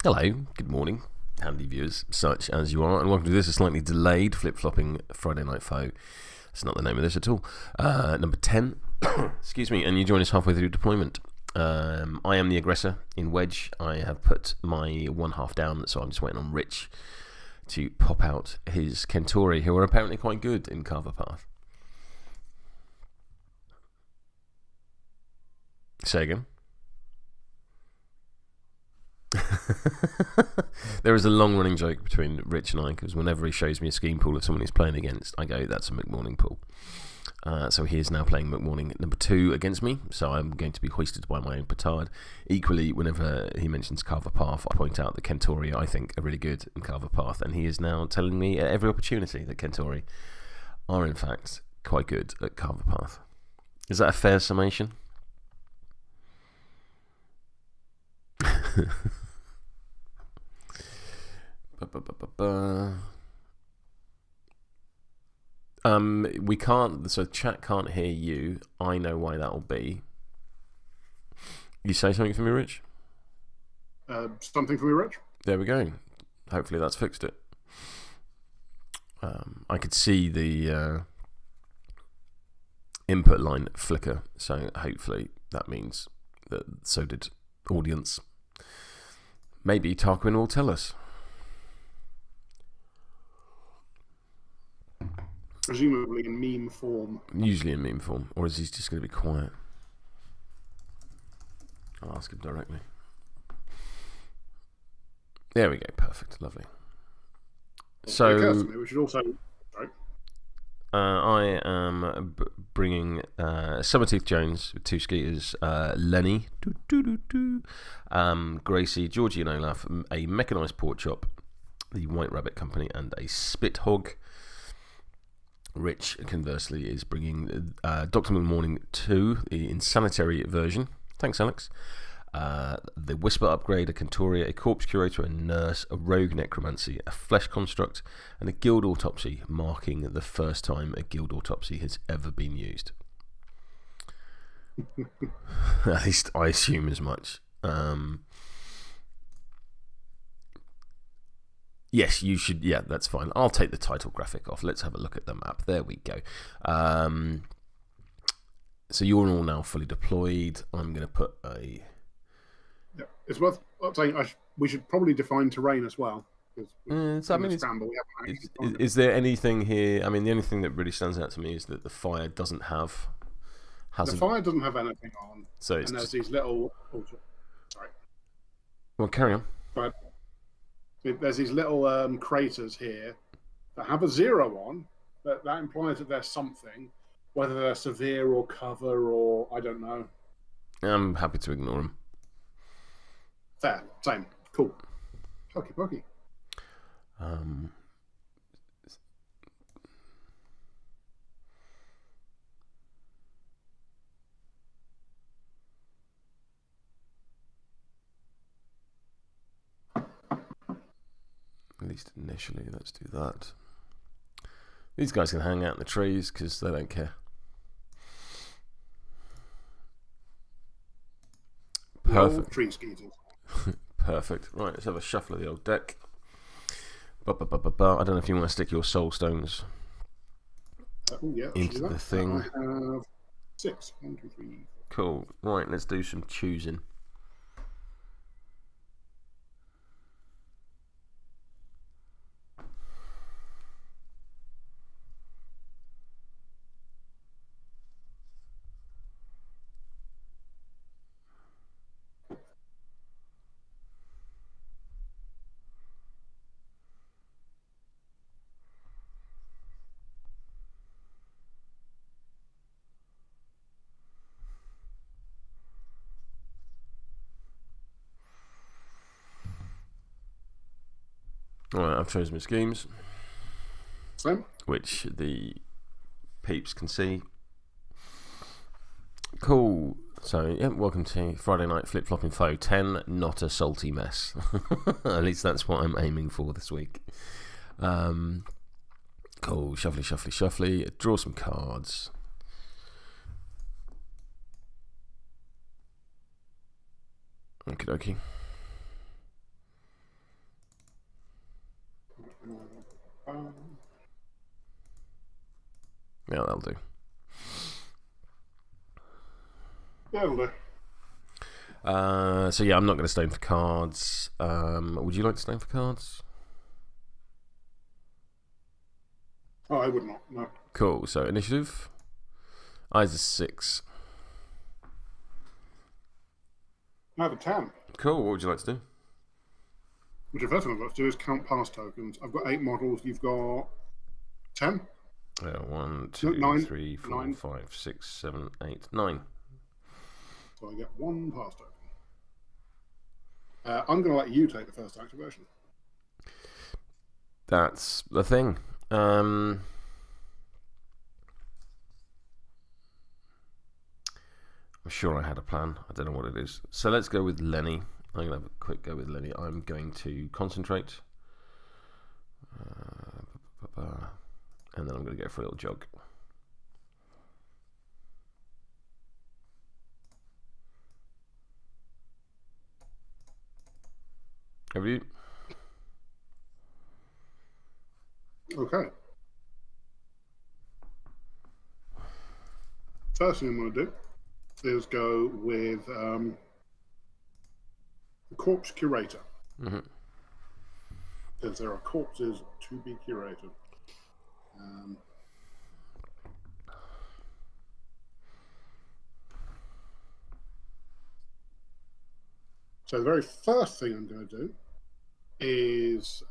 Hello, good morning, handy viewers, such as you are, and welcome to this, a slightly delayed Flip-Flopping Friday Night Faux. It's not the name of this at all. Number 10, excuse me, and you join us halfway through deployment. I am the aggressor in Wedge. I have put my one half down, so I'm just waiting on Rich to pop out his Kentauroi, who are apparently quite good in Carve path. Say again. There is a long running joke between Rich and I, because whenever he shows me a scheme pool of someone he's playing against, I go, that's a McMourning pool. So he is now playing McMourning number 2 against me, so I'm going to be hoisted by my own petard. Equally, whenever he mentions Carve path, I point out that Kentauroi, I think, are really good in Carve path, and he is now telling me at every opportunity that Kentauroi are in fact quite good at Carve path. Is that a fair summation? We can't, so chat can't hear you. I know why that'll be. You say something for me, Rich? Something for me, Rich? There we go. Hopefully that's fixed it. I could see the input line flicker, so hopefully that means that so did audience. Maybe Tarquin will tell us. Presumably in meme form. Usually in meme form. Or is he just going to be quiet? I'll ask him directly. There we go. Perfect. Lovely. So, we should also... Sorry. I am bringing Summerteeth Jones with 2 Skeeters, Lenny, Gracie, Georgy and Olaf, a Mechanized Porkchop, the White Rabbit Company, and a Spit Hog. Rich, conversely, is bringing Dr. McMourning 2, the Insanitary version. Thanks, Alex. The Whisper upgrade, a Kentauroi, a Corpse Curator, a Nurse, a Rogue Necromancy, a Flesh Construct, and a Guild Autopsy, marking the first time a Guild Autopsy has ever been used. At least I assume as much. Yes, you should. Yeah, that's fine. I'll take the title graphic off. Let's have a look at the map. There we go. So you're all now fully deployed. I'm going to put a... Yeah, it's worth saying we should probably define terrain as well. So, I mean, is there anything here? I mean, the only thing that really stands out to me is that the fire doesn't have... The fire doesn't have anything on. So it's and there's these little... Oh, sorry. Well, carry on. But there's these little craters here that have a 0 on. That implies that there's something, whether they're severe or cover or I don't know. I'm happy to ignore them. Fair, same, cool. Hokey pokey. At least initially, let's do that. These guys can hang out in the trees because they don't care. Perfect. Tree skeeters. Perfect. Right, let's have a shuffle of the old deck. I don't know if you want to stick your soul stones into the thing. I have 6. 1, 2, 3. Cool. Right, let's do some choosing. Alright, I've chosen my schemes. Same. Which the peeps can see. Cool. So, yeah, welcome to Friday Night Flip-Flopping Faux 10, not a salty mess. At least that's what I'm aiming for this week. Cool. Shuffly, shuffly, shuffly. Draw some cards. Okie dokie. Yeah, that'll do. Yeah, it'll do. So yeah, I'm not going to stone for cards. Would you like to stone for cards? Oh, I would not. No. Cool. So initiative. Eyes is 6. I have a 10. Cool. What would you like to do? Which the first thing I've got to do is count pass tokens. I've got 8 models. You've got 10. 1, 2, 9, 3, 4, 9. 5, 6, 7, 8, 9. So I get 1 pass token. I'm going to let you take the first activation. That's the thing. I'm sure I had a plan. I don't know what it is. So let's go with Lenny. I'm going to have a quick go with Lenny. I'm going to concentrate. And then I'm going to go for a little jog. Over you. Okay. First thing I'm going to do is go with the corpse curator. Because there are corpses to be curated. So the very first thing I'm going to do is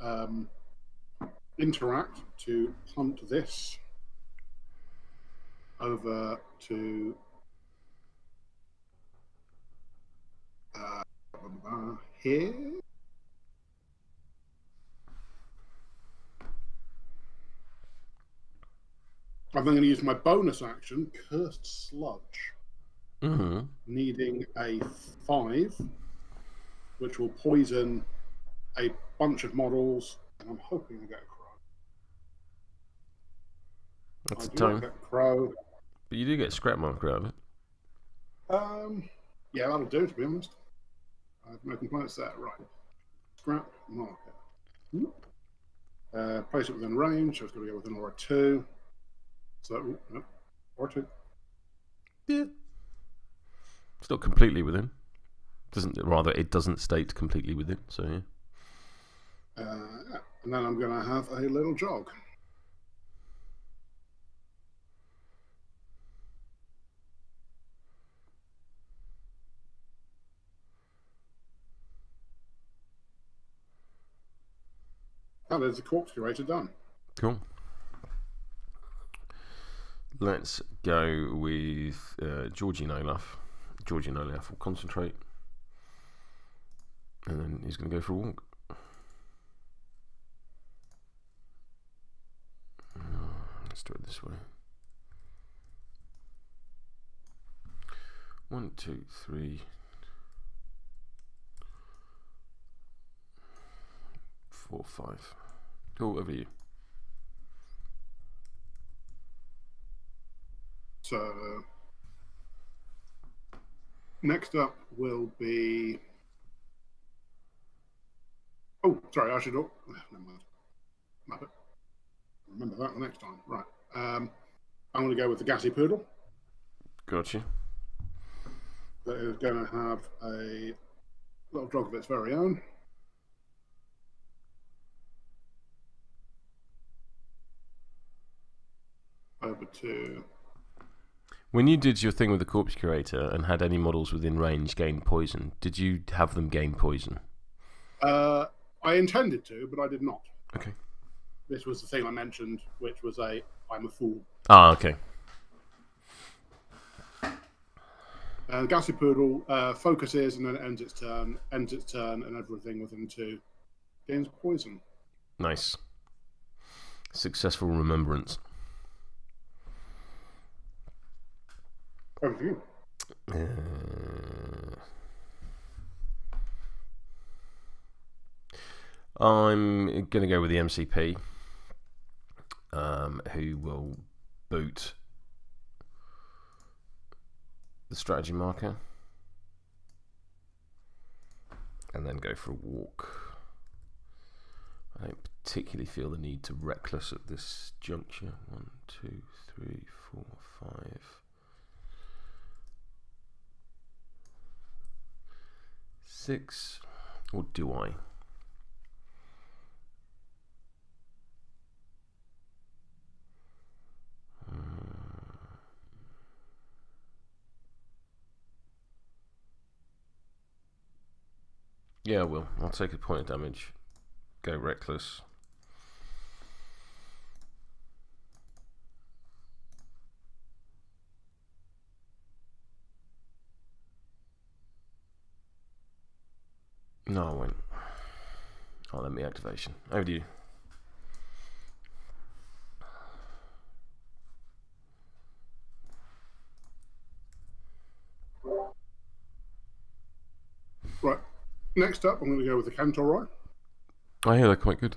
interact to punt this over to here. I'm then going to use my bonus action, Cursed Sludge, needing a 5, which will poison a bunch of models, and I'm hoping I get a crow. That's I a do tone. not get crow. But you do get scrap marker out of it. Yeah, that'll do, to be honest. I have no complaints there. Right. Scrap marker. Place it within range, so it's going to go within aura 2. So, no, aura 2. Yeah. It's not completely within. It doesn't state completely within, so yeah. And then I'm going to have a little jog. That is the corpse curator done. Cool. Let's go with Georgy and Olaf. Georgy and Olaf will concentrate. And then he's going to go for a walk. Let's do it this way. 1, 2, 3, 4, 5. Cool, over you. So, next up will be... Oh, sorry, I should... Oh, never mind. Map it. Remember that the next time. Right. I'm going to go with the Gassy Poodle. Gotcha. That is going to have a little jog of its very own. Over to... When you did your thing with the Corpse Curator and had any models within range gain poison, did you have them gain poison? I intended to, but I did not. Okay. This was the thing I mentioned, which was I'm a fool. Ah, okay. Gassy Poodle focuses and then ends its turn, and everything within 2 gains poison. Nice. Successful remembrance. Over to you. I'm going to go with the MCP, who will boot the strategy marker and then go for a walk. I don't particularly feel the need to reckless at this juncture. 1, 2, 3, 4, 5. 6. Or do I? Yeah, I will. I'll take a point of damage. Go reckless. No, I won't. I'll let me activation. Over to you. Right. Next up, I'm going to go with the Kentauroi. I hear they're quite good.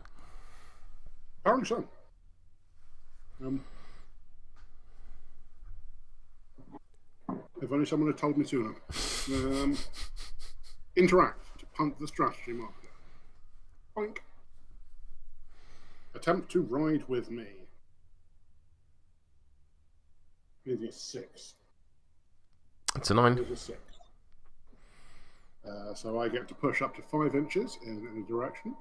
Apparently so. If only someone had told me sooner. Interact to punt the strategy marker. Boink. Attempt to ride with me. Give you 6. It's a 9. Here's a 6. So I get to push up to 5 inches in any direction,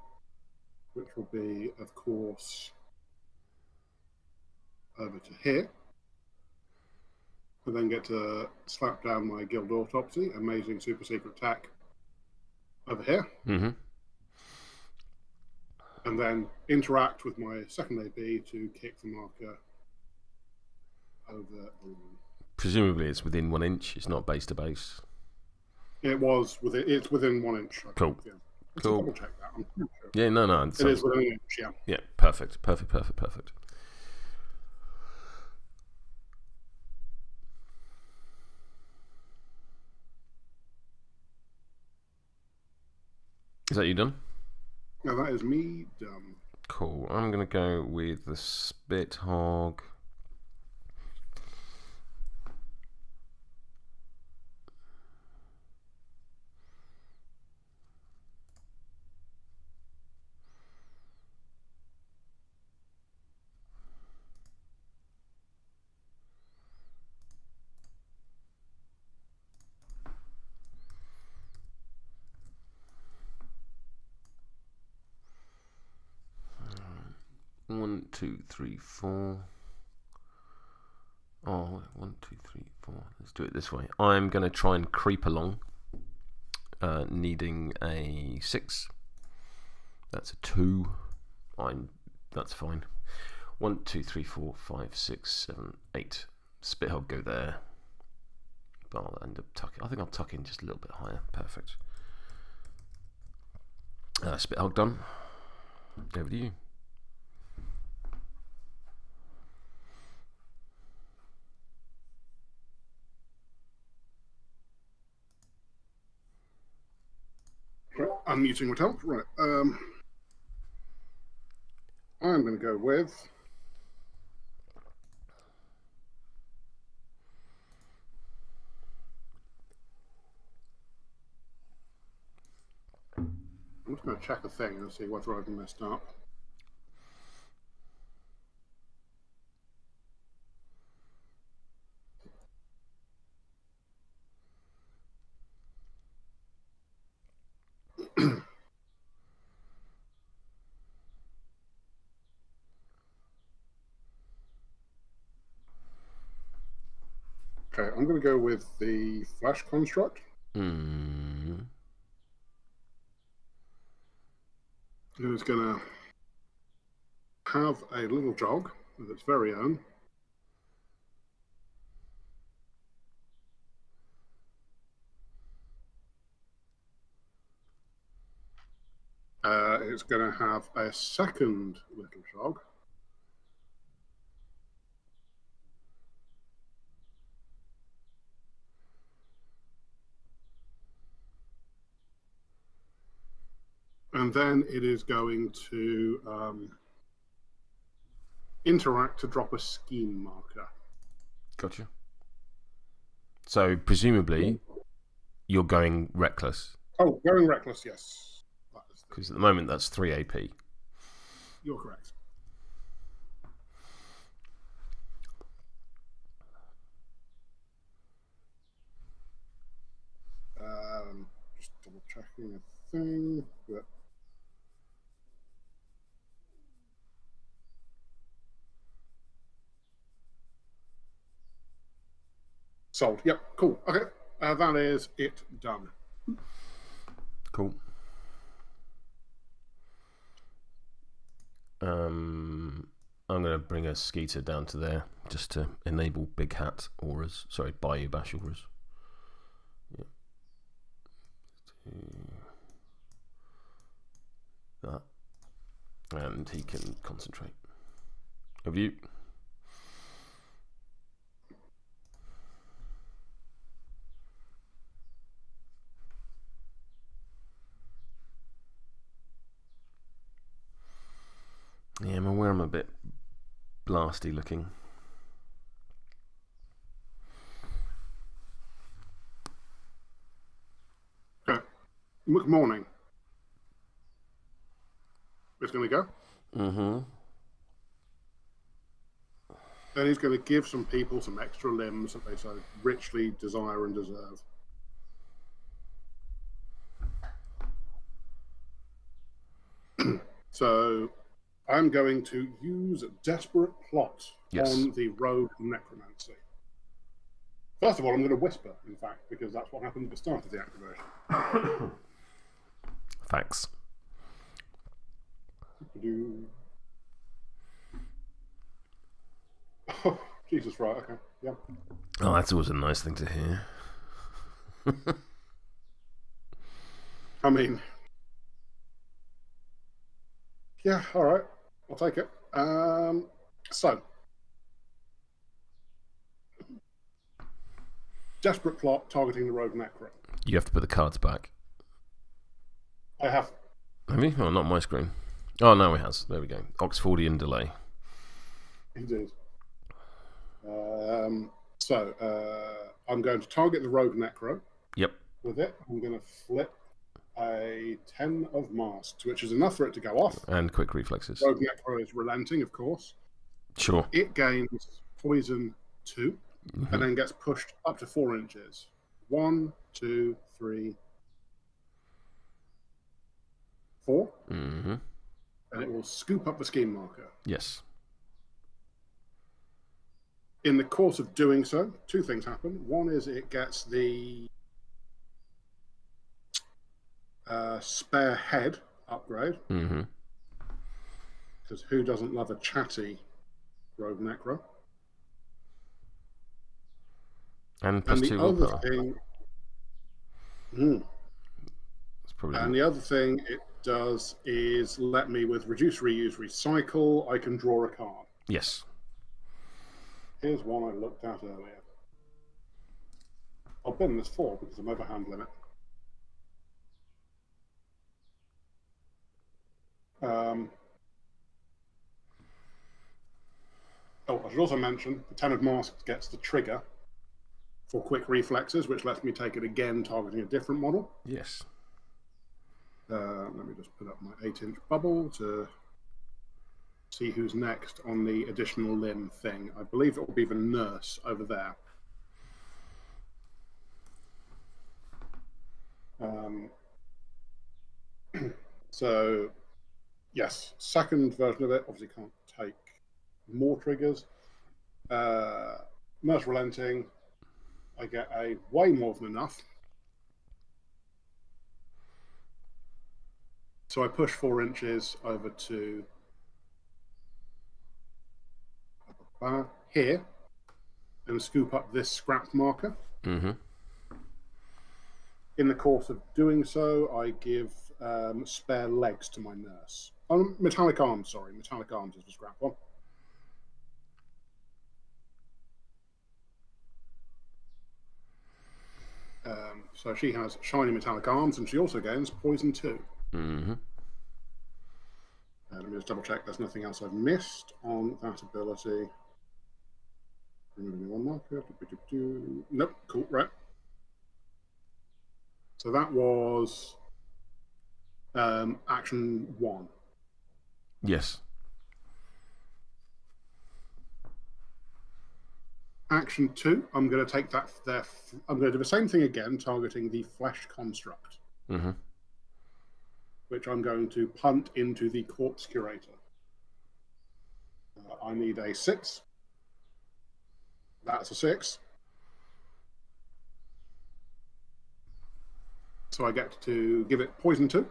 which will be, of course, over to here. I then get to slap down my Guild Autopsy, amazing super secret attack, over here. Mm-hmm. And then interact with my second AB to kick the marker over the line. Presumably it's within 1 inch. It's not base to base. It's within 1 inch. Cool. Yeah. Cool. Double check that. I'm pretty sure. Yeah, no. It is within 1 inch, yeah. Yeah, perfect. Is that you done? Now that is me done. Cool. I'm going to go with the Spit Hog. One, two, three, four. Oh, 1, 2, 3, 4. Let's do it this way. I'm going to try and creep along, needing a 6. That's a 2. That's fine. 1, 2, 3, 4, 5, 6, 7, 8. Spit Hog go there. But I'll end up tucking. I think I'll tuck in just a little bit higher. Perfect. Spit Hog done. Over to you. Right, unmuting would help. Right. I'm going to go with I'm just going to check a thing and see whether I've messed up. Okay, I'm going to go with the Flash Construct. It's going to have a little jog of its very own. It's going to have a second little jog. And then it is going to interact to drop a scheme marker. Gotcha. So presumably you're going reckless. Oh, going reckless, yes. Because at the moment that's 3 AP. you're correct. Just double checking a thing. But... Sold. Yep. Cool. Okay. That is it done. Cool. I'm going to bring a Skeeter down to there just to enable big hat auras. Sorry, Bayou Bash auras. Yeah. That. And he can concentrate. Over you. Yeah, I'm aware I'm a bit blasty looking. McMourning. It's going to go. Mm-hmm. And he's going to give some people some extra limbs that they so richly desire and deserve. So I'm going to use Desperate Plot on the Rogue Necromancy. First of all, I'm going to whisper, in fact, because that's what happened at the start of the activation. Thanks. Oh, Jesus, right, okay, yeah. Oh, that's always a nice thing to hear. I mean, yeah, all right, I'll take it. So, Desperate Plot targeting the Rogue Necro. You have to put the cards back. I have. Have you? Oh, not my screen. Oh, no, it has. There we go. Oxfordian delay. Indeed. So, I'm going to target the Rogue Necro. Yep. With it, I'm going to flip a 10 of masks, which is enough for it to go off. And quick reflexes. Rogue Necro is relenting, of course. Sure. It gains poison 2, and then gets pushed up to 4 inches. 1, 2, 3, 4. Mm-hmm. And it will scoop up the scheme marker. Yes. In the course of doing so, 2 things happen. One is it gets the spare head upgrade. Mm-hmm. Because who doesn't love a chatty Rogue Necro? And plus the 2 other willpower. thing, probably the other thing it does is let me, with reduce, reuse, recycle, I can draw a card. Yes. Here's one I looked at earlier. I'll bin this 4 because I'm over hand limit. I should also mention the 10 of Masks gets the trigger for quick reflexes, which lets me take it again, targeting a different model. Yes. Let me just put up my 8-inch bubble to see who's next on the additional limb thing. I believe it will be the nurse over there. So, yes, second version of it. Obviously can't take more triggers. Nurse relenting. I get a way more than enough. So I push 4 inches over to here and scoop up this scrap marker. Mm-hmm. In the course of doing so, I give spare legs to my nurse. Oh, metallic arms, sorry. Metallic arms is the scrap one. So she has shiny metallic arms, and she also gains poison 2. Mm-hmm. Let me just double check there's nothing else I've missed on that ability. Removing one marker. Nope, cool, right. So that was action 1. Yes. action 2, I'm going to take that there. I'm going to do the same thing again, targeting the flesh construct, which I'm going to punt into the corpse curator. I need a 6. That's a 6. So I get to give it poison 2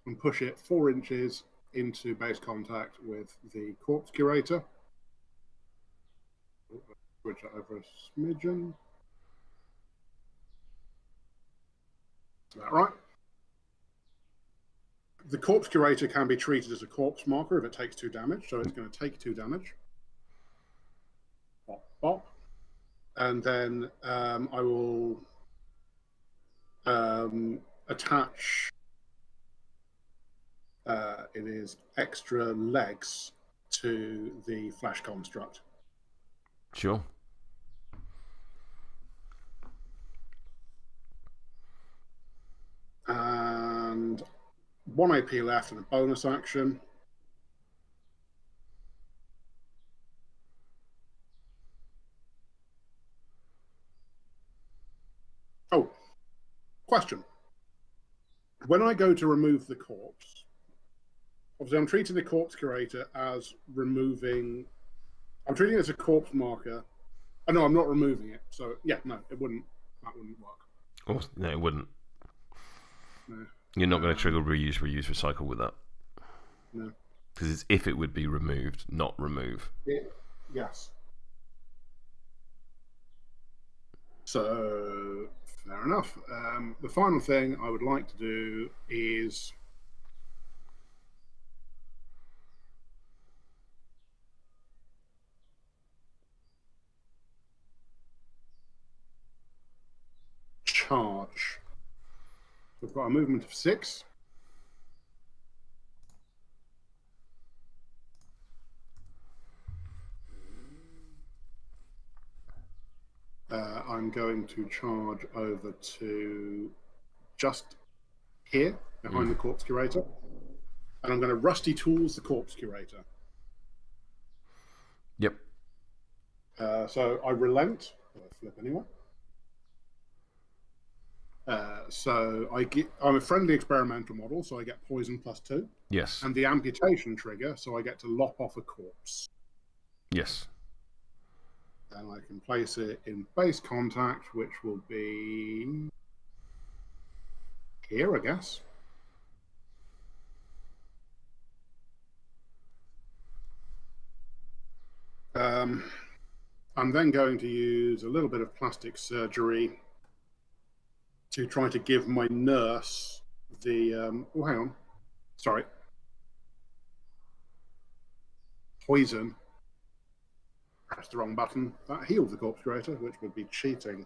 and push it 4 inches into base contact with the corpse curator. Switch that over a smidgen. Is that right? The corpse curator can be treated as a corpse marker if it takes 2 damage, so it's going to take 2 damage. Bop, bop. And then I will attach it is extra legs to the flash construct. Sure. And 1 AP left and a bonus action. Oh, question. When I go to remove the corpse, obviously I'm treating the corpse curator as removing... I'm treating it as a corpse marker. Oh, no, I'm not removing it. So, yeah, no, that wouldn't work. Oh, no, it wouldn't. No. You're not going to trigger reuse, recycle with that. No. Because it's if it would be removed, not remove. Yes. So, fair enough. The final thing I would like to do is... charge. We've got a movement of 6. I'm going to charge over to just here, behind the corpse curator. And I'm going to rusty tools the corpse curator. Yep. So I relent. Flip anyway. So I'm a friendly experimental model, so I get poison +2. Yes. And the amputation trigger, so I get to lop off a corpse. Yes. And I can place it in base contact, which will be here, I guess. I'm then going to use a little bit of plastic surgery to try to give my nurse the... oh, hang on. Sorry. Poison. Press the wrong button. That healed the corpse curator, which would be cheating.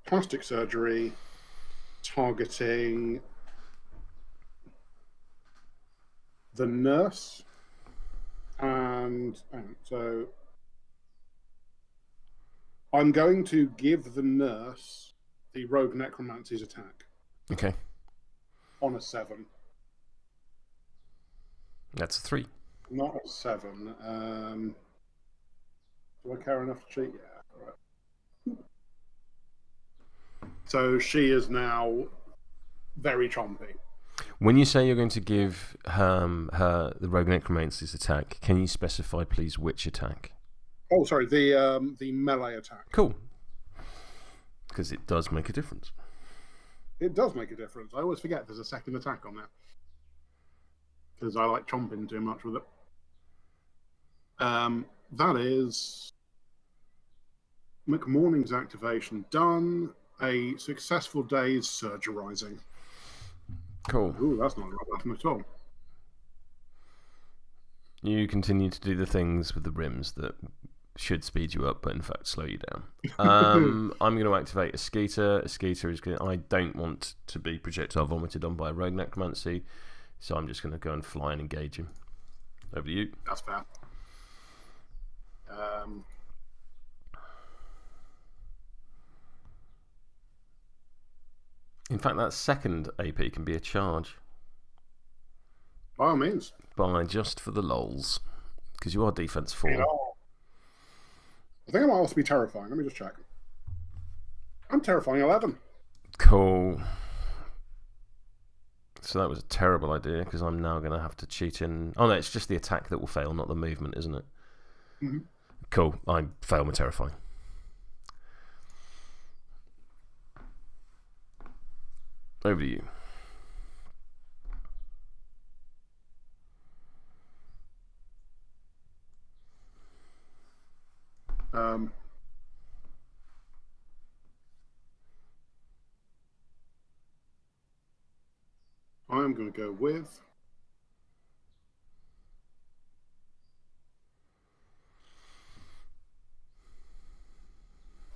Plastic surgery, targeting the nurse. And so I'm going to give the nurse the Rogue Necromancy's attack. Okay. On a 7. That's a 3. Not a 7. Do I care enough to cheat? Yeah, right. So she is now very chompy. When you say you're going to give her the Rogue Necromancy's attack, can you specify, please, which attack? Oh, sorry, the melee attack. Cool. Because it does make a difference. It does make a difference. I always forget there's a second attack on there. Because I like chomping too much with it. That is McMourning's activation done. A successful day's surgerizing. Cool. Ooh, that's not a right button at all. You continue to do the things with the rims that should speed you up, but in fact slow you down. I'm going to activate a Skeeter. A Skeeter is going. I don't want to be projectile vomited on by a Rogue Necromancy, so I'm just going to go and fly and engage him. Over to you. That's fair. In fact, that second AP can be a charge. By all means. By just for the lols. Because you are defense 4. You know, I think I might also be terrifying. Let me just check. I'm terrifying 11. Cool. So that was a terrible idea because I'm now going to have to cheat in. Oh no, it's just the attack that will fail, not the movement, isn't it? Mm-hmm. Cool. I fail my terrifying. Over to you. I'm going to go with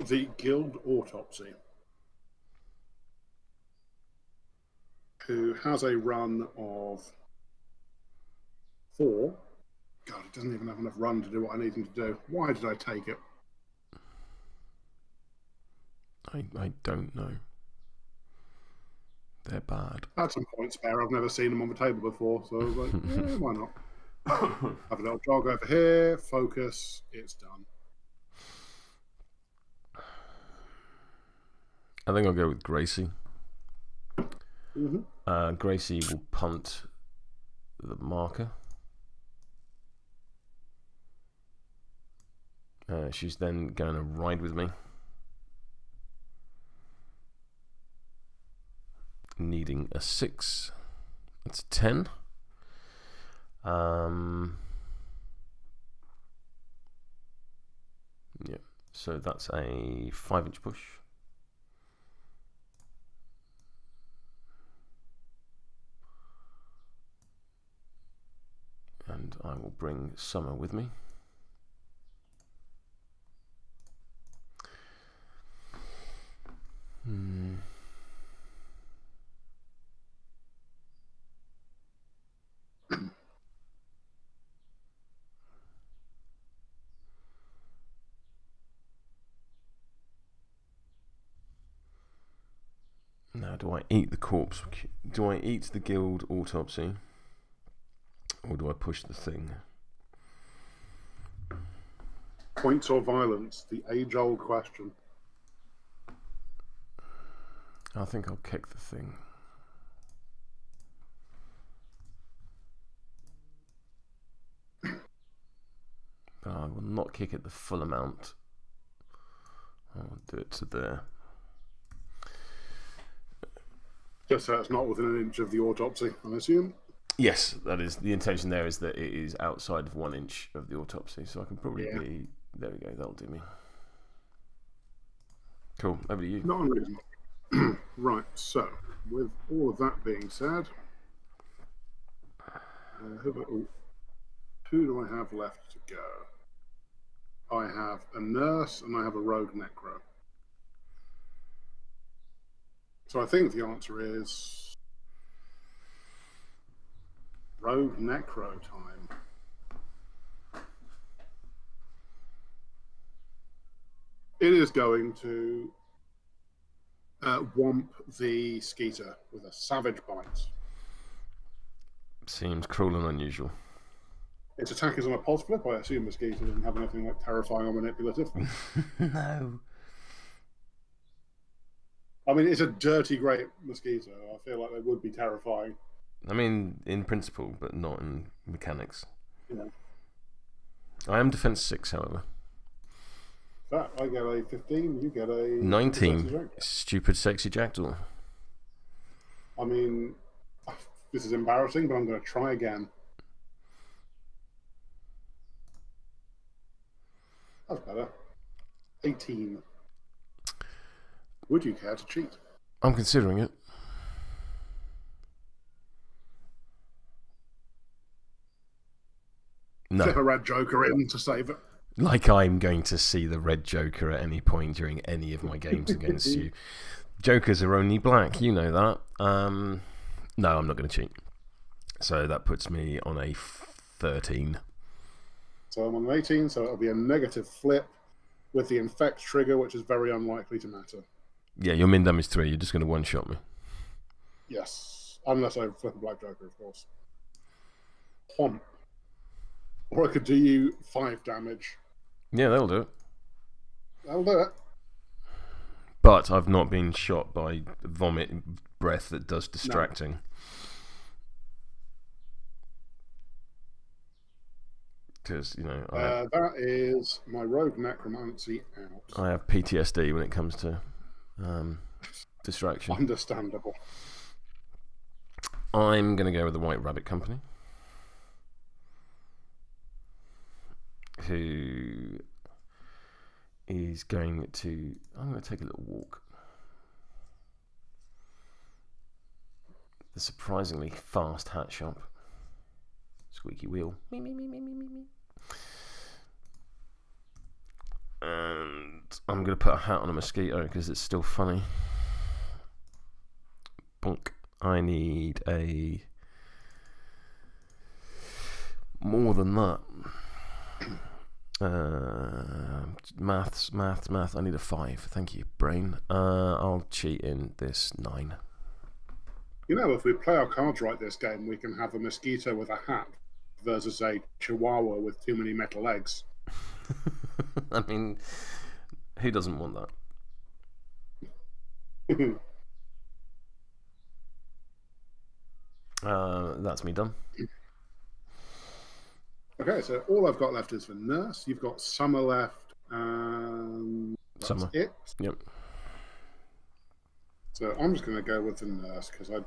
the Guild Autopsy, who has a run of 4. God, it doesn't even have enough run to do what I need him to do. Why did I take it? I don't know. They're bad. I had some points spare. I've never seen them on the table before, so I was like, yeah, why not? Have a little jog over here. Focus. It's done. I think I'll go with Gracie. Mm-hmm. Gracie will punt the marker. She's then going to ride with me. Needing a 6. That's a 10. Yeah, so that's a 5-inch push. And I will bring Summer with me. Now, do I eat the corpse? Do I eat the Guild Autopsy? Or do I push the thing? Points or violence? The age-old question. I think I'll kick the thing. But I will not kick it the full amount. I'll do it to there. Just so it's not within an inch of the autopsy, I assume. Yes, that is the intention. There is that it is outside of 1 inch of the autopsy, so I can probably be. There we go. That'll do me. Cool. Over to you. Not unreasonable. Right. So, with all of that being said, who do I have left to go? I have a nurse and I have a rogue necro. So I think the answer is rogue necro time. It is going to whomp the Skeeter with a savage bite. Seems cruel and unusual. Its attack is on a pulse flip. I assume the Skeeter doesn't have anything like terrifying or manipulative. No. I mean, it's a dirty, great mosquito. I feel like they would be terrifying. I mean, in principle, but not in mechanics. Yeah. I am defense 6, however. That I get a 15. You get a 19. Stupid, sexy jackdaw. I mean, this is embarrassing, but I'm going to try again. That's better. 18. Would you care to cheat? I'm considering it. No. Flip a red joker in to save it. Like I'm going to see the red joker at any point during any of my games against you. Jokers are only black, you know that. No, I'm not going to cheat. So that puts me on a 13. So I'm on an 18, so it'll be a negative flip with the infect trigger, which is very unlikely to matter. Yeah, your min damage 3. You're just going to one-shot me. Yes, unless I flip a black joker, of course. Or I could do you 5 damage. Yeah, that'll do it. That'll do it. But I've not been shot by vomit breath that does distracting. Because, you know... that is my rogue necromancy out. I have PTSD when it comes to distraction. Understandable. I'm going to go with the White Rabbit Company, who is going to... I'm going to take a little walk. The surprisingly fast hat shop. Squeaky wheel. Me, me, me, me, me, me, me. And I'm going to put a hat on a mosquito because it's still funny. Bonk. I need a... more than that. Maths. I need a 5. Thank you, brain. I'll cheat in this 9. You know, if we play our cards right this game, we can have a mosquito with a hat versus a Chihuahua with too many metal legs. I mean, who doesn't want that? That's me done. Okay, so all I've got left is for Nurse. You've got Summer left, and that's Summer. it. Yep. So I'm just going to go with the Nurse because I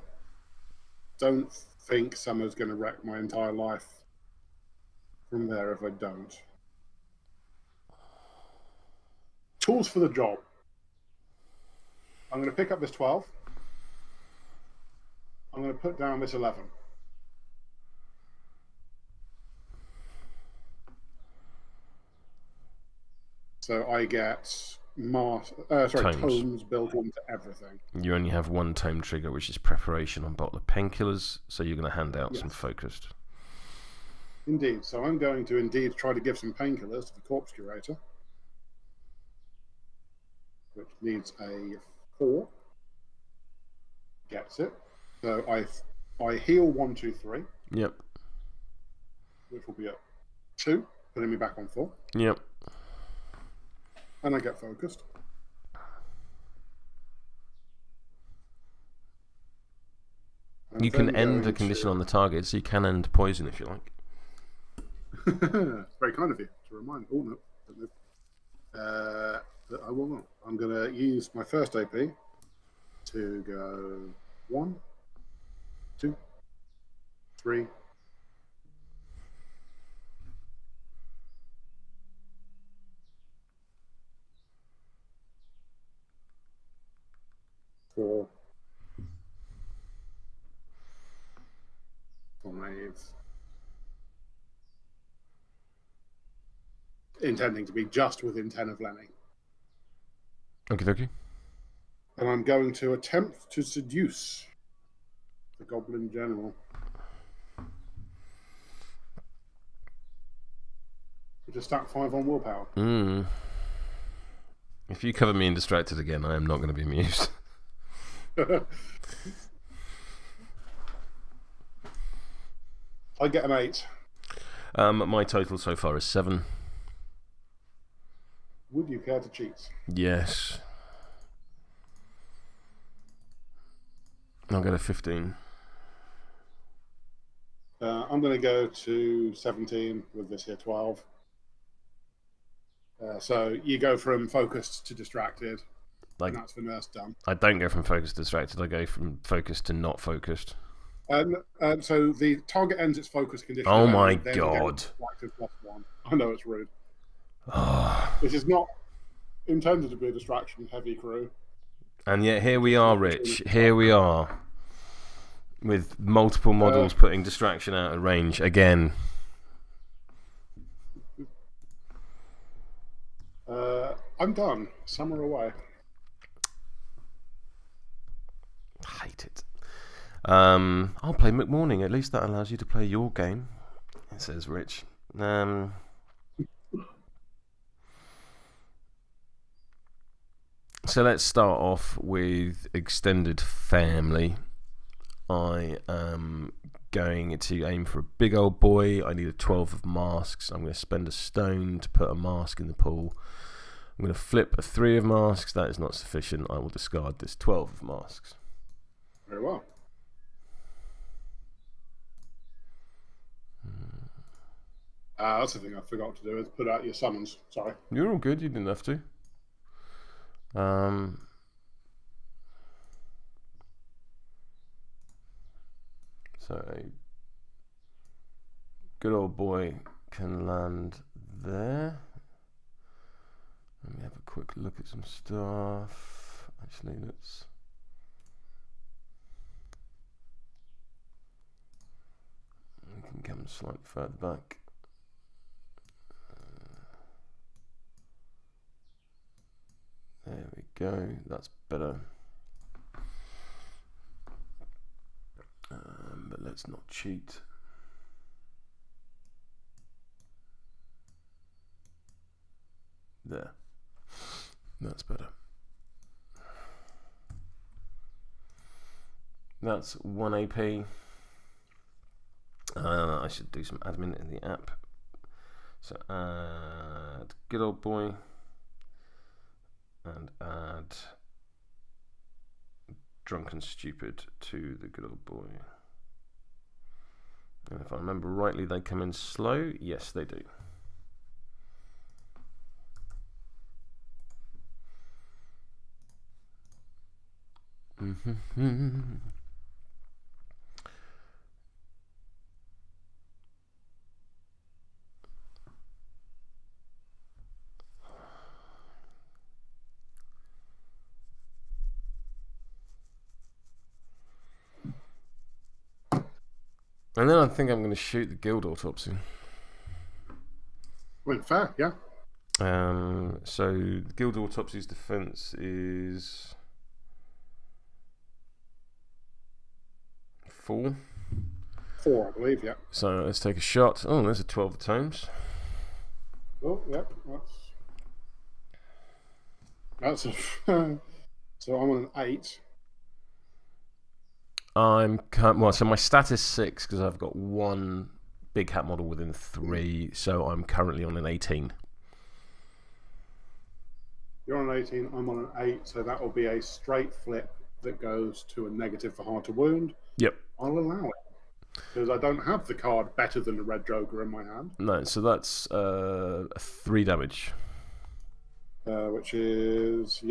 don't think Summer's going to wreck my entire life from there if I don't. Tools for the job. I'm going to pick up this 12. I'm going to put down this 11. So I get tomes built into everything. You only have one tome trigger, which is preparation on bottle of painkillers, so you're going to hand out some focused. Indeed. So I'm going to indeed try to give some painkillers to the Corpse Curator, which needs a 4. Gets it. So I heal 1, 2, 3. Yep. Which will be a 2, putting me back on 4. Yep. And I get focused. And you can end a condition on the target, so you can end poison if you like. Very kind of you to remind. Oh no, but I will not. I'm going to use my first AP to go 1, 2, 3. 4, 5. Intending to be just within 10 of Lenny. Okay. And I'm going to attempt to seduce the Goblin General. Which is stack 5 on willpower. If you cover me in distracted again, I am not going to be amused. I get an 8. My total so far is 7. Would you care to cheat? Yes. I'll get a 15. I'm going to go to 17 with this here 12. So you go from focused to distracted. And that's for Nurse done. I don't go from focused to distracted. I go from focused to not focused. So the target ends its focus condition. Oh my god! +1. I know it's rude. This is not intended to be a distraction-heavy crew. And yet here we are, Rich. Here we are, with multiple models putting distraction out of range again. I'm done. Summer away. I hate it. I'll play McMourning. At least that allows you to play your game. It says Rich. So let's start off with extended family. I am going to aim for a big old boy. I need a 12 of masks. I'm going to spend a stone to put a mask in the pool. I'm going to flip a 3 of masks. That is not sufficient. I will discard this 12 of masks. Very well. That's the thing I forgot to do, is put out your summons. Sorry. You're all good. You didn't have to. So a good old boy can land there. Let me have a quick look at some stuff. Actually, let's... We can come slightly further back. There we go. That's better. But let's not cheat. There. That's better. That's 1 AP. I should do some admin in the app. So add good old boy. And add drunken stupid to the good old boy. And if I remember rightly, they come in slow. Yes, they do. And then I think I'm going to shoot the guild autopsy. Went fair, yeah. So the guild autopsy's defense is 4. 4, I believe, yeah. So let's take a shot. Oh, there's a 12 of times. Oh, yep. That's a so I'm on an 8. So my stat is 6 because I've got 1 big hat model within 3. So I'm currently on an 18. You're on an 18. I'm on an 8. So that will be a straight flip that goes to a negative for hard to wound. Yep. I'll allow it because I don't have the card better than the red joker in my hand. No, so that's 3 damage. Which is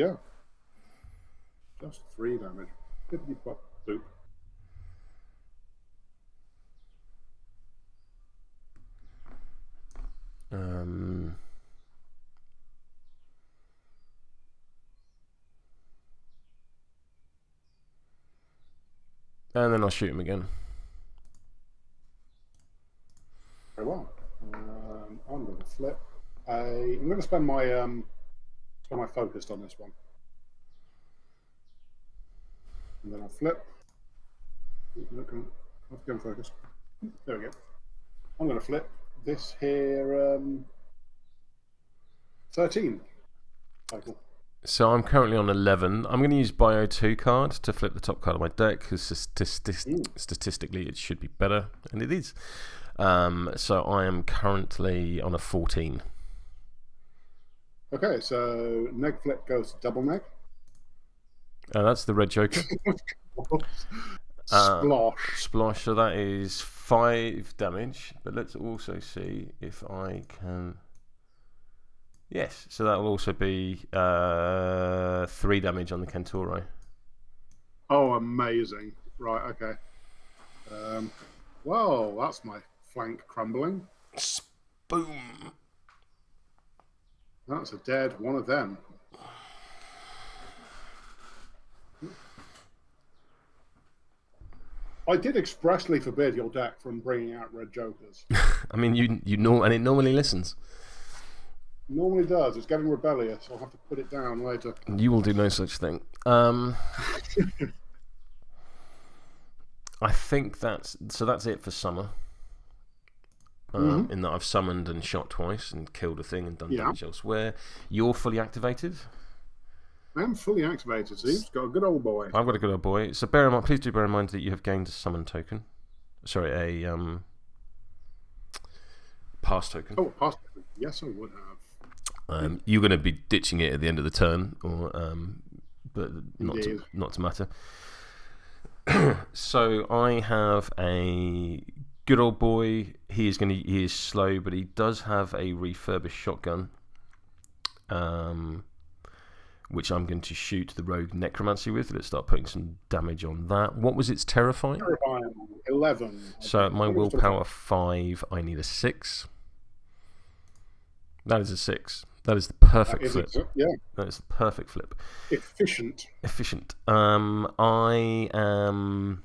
just 3 damage. Boop. And then I'll shoot him again. Very well. I'm going to flip. I'm going to spend my focused on this one, and then I'll flip. I'll go focus. There we go. I'm going to flip this here. 13. Cycle. So I'm currently on 11. I'm going to use Bio 2 card to flip the top card of my deck because statistically it should be better, and it is. So I am currently on a 14. Okay, so neg flip goes to double neg. That's the red joker. Splosh. So that is 5 damage. But let's also see if I can. Yes, so that will also be 3 damage on the Kentauroi. Oh, amazing. Right, okay. Whoa, that's my flank crumbling. Boom. That's a dead one of them. I did expressly forbid your deck from bringing out red jokers. I mean, you know, and it normally listens. Normally does. It's getting rebellious. I'll have to put it down later. You will do no such thing. I think that's it for summer. In that I've summoned and shot twice and killed a thing and done damage elsewhere. You're fully activated. I am fully activated. See, he's got a good old boy. I've got a good old boy. So please do bear in mind that you have gained a summon token. Sorry, a pass token. Oh, pass token. Yes, I would have. You're going to be ditching it at the end of the turn, or but not to matter. So I have a good old boy. He is slow, but he does have a refurbished shotgun, which I'm going to shoot the rogue Necromancy with. Let's start putting some damage on that. What was its terrifying? 11. So my willpower 5. I need a 6. That is a 6. That is the perfect flip. Yeah. That is the perfect flip. Efficient. I am.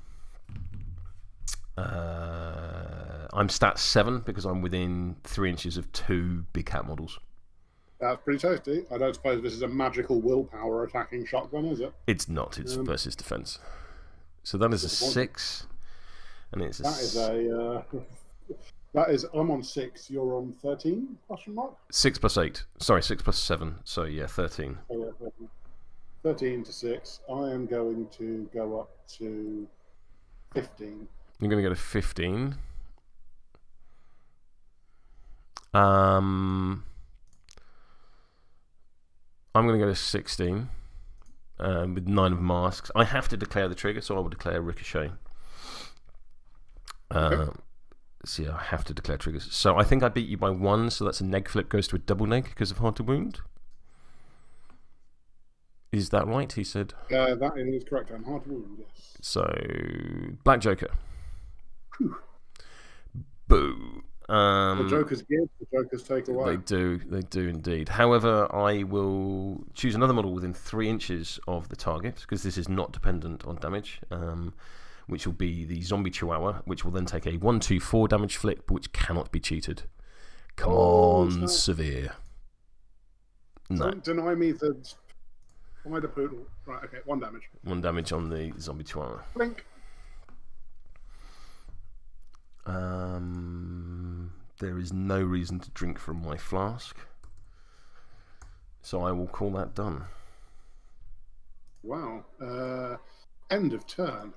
I'm stat 7 because I'm within 3 inches of 2 big cat models. That's pretty tasty. I don't suppose this is a magical willpower attacking shotgun, is it? It's not. It's versus defense. So that is a 6, and it's That is. I'm on 6. You're on 13? Question mark. 6 plus 8. Sorry, 6 plus 7. So yeah, 13. Oh, yeah, 13. 13 to 6. I am going to go up to 15. You're going to go to 15. I'm going to go to 16 with 9 of masks. I have to declare the trigger, so I will declare ricochet. Okay. So yeah, I have to declare triggers. So I think I beat you by 1, so that's a neg flip goes to a double neg because of hard to wound. Is that right? He said. That is correct. I'm hard to wound, yes. So Black Joker. Whew. Boo. The Jokers give, the Jokers take away. They do indeed. However, I will choose another model within 3 inches of the target because this is not dependent on damage, which will be the zombie Chihuahua, which will then take a 1/2/4 damage flip, which cannot be cheated. Come on, severe. No. Don't deny me the spider poodle. Right, okay, 1 damage. 1 damage on the zombie Chihuahua. Blink. There is no reason to drink from my flask, so I will call that done. Wow. End of turn.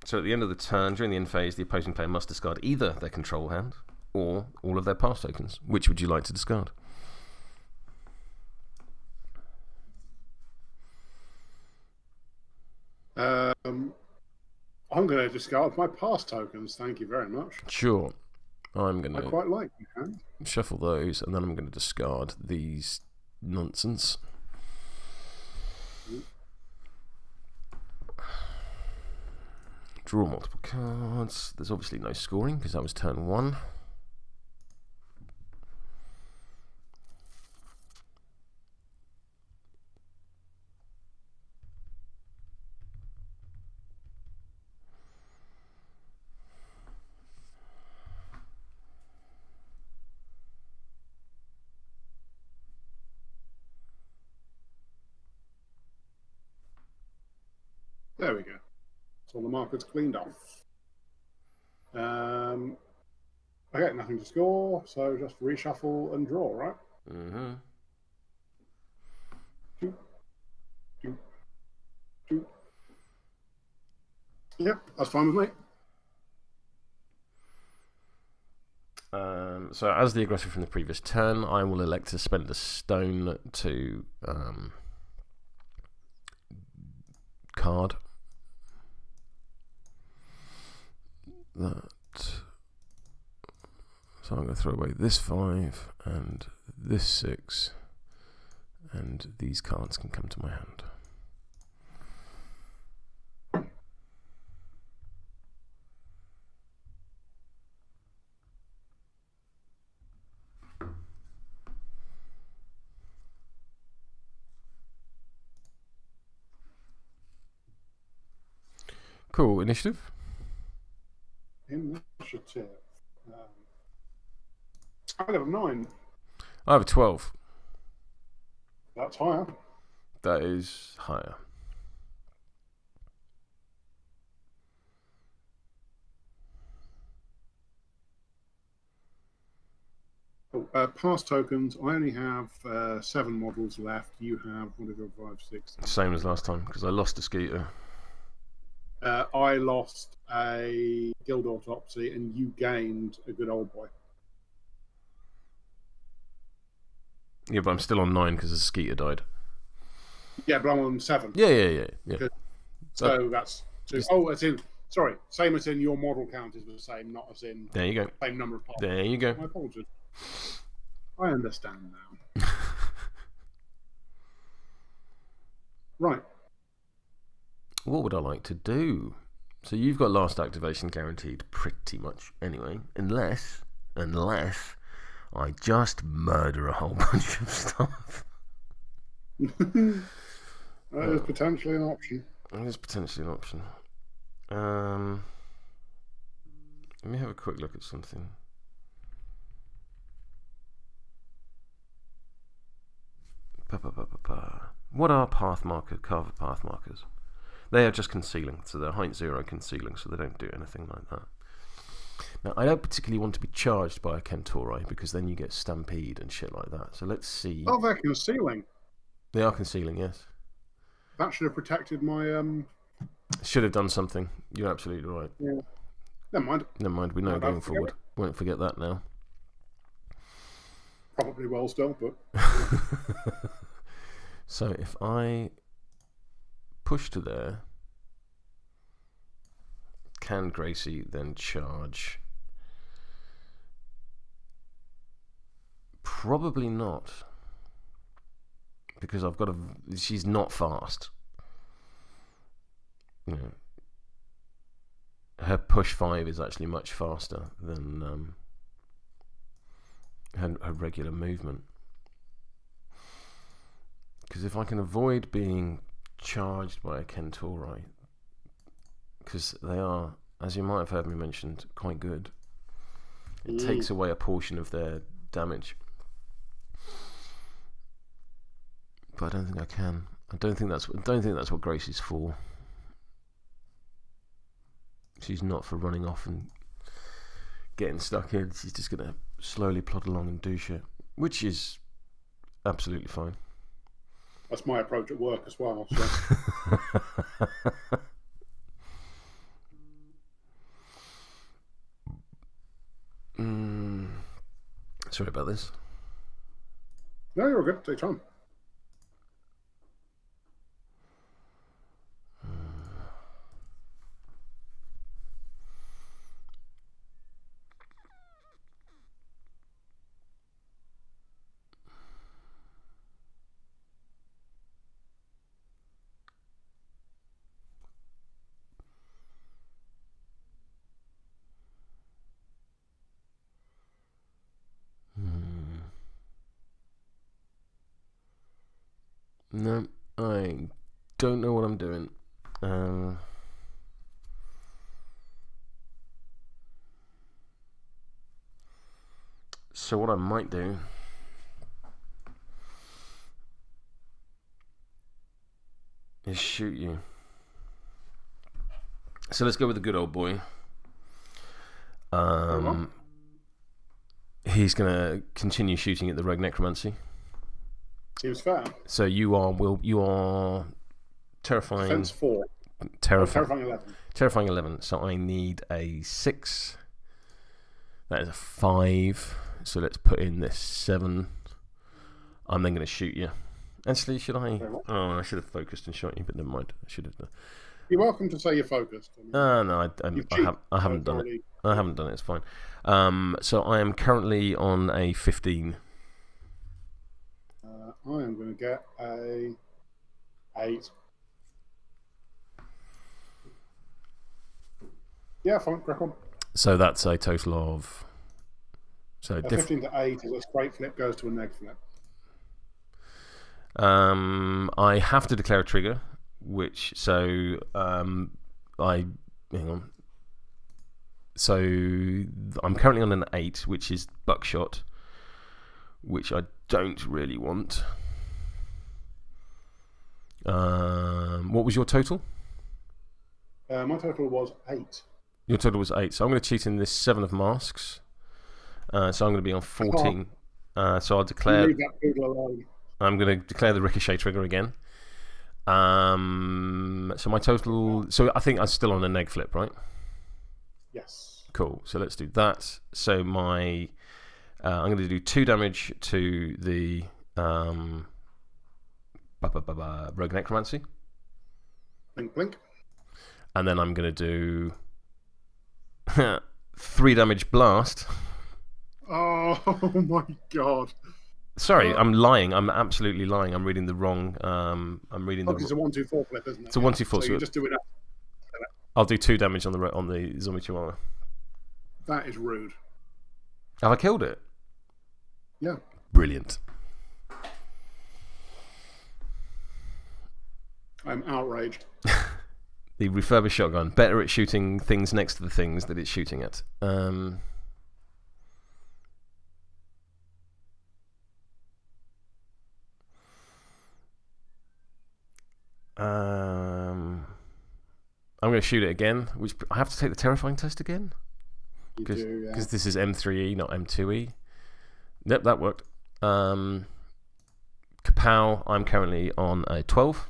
So at the end of the turn, during the end phase, the opposing player must discard either their control hand or all of their pass tokens. Which would you like to discard? I'm going to discard my pass tokens. Thank you very much. Sure. I quite like you. Shuffle those, and then I'm going to discard these nonsense. Draw multiple cards. There's obviously no scoring because that was turn 1. There we go. So the market's cleaned off. Okay, nothing to score, so just reshuffle and draw, right? Mm-hmm. Two. Yep, that's fine with me. So as the aggressor from the previous turn, I will elect to spend a stone to card that. So I'm going to throw away this 5 and this 6, and these cards can come to my hand. Cool. Initiative? Initiative. I have a 9. I have a 12. That's higher. That is higher. Pass tokens. I only have 7 models left. You have 1, 2, 5, 6. 7. Same as last time because I lost a Skeeter. I lost a guild autopsy, and you gained a good old boy. Yeah, but I'm still on 9 because the Skeeter died. Yeah, but I'm on 7. Yeah. So that's 2. Oh, it's in. Sorry, same as in your model count is the same, not as in. There you go. Same number of parts. There you go. My apologies. I understand now. Right. What would I like to do? So you've got last activation guaranteed pretty much anyway, unless I just murder a whole bunch of stuff. That is potentially an option. That is potentially an option. Let me have a quick look at something. What are path markers? Carve path markers. They are just concealing, so they're height 0 concealing, so they don't do anything like that. Now, I don't particularly want to be charged by a Kentauroi because then you get stampede and shit like that. So let's see. Oh, they're concealing. They are concealing, yes. That should have protected my. Should have done something. You're absolutely right. Yeah. Never mind. Never mind. We know going forward. Won't forget that now. Probably will still, but. So if I push to there, can Gracie then charge? Probably not, because I've got a. She's not fast. You know, her push 5 is actually much faster than her regular movement. Because if I can avoid being charged by a Kentauroi, because they are, as you might have heard me mention, quite good. It takes away a portion of their damage. But I don't think I can. I don't think that's what Gracie's for. She's not for running off and getting stuck in. She's just gonna slowly plod along and do shit, which is absolutely fine. That's my approach at work as well. So. Sorry about this. No, you're good. Take time. No, I don't know what I'm doing. So what I might do is shoot you. So let's go with the good old boy. He's going to continue shooting at the rogue necromancy. Seems fair. So you are terrifying. Defense 4. Terrifying 11. Terrifying 11. So I need a 6. That is a 5. So let's put in this 7. I'm then going to shoot you. Actually, should I? Oh, I should have focused and shot you, but never mind. I should have done. You're welcome to say you're focused. No, I haven't done it. I haven't done it. It's fine. So I am currently on a 15. I am going to get a 8. Yeah, fine, crack on. So that's a total of. So 15 to 8 is a straight flip goes to a neg flip. I have to declare a trigger, which hang on. So I'm currently on an 8, which is buckshot, which I don't really want. What was your total? My total was 8. Your total was 8. So I'm going to cheat in this 7 of masks. So I'm going to be on 14. So I'll declare. Leave that poodle alone. I'm going to declare the ricochet trigger again. So my total. So I think I'm still on a neg flip, right? Yes. Cool. So let's do that. So my, I'm going to do 2 damage to the Rogue Necromancy. Blink, blink. And then I'm going to do 3 damage blast. Oh my god. Sorry, I'm lying. I'm absolutely lying. I'm reading the wrong. I'm reading the. It's a 1-2-4 flip, isn't it? It's a 1-2-4. So you just do it up. I'll do 2 damage on the zombie chihuahua. That is rude. Have I killed it? Yeah. Brilliant. I'm outraged. The refurbished shotgun, better at shooting things next to the things that it's shooting at. I'm going to shoot it again, which I have to take the terrifying test again? Because this is M3E, not M2E. Yep, that worked. Kapow, I'm currently on a 12.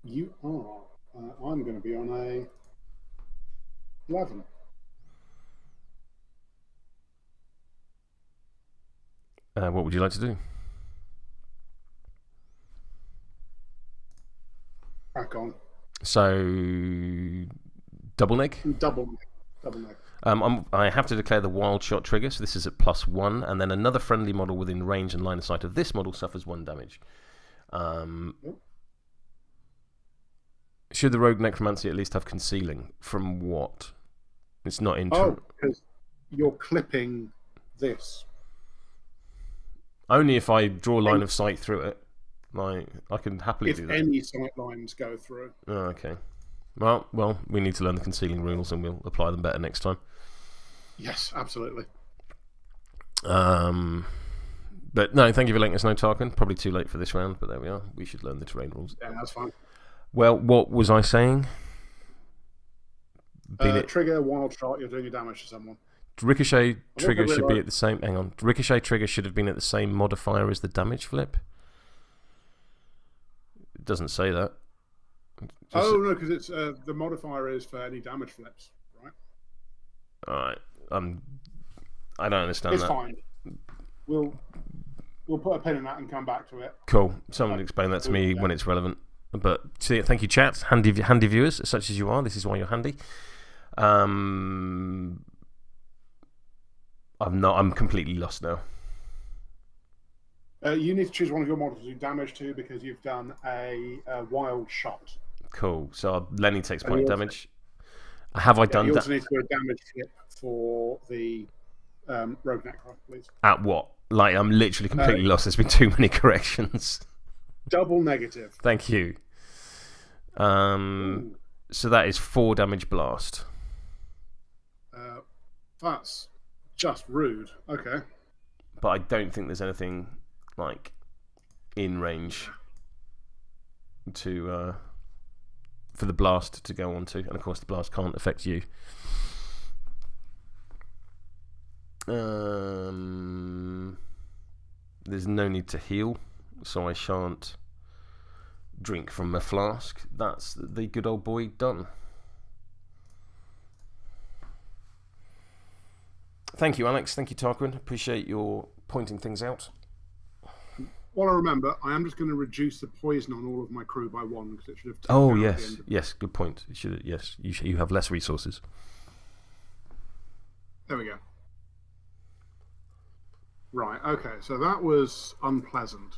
You are. I'm going to be on a 11. What would you like to do? Back on. So, double neg? Double neg. I have to declare the wild shot trigger, so this is at +1, and then another friendly model within range and line of sight of this model suffers 1 damage. Should the Rogue Necromancy at least have concealing? From what? It's not in. Oh, because you're clipping this. Only if I draw line of sight through it. Like, I can happily do that. If any sight lines go through. Oh, okay. Well, we need to learn the concealing rules and we'll apply them better next time. Yes, absolutely. But no, thank you for letting us know, Tarkin. Probably too late for this round, but there we are. We should learn the terrain rules. Yeah, that's fine. Well, what was I saying? Trigger, wild shot, you're doing a damage to someone. Ricochet trigger should be at the same. Hang on. Ricochet trigger should have been at the same modifier as the damage flip. It doesn't say that. No, because it's the modifier is for any damage flips, right? All right. I don't understand that. It's fine. We'll put a pin in that and come back to it. Cool. Someone explain that to me when it's relevant. But thank you, chat. Handy viewers, such as you are. This is why you're handy. I'm completely lost now. You need to choose one of your models to do damage to because you've done a wild shot. Cool. So Lenny takes point damage. Have I done that? You also need to do a damage flip for the Rogue Necro, please. At what? Like, I'm literally completely lost. There's been too many corrections. Double negative. Thank you. So that is 4 damage blast. That's just rude. Okay. But I don't think there's anything like in range to for the blast to go on to, and of course the blast can't affect you. There's no need to heal, so I shan't drink from a flask. That's the good old boy done. Thank you, Alex. Thank you, Tarquin. Appreciate your pointing things out. While I remember, I am just going to reduce the poison on all of my crew by 1 because it should have. Oh yes, good point. It should. Yes, you have less resources. There we go. Right. Okay. So that was unpleasant.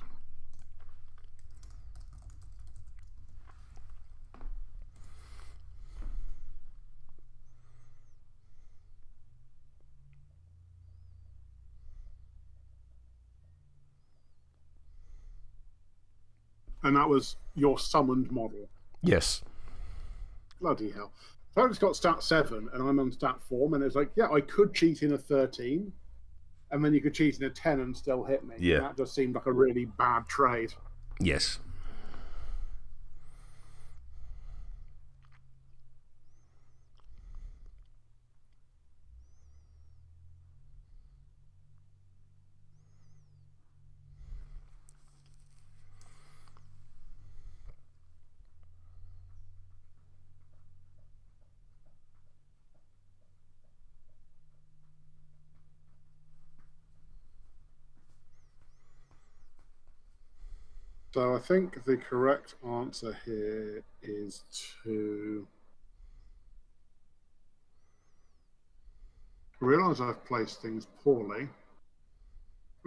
And that was your summoned model. Yes. Bloody hell. So I just got stat 7 and I'm on stat 4, and it's like, yeah, I could cheat in a 13, and then you could cheat in a 10 and still hit me. Yeah. And that just seemed like a really bad trade. Yes. So I think the correct answer here is to... I realise I've placed things poorly.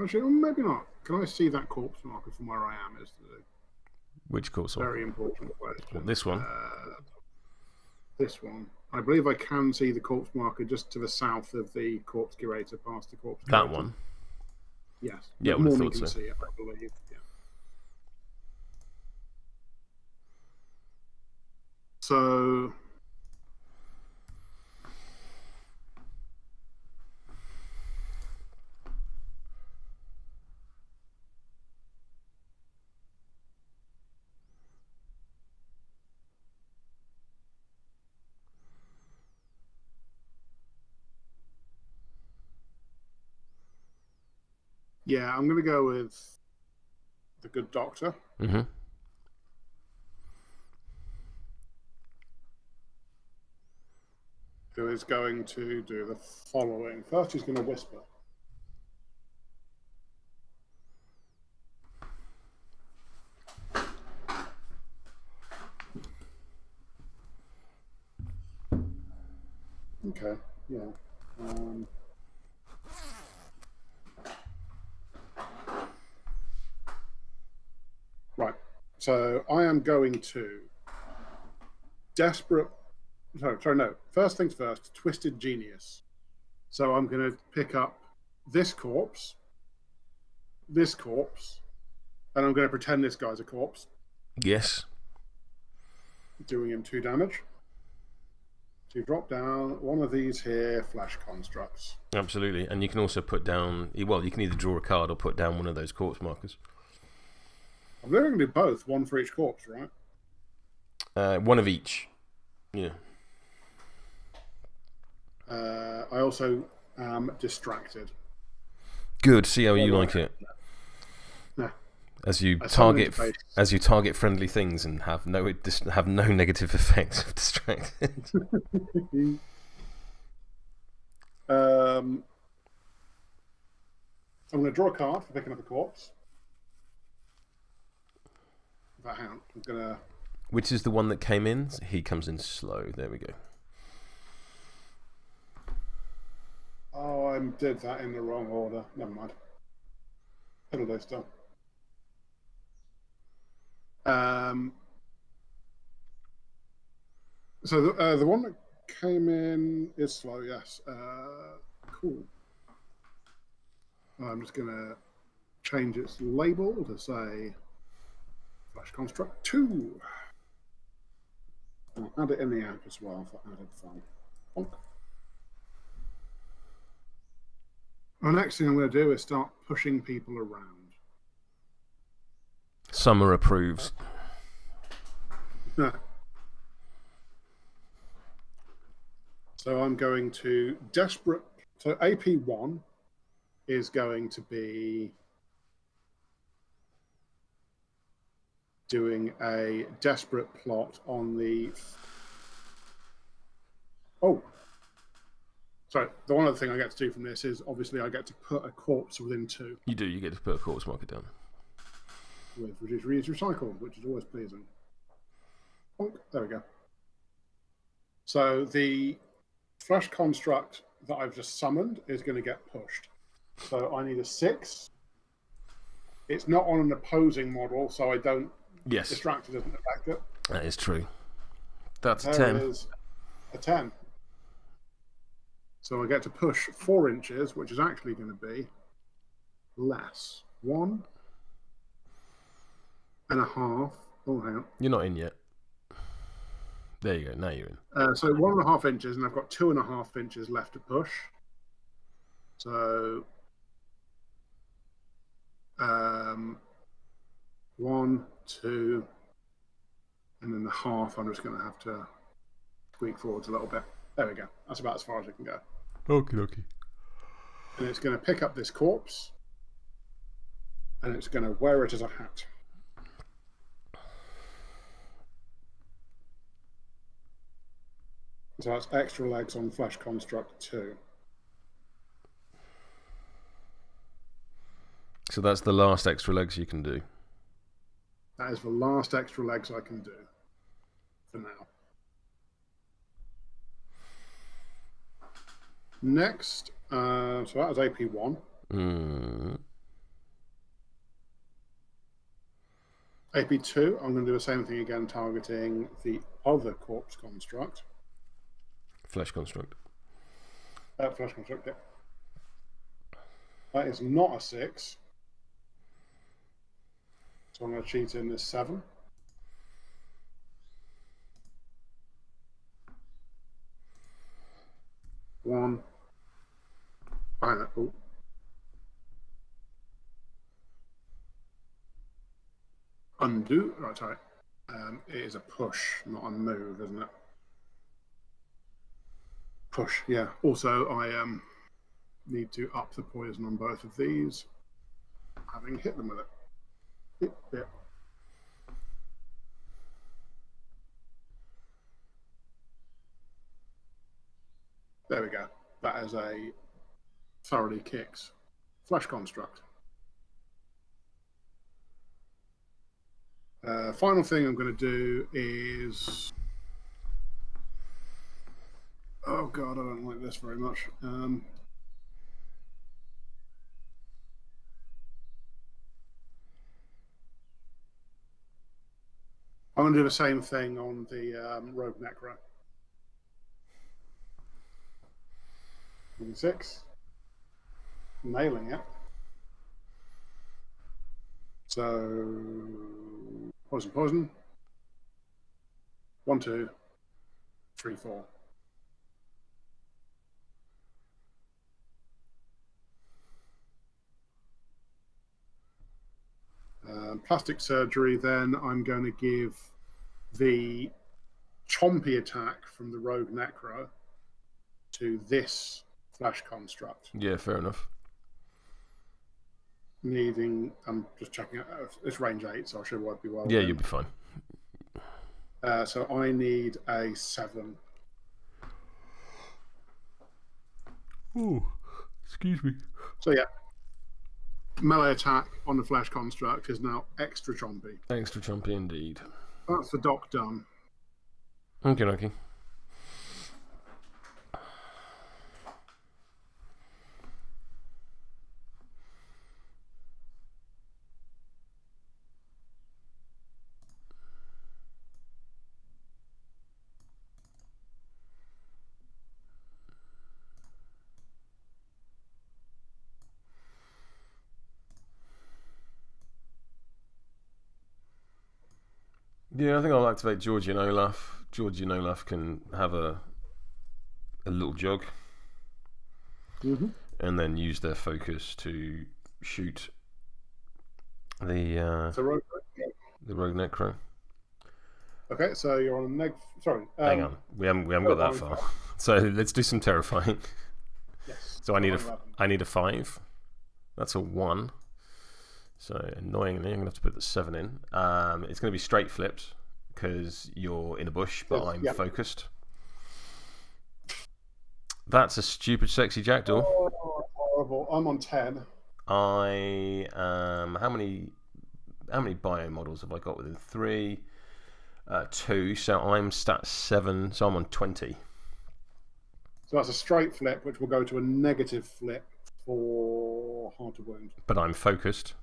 Actually, maybe not. Can I see that corpse marker from where I am? Is the Which corpse marker? very important question. Well, this one? This one. I believe I can see the corpse marker just to the south of the corpse curator, past the corpse curator. That one? Yes. Yeah, I would have thought can so. See it, I believe. Yeah. So... yeah, I'm going to go with the good doctor. Mm-hmm. Who is going to do the following. First, he's going to whisper. Okay, yeah. Right, so I am going to First things first, Twisted Genius. So I'm going to pick up this corpse, and I'm going to pretend this guy's a corpse. Yes. Doing him 2 damage. To drop down one of these here, flash constructs. Absolutely, and you can also put down... Well, you can either draw a card or put down one of those corpse markers. I'm going to do both, one for each corpse, right? One of each. Yeah. I also am distracted. Good. See how you like it. Yeah. As you target friendly things and have no negative effects of distracted. I'm going to draw a card for picking up a corpse. Hang on, I'm going to... Which is the one that came in? He comes in slow. There we go. Oh, I did that in the wrong order. Never mind. It'll do still. So the one that came in is slow, yes. Cool. I'm just going to change its label to say Flash Construct 2. I'll add it in the app as well for added fun. Bonk. The next thing I'm going to do is start pushing people around. Summer approves. So I'm going to desperate. So AP1 is going to be doing a desperate plot on the... Oh. Sorry, the one other thing I get to do from this is obviously I get to put a corpse within 2. You do, you get to put a corpse marker down. With reduce, reuse, recycle, which is always pleasing. Bonk. There we go. So the flash construct that I've just summoned is going to get pushed. So I need a 6. It's not on an opposing model, so I don't... Yes. Distracted doesn't affect it. That is true. That's a There 10. is a 10. So I get to push 4 inches, which is actually going to be less. 1.5. Oh, hang on. You're not in yet. There you go. Now you're in. So 1.5 inches, and I've got 2.5 inches left to push. So 1, 2, and then the half. I'm just going to have to tweak forwards a little bit. There we go. That's about as far as I can go. Okie dokie. And it's going to pick up this corpse, and it's going to wear it as a hat. So that's extra legs on Flash Construct 2. So that's the last extra legs you can do. That is the last extra legs I can do for now. Next, so that was AP1. AP2, I'm going to do the same thing again, targeting the other corpse construct. Flesh construct. Flesh construct, yeah. That is not a 6. So I'm going to cheat in this 7. One. Oh. Undo. Right, sorry. It is a push, not a move, isn't it? Push, yeah. Also, I need to up the poison on both of these, having hit them with it. Yep. There we go. That is a thoroughly kicks flesh construct. Final thing I'm going to do is... Oh god, I don't like this very much. I'm going to do the same thing on the Rogue Necro. 26. Nailing it. So, poison. 1, 2, 3, 4. Plastic surgery, then I'm going to give the chompy attack from the Rogue Necro to this flesh construct. Yeah, fair enough. I'm just checking out, it's range 8, so I should be well. Yeah, you'll be fine. So I need a 7. Oh, excuse me. So yeah, melee attack on the flesh construct is now extra chompy. Extra chompy indeed. That's the doc done. Okay. Yeah, I think I'll activate Georgy and Olaf. Georgy and Olaf can have a little jog. And then use their focus to shoot the Rogue Necro. Okay, so you're on a neg. Sorry. Hang on, we haven't got that far. So let's do some terrifying. Yes. So I need a 5. That's a 1. So annoyingly, I'm gonna have to put the 7 in. It's gonna be straight flipped because you're in a bush, but I'm focused. That's a stupid, sexy jackdaw. Oh, horrible! I'm on 10. I how many bio models have I got within 3? 2. So I'm stat 7. So I'm on 20. So that's a straight flip, which will go to a negative flip for hard to wound. But I'm focused.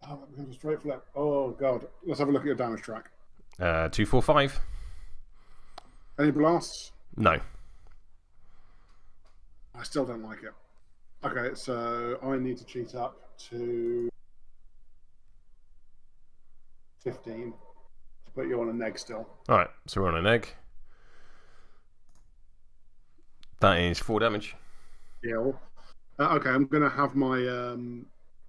Oh, that becomes a straight flip. Oh god! Let's have a look at your damage track. 2, 4, 5. Any blasts? No. I still don't like it. Okay, so I need to cheat up to 15 to put you on a neg still. Alright, so we're on an egg. That is 4 damage. Yeah. Okay, I'm going to have my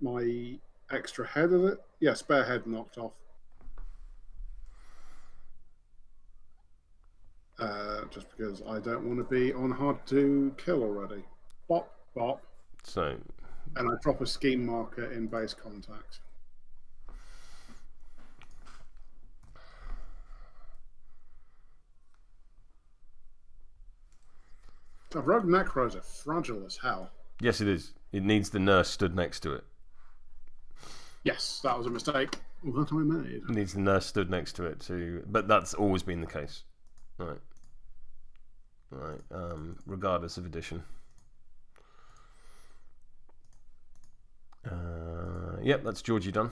my extra head of it. Yeah, spare head knocked off. Just because I don't want to be on hard to kill already. Bop, bop. So. And I drop a scheme marker in base contact. The Rogue Necros are fragile as hell. Yes, it is. It needs the nurse stood next to it. Yes, that was a mistake. That I made. Needs the nurse stood next to it too, but that's always been the case. Right. Regardless of edition. Yep, that's Georgie done.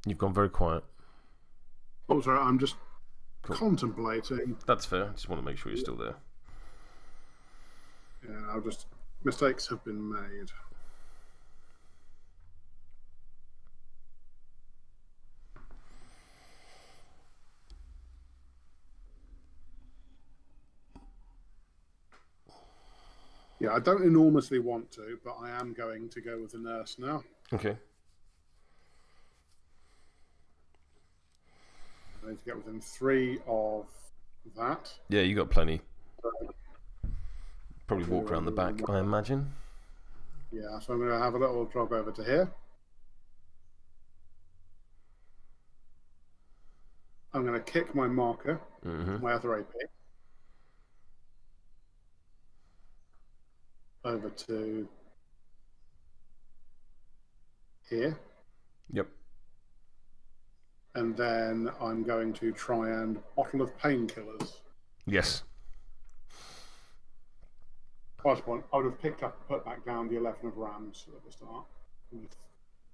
You've gone very quiet. Oh, sorry, I'm just contemplating. That's fair. I just want to make sure you're still there. Yeah, mistakes have been made. Yeah, I don't enormously want to, but I am going to go with the nurse now. Okay. I need to get within 3 of that. Yeah, you got plenty. Probably walk around the back, I imagine. Yeah, so I'm going to have a little jog over to here. I'm going to kick my marker, my other AP, over to here. Yep. And then I'm going to try and bottle of painkillers. Yes. First point, I would have picked up and put back down the 11 of rams at the start.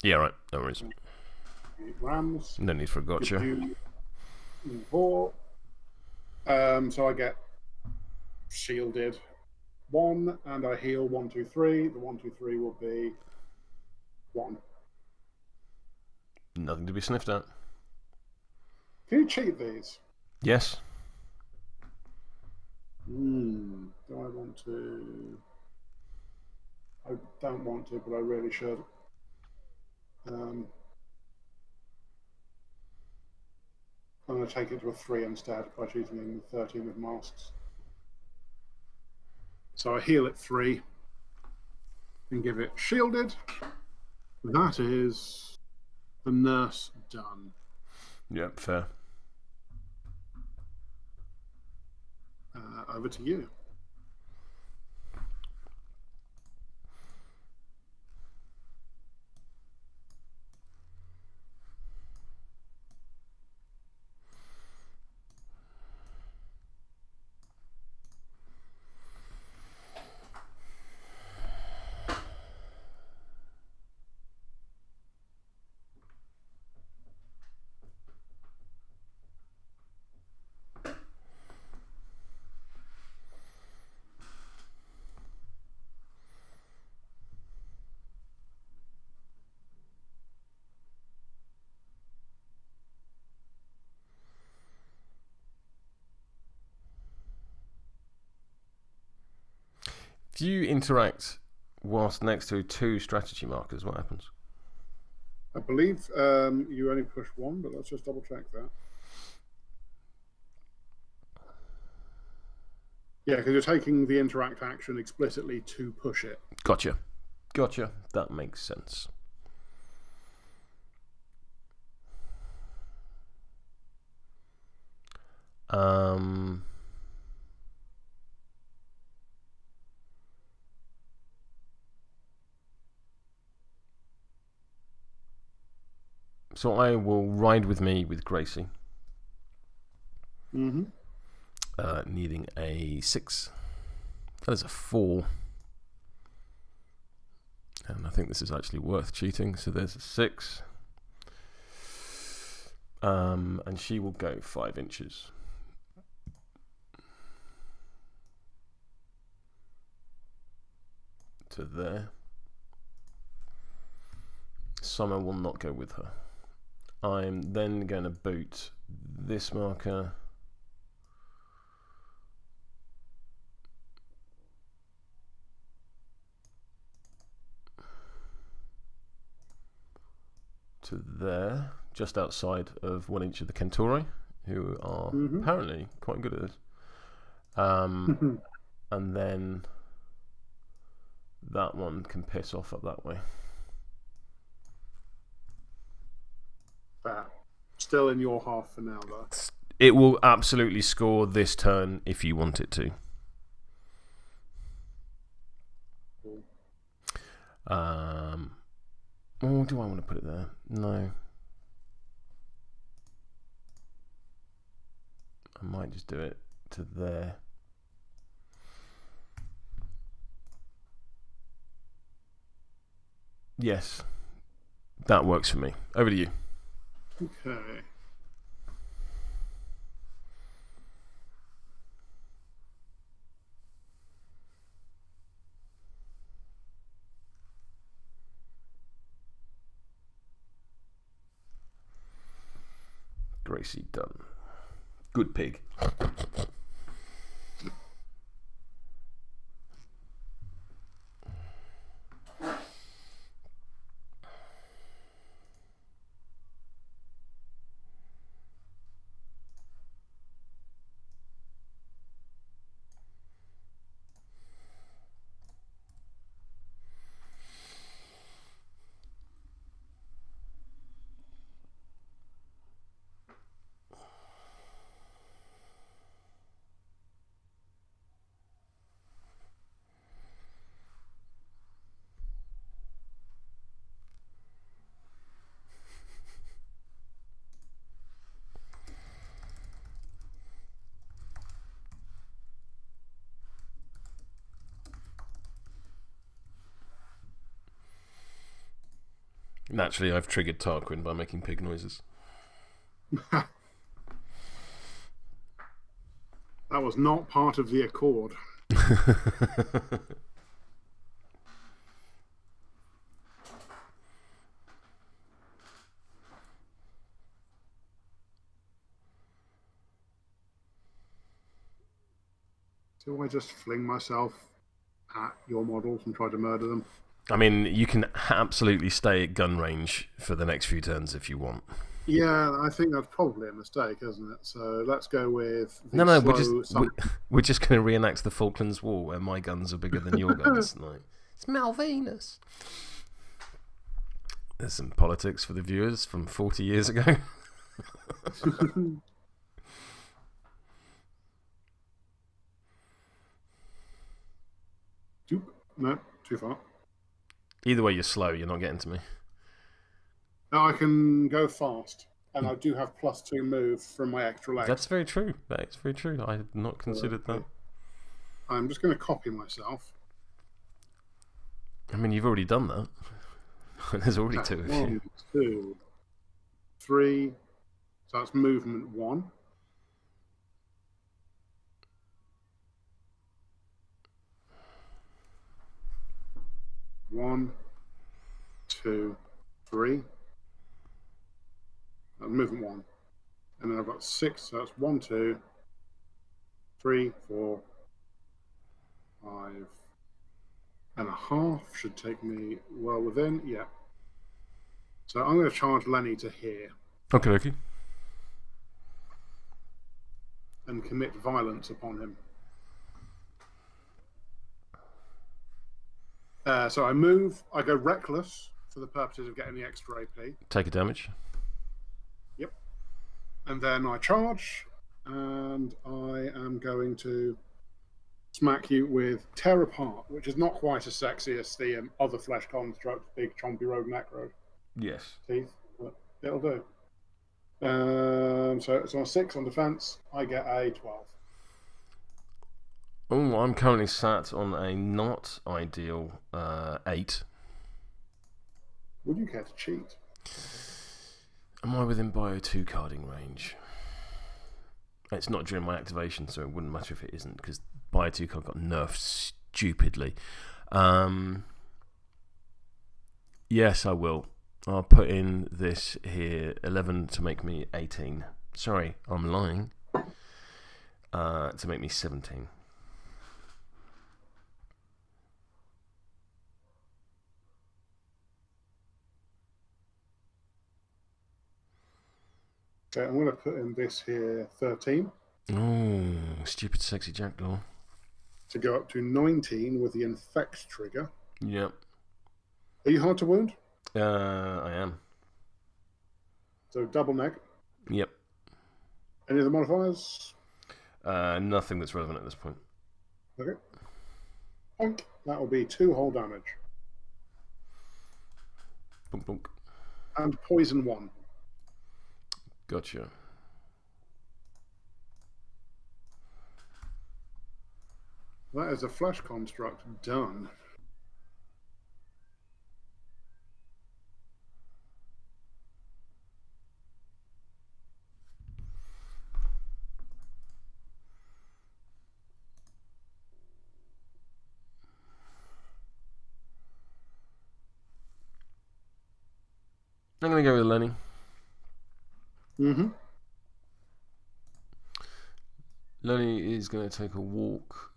Yeah, right. No worries. Rams. No need for a gotcha. 4. So I get shielded 1, and I heal 1, 2, 3. The 1, 2, 3 will be 1. Nothing to be sniffed at. Can you cheat these? Yes. Do I want to? I don't want to, but I really should. I'm going to take it to a 3 instead by choosing in 13 of masks. So I heal it 3 and give it shielded. That is the nurse done. Yep, fair. Over to you. If you interact whilst next to 2 strategy markers, what happens? I believe you only push 1, but let's just double check that. Yeah, because you're taking the interact action explicitly to push it. Gotcha. Gotcha. That makes sense. So I will ride with me with Gracie. Needing a 6. That is a 4. And I think this is actually worth cheating. So there's a 6. And she will go 5 inches. To there. Summer will not go with her. I'm then going to boot this marker to there, just outside of 1 inch of the Kentauroi, who are apparently quite good at this. And then that one can piss off up that way. Fair. Still in your half for now, though. It will absolutely score this turn if you want it to. Or do I want to put it there? No. I might just do it to there. Yes. That works for me. Over to you. Okay. Gracie done. Good pig. Naturally, I've triggered Tarquin by making pig noises. That was not part of the accord. Do I just fling myself at your models and try to murder them? I mean, you can absolutely stay at gun range for the next few turns if you want. Yeah, I think that's probably a mistake, isn't it? So let's go with the No, slow we're just going to reenact the Falklands War where my guns are bigger than your guns. Like, it's Malvinas. There's some politics for the viewers from 40 years ago. No, too far. Either way, you're slow. You're not getting to me. No, I can go fast, and I do have +2 move from my extra leg. That's very true. That is very true. I had not considered that. I'm just going to copy myself. I mean, you've already done that. There's already two of you. 1, 2, 3. So that's movement 1. One, 2, 3. That's movement 1. And then I've got 6, so that's 1, 2, 3, 4, 5.5 should take me well within. Yeah. So I'm going to charge Lenny to here. Okay. And commit violence upon him. So I move. I go reckless for the purposes of getting the extra AP. Take a damage. Yep. And then I charge, and I am going to smack you with Tear Apart, which is not quite as sexy as the other flesh construct, big chompy rogue necro. Yes. Teeth, but it'll do. So it's on a 6 on defense. I get a 12. Oh, I'm currently sat on a not ideal 8. Would you care to cheat? Am I within Bio 2 carding range? It's not during my activation, so it wouldn't matter if it isn't, because Bio 2 card got nerfed stupidly. Yes, I will. I'll put in this here, 11 to make me 18. Sorry, I'm lying. To make me 17. Okay, I'm going to put in this here 13. Oh, stupid sexy jackdaw. To go up to 19 with the infect trigger. Yep. Are you hard to wound? I am. So double neg. Yep. Any of the modifiers? Nothing that's relevant at this point. Okay. Bonk. That will be 2 whole damage. Bonk, bonk. And poison 1. Gotcha. That is a flesh construct done. I'm going to go with Lenny. Mm-hmm. Lenny is going to take a walk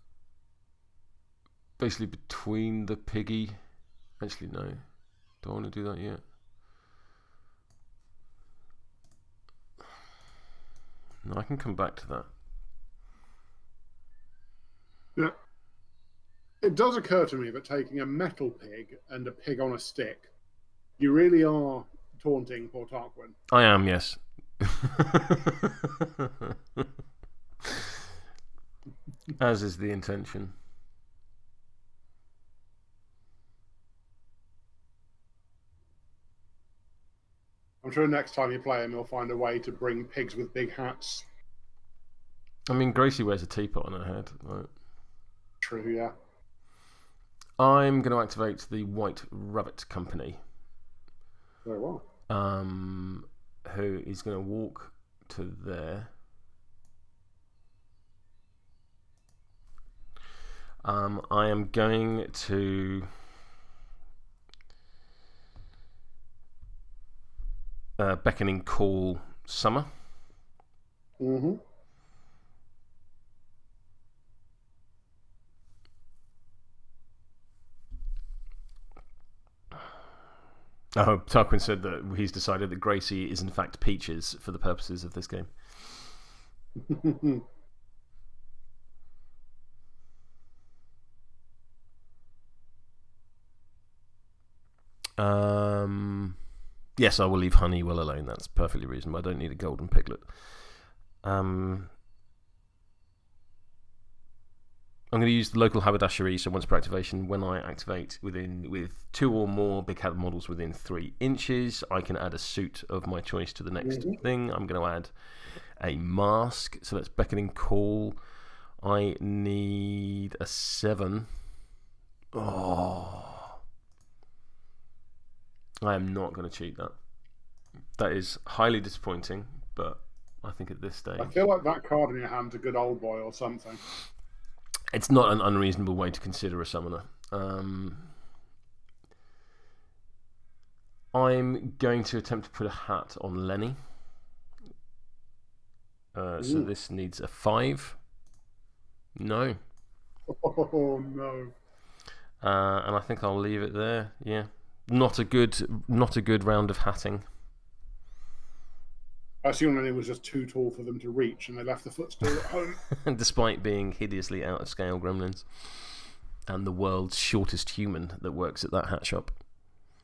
basically between the piggy. Actually, no. Don't want to do that yet. No, I can come back to that. Yeah. It does occur to me that taking a metal pig and a pig on a stick, you really are taunting poor Tarquin. I am, yes. As is the intention. I'm sure next time you play him, you'll find a way to bring pigs with big hats. I mean, Gracie wears a teapot on her head. Right? True, yeah. I'm going to activate the White Rabbit Company. Very well. Who is going to walk to there. I am going to beckoning call Summer. Mm-hmm. Oh, Tarquin said that he's decided that Gracie is in fact Peaches for the purposes of this game. Yes, I will leave Honey well alone. That's perfectly reasonable. I don't need a golden piglet. I'm going to use the local haberdashery, so once per activation, when I activate with 2 or more big hat models within 3 inches, I can add a suit of my choice to the next thing. I'm going to add a mask, so that's beckoning call. I need a 7. Oh. I am not going to cheat that. That is highly disappointing, but I think at this stage... I feel like that card in your hand's a good old boy or something. It's not an unreasonable way to consider a summoner. I'm going to attempt to put a hat on Lenny. So this needs a 5. No. Oh, no. And I think I'll leave it there. Yeah. Not a good round of hatting. I assume Lenny was just too tall for them to reach, and they left the footstool at home. Despite being hideously out of scale gremlins, and the world's shortest human that works at that hat shop.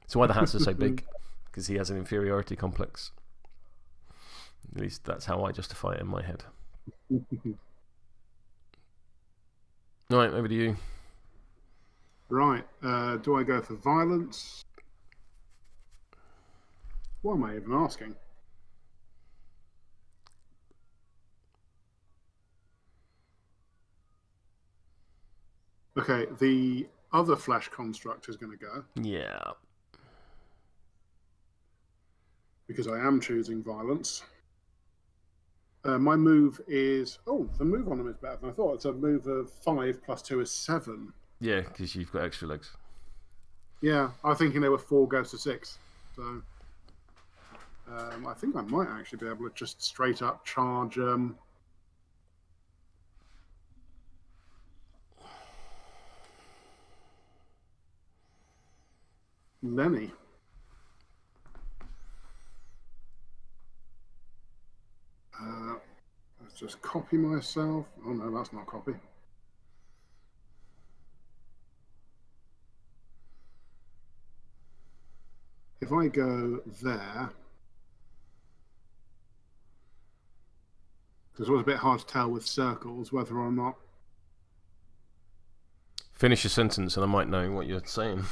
That's why the hats are so big, because he has an inferiority complex. At least that's how I justify it in my head. All right, over to you. Right. Do I go for violence? What am I even asking? Okay, the other flesh construct is going to go. Yeah. Because I am choosing violence. My move is... Oh, the move on them is better than I thought. It's a move of 5 plus 2 is 7. Yeah, because you've got extra legs. Yeah, I was thinking they were 4 goes to 6. So I think I might actually be able to just straight up charge... Lenny. Let's just copy myself. Oh no, that's not copy. If I go there, Because it was a bit hard to tell with circles whether or not. Finish your sentence and I might know what you're saying.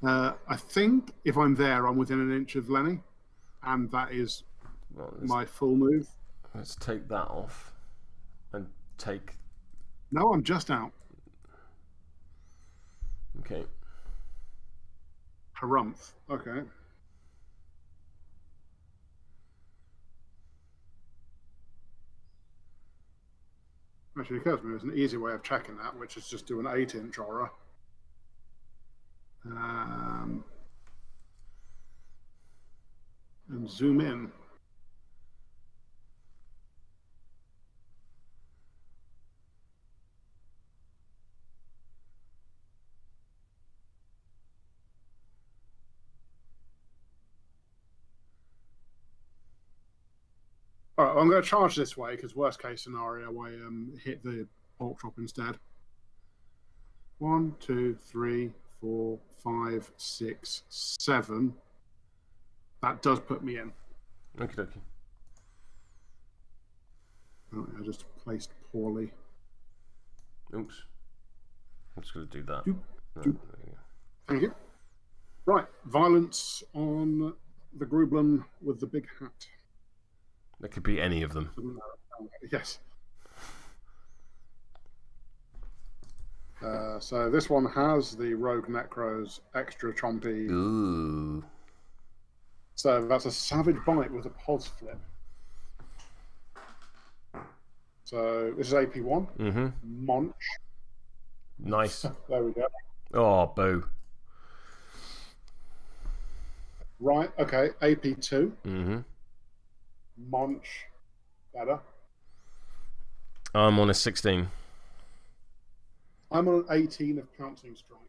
I think if I'm there, I'm within an inch of Lenny, and that is my full move. Let's take that off and take. No, I'm just out. Okay. Harumph. Okay. Actually, it occurs to me there's an easy way of checking that, which is just do an 8-inch aura. And zoom in. All right, well, I'm going to charge this way because worst case scenario, I hit the Porkchop instead. 1, 2, 3, 4, 5, 6, 7. That does put me in. Okie dokie. Oh, I just placed poorly. Oops. I'm just going to do that. Doop, No, doop. there you go. Thank you. Right, violence on the Grublin with the big hat. There could be any of them. Yes. So this one has the Rogue Necro's extra chompy. Ooh. So that's a Savage Bite with a Pos Flip. So this is AP1. Mm-hmm. Monch. Nice. There we go. Oh, boo. Right, okay. AP2. Mm-hmm. Monch. Better. I'm on a 16. I'm on an 18 of Pouncing Strike.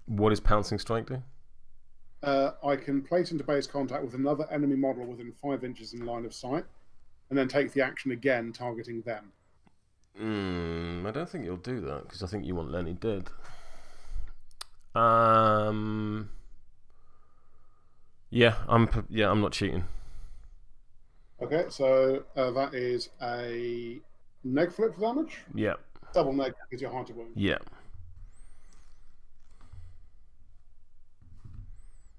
What does Pouncing Strike do? I can place into base contact with another enemy model within 5 inches in line of sight, and then take the action again, targeting them. I don't think you'll do that, because I think you want Lenny dead. Yeah, I'm not cheating. Okay, so that is a neg flip for damage? Yeah. Double neg because you're hard to wound. Yeah.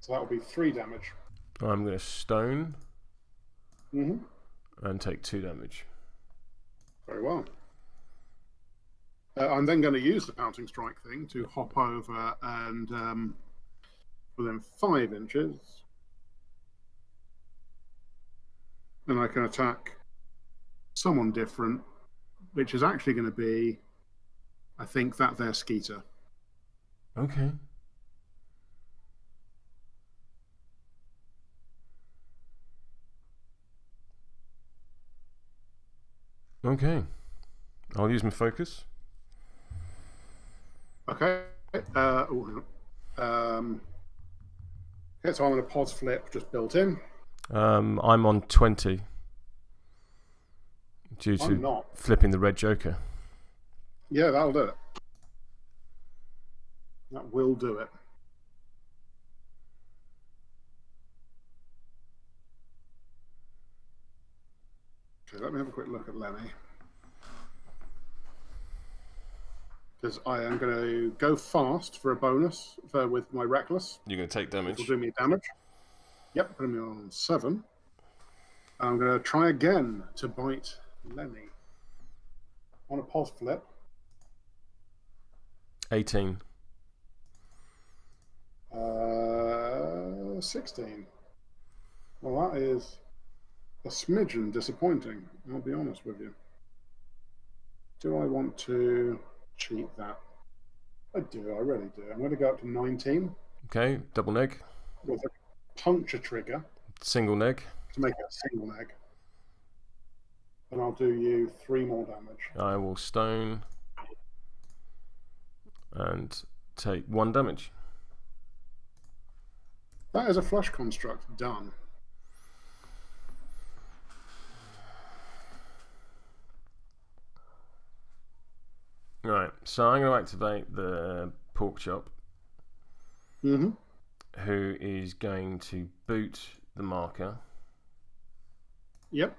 So that will be 3 damage. I'm going to stone Mm-hmm. and take 2 damage. Very well. I'm then going to use the Pouncing Strike thing to hop over and within 5 inches. And I can attack someone different, which is actually going to be, I think, that their Skeeter. Okay. Okay. I'll use my focus. Okay. Okay, so I'm going to Pos Flip just built in. I'm on 20 due to flipping the red joker. Yeah, that'll do it. That will do it. Okay, let me have a quick look at Lenny. Because I am going to go fast for a bonus with my Reckless. You're going to take damage. Which will do me damage. Yep, putting me on 7. I'm going to try again to bite Lenny. On a Pos Flip. 18. 16. Well, that is a smidgen disappointing, I'll be honest with you. Do I want to cheat that? I do, I really do. I'm going to go up to 19. Okay, double neg. With a puncture trigger. Single neg. To make it a single neg. And I'll do you 3 more damage. I will stone and take 1 damage. That is a flush construct done. Right, so I'm going to activate the Porkchop, Mm-hmm. who is going to boot the marker. Yep.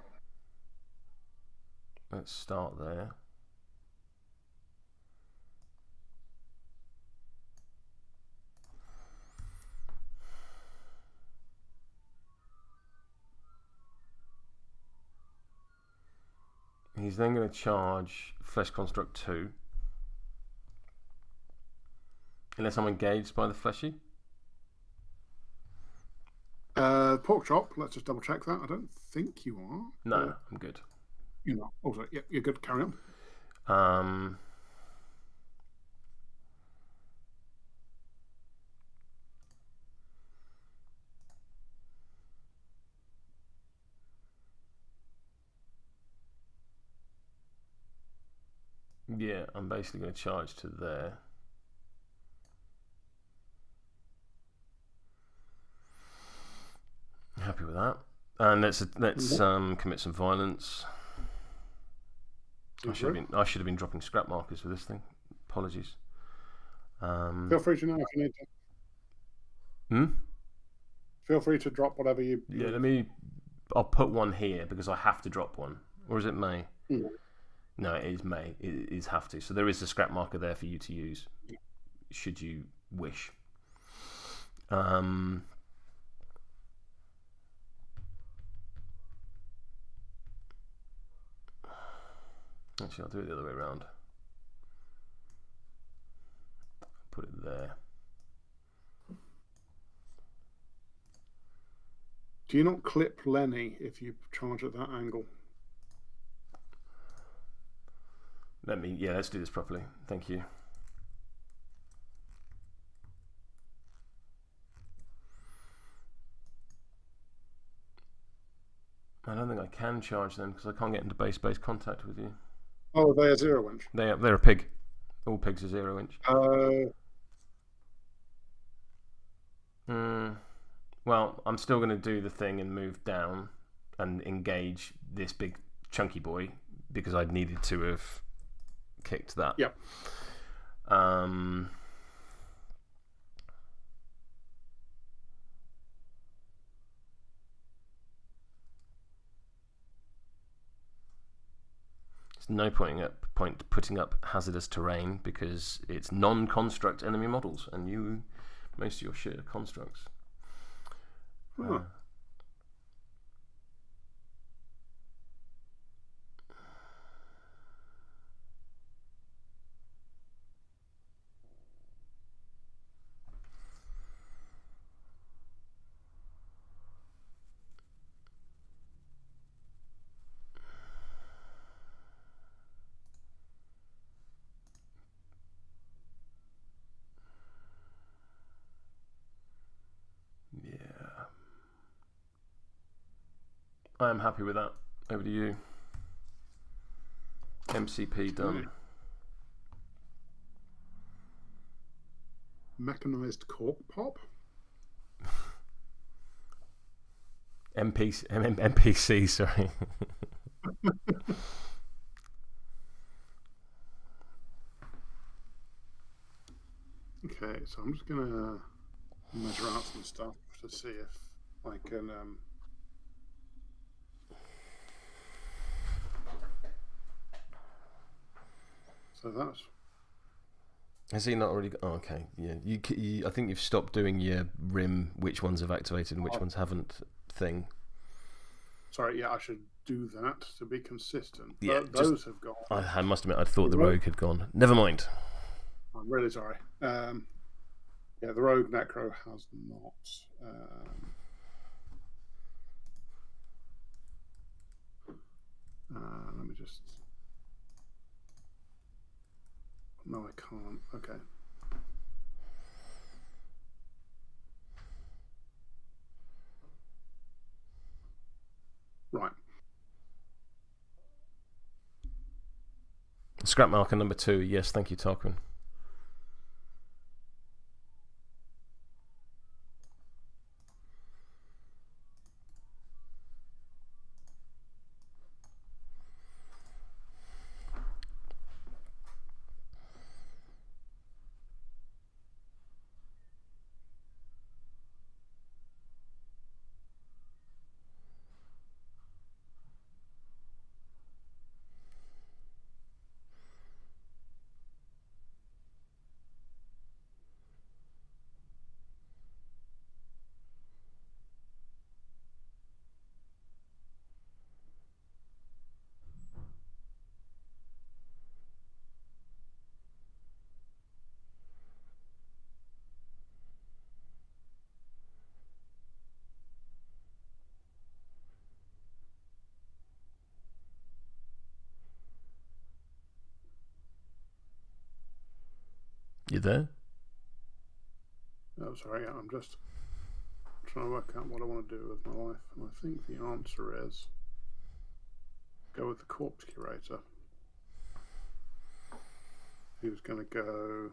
let's start there. He's then going to charge Flesh Construct 2. Unless I'm engaged by the fleshy. Porkchop, let's just double check that. I don't think you are. No, I'm good. You're not. Also, yeah, you're good. Carry on. Yeah, I'm basically going to charge to there. Happy with that. And let's commit some violence. I should have been dropping scrap markers for this thing. Apologies. Feel free to know if you need to. Feel free to drop whatever you. Yeah, I'll put one here because I have to drop one. Or is it May? No, it is May. It is have to. So there is a scrap marker there for you to use, should you wish. Actually, I'll do it the other way around. Put it there. Do you not clip Lenny if you charge at that angle? Let's do this properly. Thank you. I don't think I can charge them because I can't get into base contact with you. Oh, they are 0 inch. They're a pig. All pigs are 0 inch. Well, I'm still going to do the thing and move down and engage this big chunky boy because I needed to have kicked that. Yep. There's no point putting up hazardous terrain because it's non-construct enemy models, and most of your shit are constructs. I am happy with that. Over to you. MCP done. Mechanized cork pop? MPC, sorry. Okay, so I'm just going to measure out some stuff to see if I can... So that's... Has he not already... Oh, okay. Yeah. You, I think you've stopped doing your rim, which ones have activated and which ones haven't thing. Sorry, yeah, I should do that to be consistent. Yeah, those have gone. I must admit, I thought the rogue had gone. Never mind. I'm really sorry. Yeah, the rogue necro has not. Let me just... No, I can't. Okay. Right. Scrap marker number 2. Yes, thank you, Tarquin. You there? Oh, sorry. I'm just trying to work out what I want to do with my life, and I think the answer is go with the Corpse Curator, who's going to go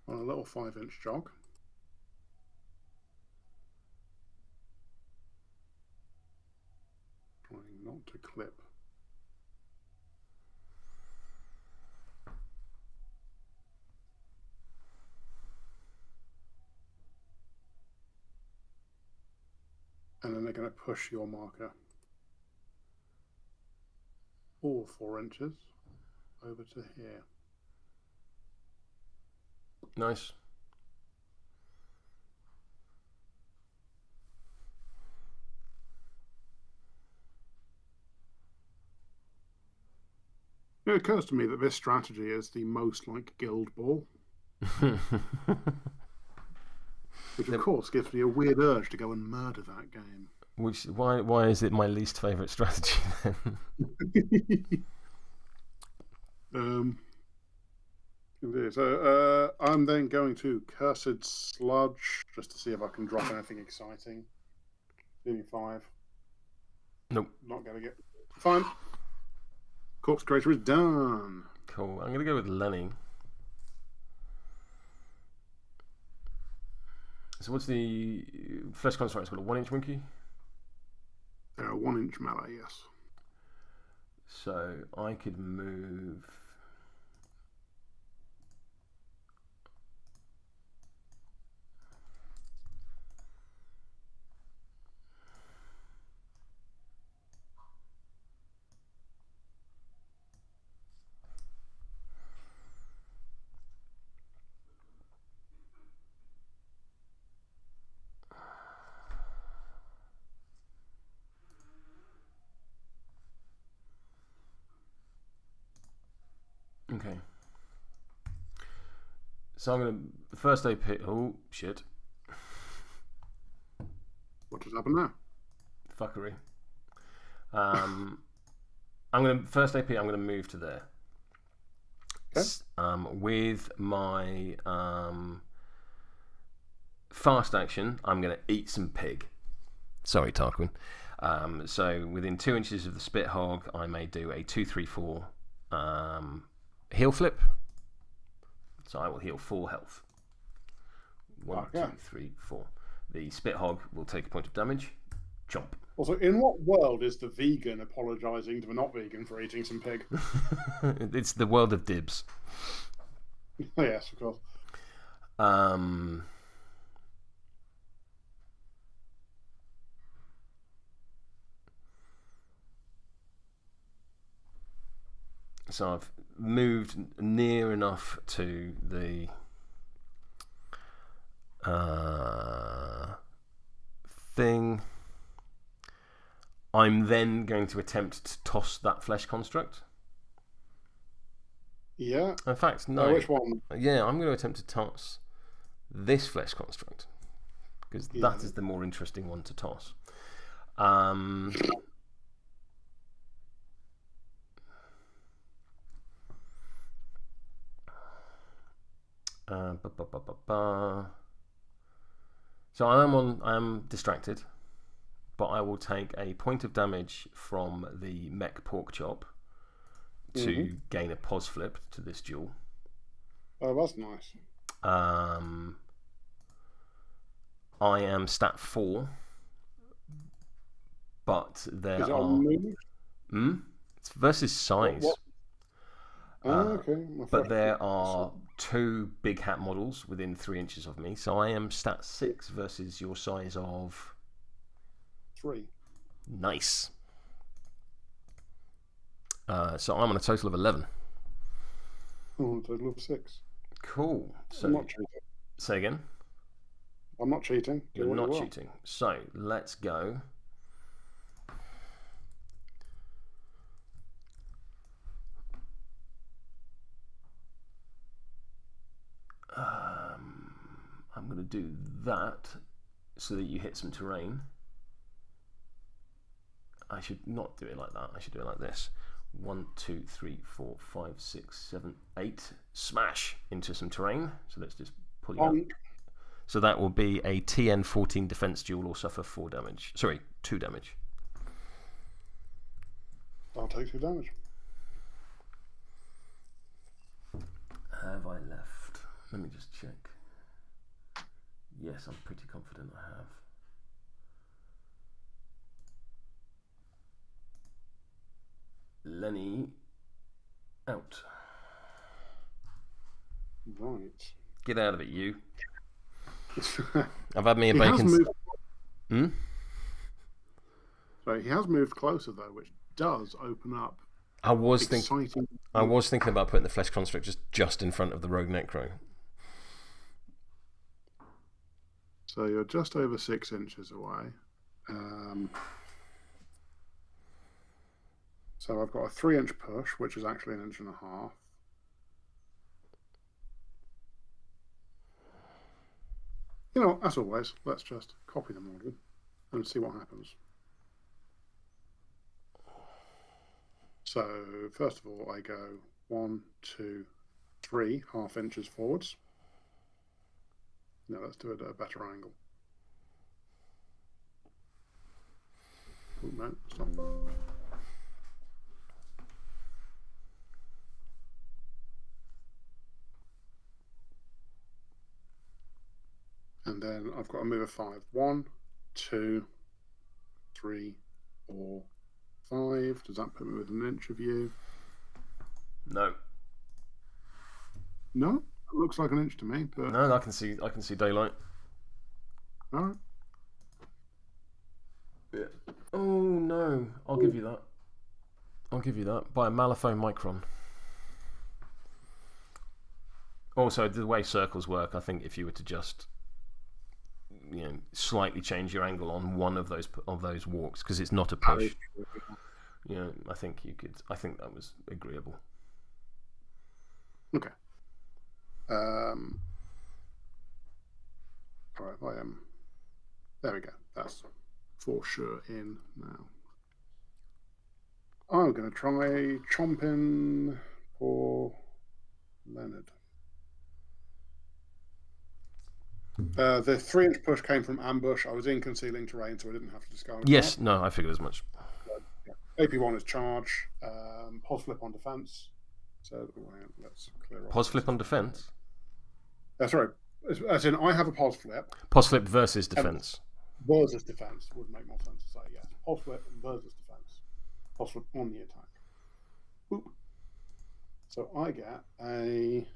on a little 5-inch jog. Trying not to clip. And then they're going to push your marker all 4 inches over to here. Nice. It occurs to me that this strategy is the most like Guild Ball. Which, of course, gives me a weird urge to go and murder that game. Why is it my least favourite strategy then? Indeed. So I'm then going to Cursed Sludge just to see if I can drop anything exciting. Leaving 5. Nope. Not going to get. Fine. Corpse Curator is done. Cool. I'm going to go with Lenny. So what's the flesh construct? It's got a 1-inch winky? 1-inch melee, yes. So I could move... Okay. So I'm going to... First AP... Oh, shit. What just happened there? Fuckery. I'm going to... First AP, I'm going to move to there. Okay. With my fast action, I'm going to eat some pig. Sorry, Tarquin. So within 2 inches of the spit hog, I may do a 2-3-4 heal flip. So I will heal 4 health. 1, 2, 3, 4. The spit hog will take a point of damage. Chomp. Also, in what world is the vegan apologising to the not vegan for eating some pig? It's the world of dibs. Yes, of course. So I've moved near enough to the thing. I'm then going to attempt to toss that flesh construct. Yeah. In fact, no. Which one? Yeah, I'm going to attempt to toss this flesh construct because that is the more interesting one to toss. So I am distracted, but I will take a point of damage from the Mech Porkchop to gain a pos flip to this duel. Oh, that's nice. I am stat 4, but there Is it are... on move? It's versus size. What? Okay. But there are 2 big hat models within 3 inches of me, so I am stat 6 versus your size of 3. Nice. So I'm on a total of 11. Oh, a total of 6. Cool. So I'm not cheating. Say again. I'm not cheating. You're not cheating. So let's go. would do that so that you hit some terrain. I should not do it like that. I should do it like this. 1, 2, 3, 4, 5, 6, 7, 8. Smash into some terrain. So let's just pull you out. So that will be a TN 14 defense duel or suffer 4 damage. Sorry, 2 damage. I'll take 2 damage. Have I left? Let me just check. Yes, I'm pretty confident I have. Lenny out. Right. Get out of it, you. I've had me a bacon. So he has moved closer though, which does open up. I was thinking about putting the flesh construct just in front of the rogue necro. So you're just over 6 inches away. So I've got a 3-inch push, which is actually 1.5 inches. You know, as always, let's just copy the model and see what happens. So first of all, I go 1, 2, 3 half inches forwards. No, let's do it at a better angle. Oh, no, stop. And then I've got to move a 5. 1, 2, 3, 4, 5. Does that put me with 1 inch of you? No. No? It looks like 1 inch to me. But... No, I can see daylight. All right. Yeah. Oh no! I'll give you that. By a Malifaux micron. Also, the way circles work, I think if you were to just, slightly change your angle on one of those walks, because it's not a push. I think you could. I think that was agreeable. Okay. All right. I am. There we go. That's for sure in now. I'm going to try chomping poor Leonard. The 3-inch push came from ambush. I was in concealing terrain, so I didn't have to discard. Yes, no, I figured as much. AP1 is charge. Pos flip on defense. So let's clear off. Pos flip on defense? Sorry. As in, I have a pos flip. Pos flip versus defense. Versus defense would make more sense to say, yes. Pos flip versus defense. Pos flip on the attack. Boop. So I get a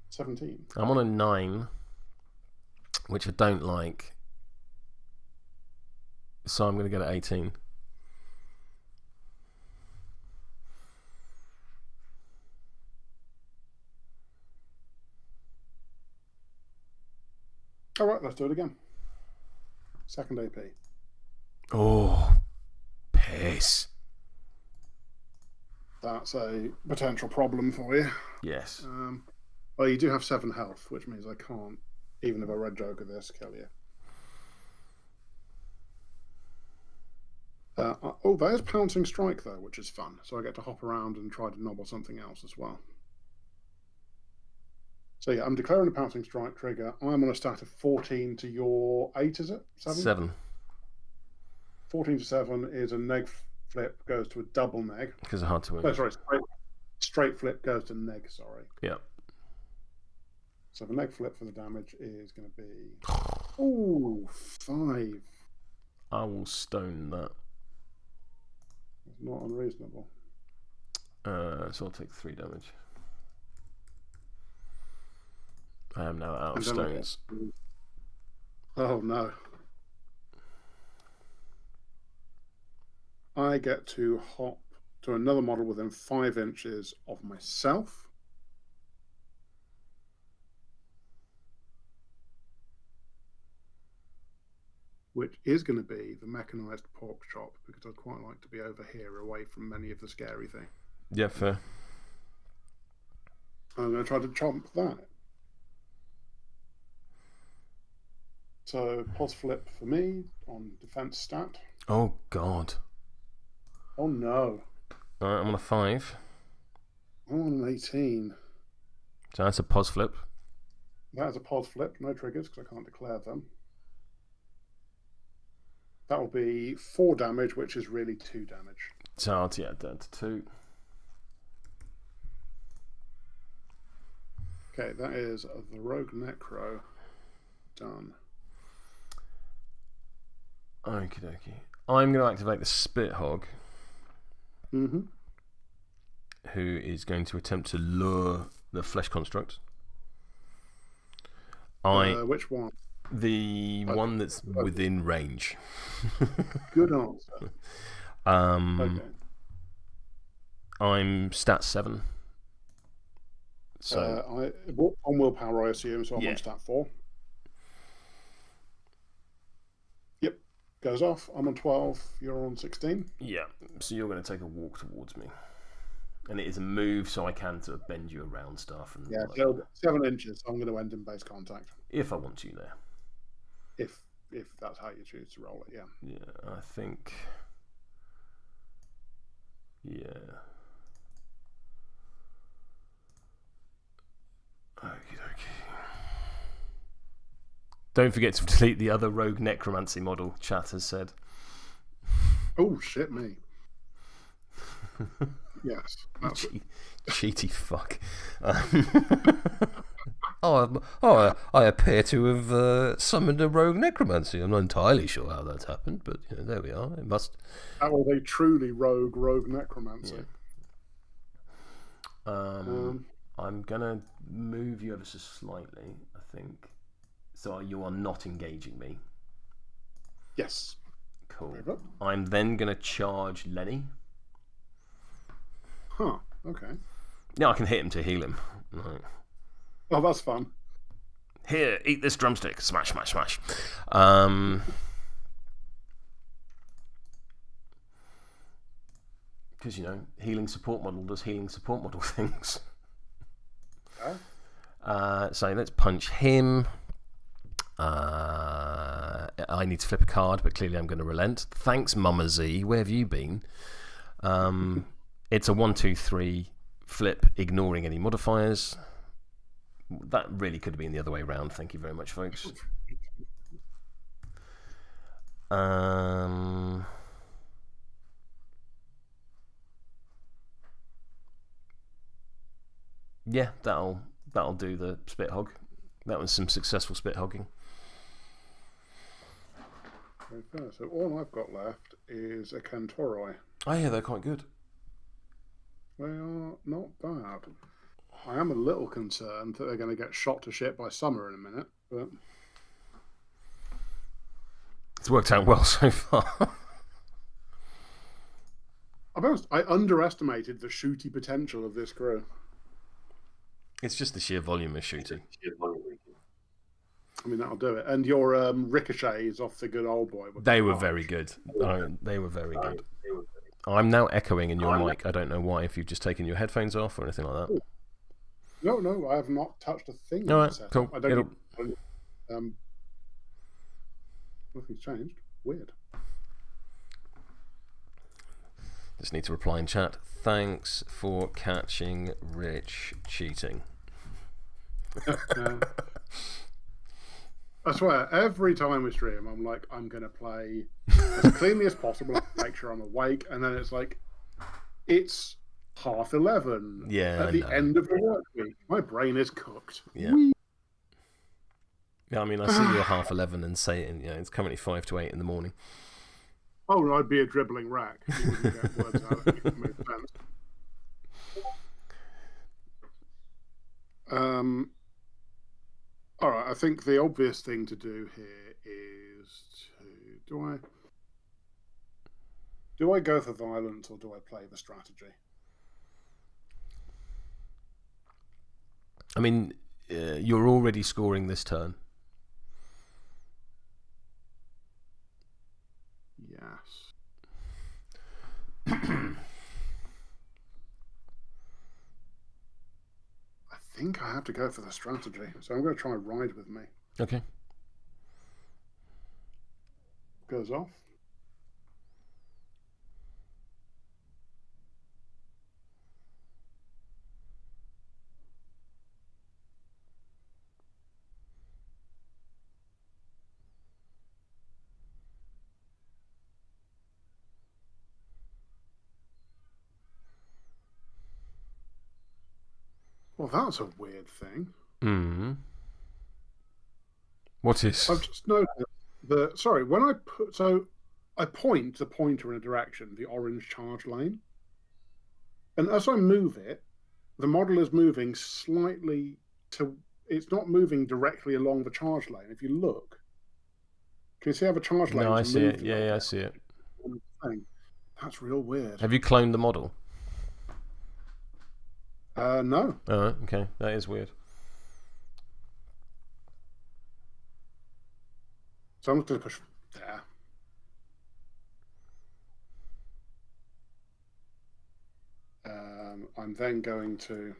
17. I'm on a 9, which I don't like. So I'm going to get an 18. All right, let's do it again. Second AP. Oh, piss. That's a potential problem for you. Yes. Well, you do have 7 health, which means I can't, even if I red joker this, kill you. There's pouncing strike though, which is fun. So I get to hop around and try to nobble something else as well. So yeah, I'm declaring a pouncing strike trigger. I'm on a stat of 14 to your 8, is it? 7. 14 to 7 is a neg flip, goes to a double neg. Because it's hard to win. No, sorry, straight flip goes to neg, sorry. Yeah. So the neg flip for the damage is going to be... Ooh, 5. I will stone that. It's not unreasonable. So I'll take 3 damage. I am now out of stones. Oh no. I get to hop to another model within 5 inches of myself. Which is going to be the Mechanized Porkchop, because I'd quite like to be over here away from many of the scary things. Yeah, fair. I'm going to try to chomp that. So pos flip for me on defense stat. Oh God. Oh no. Alright, I'm on a 5. I'm on an 18. So that's a pos flip. That is a pos flip, no triggers because I can't declare them. That will be 4 damage, which is really 2 damage. So I'll down to 2. Okay, that is the Rogue Necro done. Okie dokie. I'm going to activate the Spit Hog. Mm-hmm. Who is going to attempt to lure the flesh construct. Which one? The one that's within range. Good answer. Okay. I'm stat 7. So on willpower, I assume, so I'm on stat 4. Yep, goes off. I'm on 12. You're on 16. Yeah, so you're going to take a walk towards me. And it is a move, so I can sort of bend you around stuff. And so 7 inches. So I'm going to end in base contact. If I want you there. If that's how you choose to roll it, yeah. Yeah, I think. Yeah. Okie dokie. Don't forget to delete the other rogue necromancy model, chat has said. Oh, shit me. Yes. Cheaty fuck. I appear to have summoned a rogue necromancy. I'm not entirely sure how that's happened, but there we are. It must. That was a truly rogue necromancy. Yeah. I'm gonna move you ever so slightly, I think. So you are not engaging me. Yes. Cool. I'm then gonna charge Lenny. Huh. Okay. Yeah, I can hit him to heal him. Right. Oh, that's fun. Here, eat this drumstick. Smash, smash, smash. Because, healing support model does healing support model things. Okay. So let's punch him. I need to flip a card, but clearly I'm going to relent. Thanks, Mama Z. Where have you been? It's a 1, 2, 3 flip, ignoring any modifiers. That really could have been the other way around. Thank you very much, folks. Yeah, that'll do the spit hog. That was some successful spit hogging. Okay, so all I've got left is a Kentauroi. Oh yeah, they're quite good. They are not bad. I am a little concerned that they're going to get shot to shit by Summer in a minute, but it's worked out well so far. I'll be honest, I underestimated the shooty potential of this crew. It's just the sheer volume of shooting. I mean, that'll do it. And your ricochets off the good old boy. They were very good. They were very good. I'm now echoing in your mic. I don't know why, if you've just taken your headphones off or anything like that. No, I have not touched a thing. All right, cool. I don't. Nothing's changed. Weird. Just need to reply in chat. Thanks for catching Rich cheating. I swear, every time we stream, I'm like, I'm going to play as cleanly as possible, make sure I'm awake, and then it's like, it's 11:30. Yeah, at the end of the work week. My brain is cooked. Yeah. Yeah, I mean, I see you're 11:30 and say it's currently 5 to 8 in the morning. Oh, I'd be a dribbling rack. You wouldn't get words out. It makes sense. All right, I think the obvious thing to do here is to do I go for violence or do I play the strategy? I mean, you're already scoring this turn. Yes. I think I have to go for the strategy, so I'm going to try and ride with me. Okay. goes off. Well, that's a weird thing. Hmm. What is? I've just noticed that. Sorry, when I point the pointer in a direction, the orange charge lane, and as I move it, the model is moving slightly to. It's not moving directly along the charge lane. If you look, can you see how the charge lane? No, I see it. Yeah, I see it. That's real weird. Have you cloned the model? No. Oh, okay. That is weird. So I'm just going to push there. I'm then going to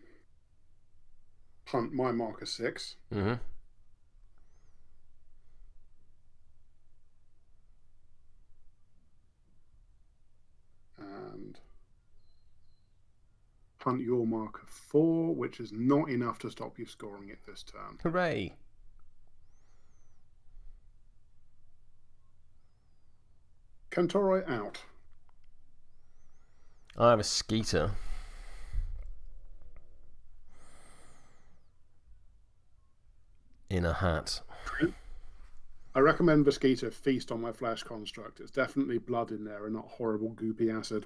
punt my marker 6. Mm-hmm. And punt your marker 4, which is not enough to stop you scoring it this turn. Hooray! Kentauroi out. I have a Skeeter. In a hat. I recommend the Skeeter feast on my flesh construct. It's definitely blood in there and not horrible goopy acid.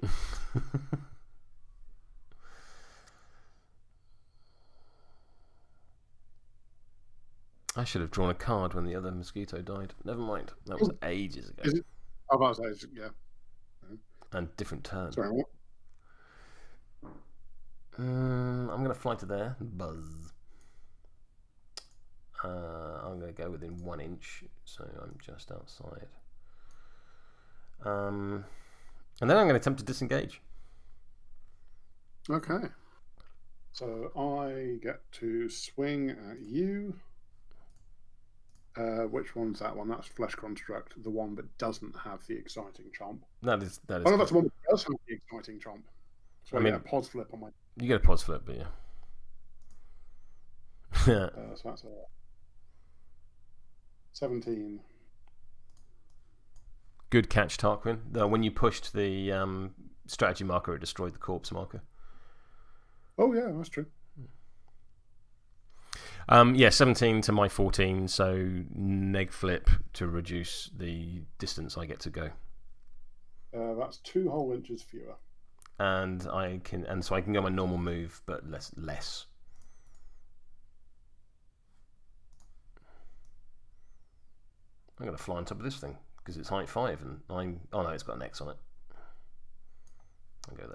I should have drawn a card when the other mosquito died. Never mind. That was ages ago. Is it? Oh, that was yeah. And different turn. Sorry, what? I'm going to fly to there. Buzz. I'm going to go within 1 inch, so I'm just outside. And then I'm going to attempt to disengage. Okay. So I get to swing at you. Which one's that one? That's Flesh Construct, the one that doesn't have the exciting chomp. That is. Oh, no, that's the one that does have the exciting chomp. So I mean, get a Pos Flip on my. You get a Pos Flip, but yeah. So that's a 17. Good catch, Tarquin. When you pushed the strategy marker, it destroyed the corpse marker. Oh yeah, that's true. Yeah, 17 to my 14, so neg flip to reduce the distance I get to go. That's 2 whole inches fewer. And so I can go my normal move, but less. I'm going to fly on top of this thing because it's height 5, and oh no, it's got an X on it. I'll go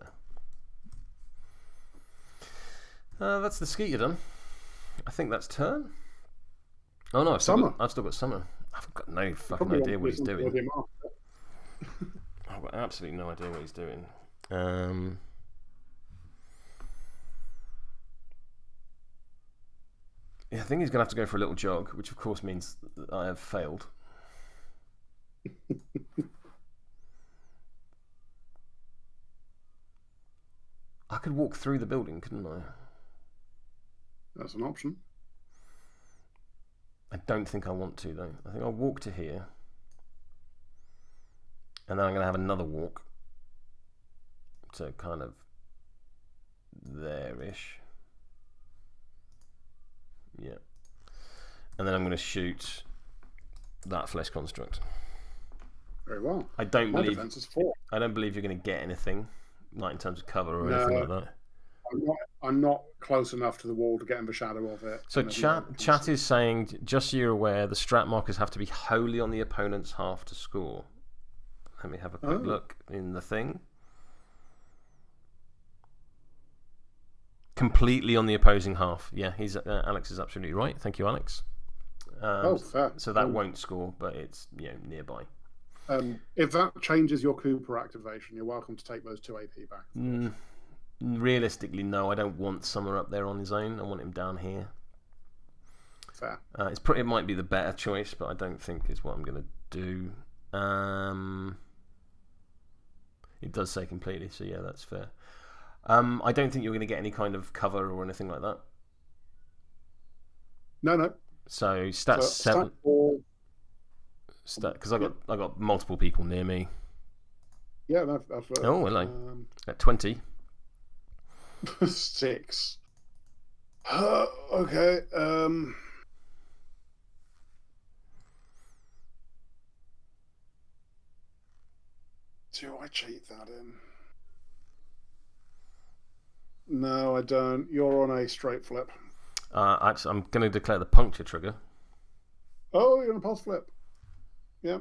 there. That's the Skeeter done. I think that's turn. Oh no, I've still got Summer. I've got no fucking idea what he's doing. I've got absolutely no idea what he's doing. Yeah, I think he's going to have to go for a little jog, which of course means that I have failed. I could walk through the building, couldn't I? That's an option. I don't think I want to, though. I think I'll walk to here. And then I'm going to have another walk to kind of there-ish. Yeah. And then I'm going to shoot that Flesh Construct. Very well. I don't My defense is 4. I don't believe you're going to get anything, not in terms of cover or anything like that. I'm not close enough to the wall to get in the shadow of it. So chat is saying, just so you're aware, the strat markers have to be wholly on the opponent's half to score. Let me have a quick look in the thing. Completely on the opposing half. Yeah, Alex is absolutely right. Thank you, Alex. Fair. So that won't score, but it's nearby. If that changes your Cooper activation, you're welcome to take those 2 AP back. Realistically, no. I don't want Summer up there on his own. I want him down here. Fair. It might be the better choice, but I don't think it's what I'm going to do. It does say completely, so yeah, that's fair. I don't think you're going to get any kind of cover or anything like that. No. So stats 7. Because I got multiple people near me. Yeah, oh, hello. At 20. 6. Okay. Do I cheat that in? No, I don't. You're on a straight flip. Actually, I'm going to declare the puncture trigger. Oh, you're on a pulse flip. Yeah.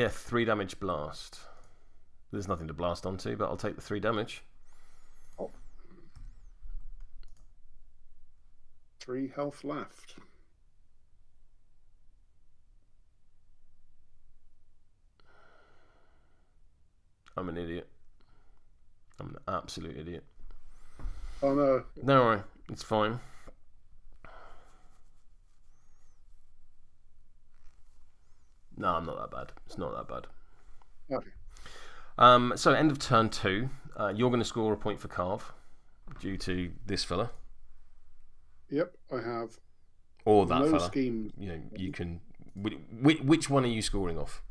3 damage blast. There's nothing to blast onto, but I'll take the 3 damage. Oh. 3 health left. I'm an idiot. I'm an absolute idiot. Oh no. Don't worry, it's fine. No, I'm not that bad. It's not that bad. Okay. So end of turn 2, you're going to score a point for Carve due to this fella. Yep, I have. Or that fella. Scheme. You know, you can. Which one are you scoring off?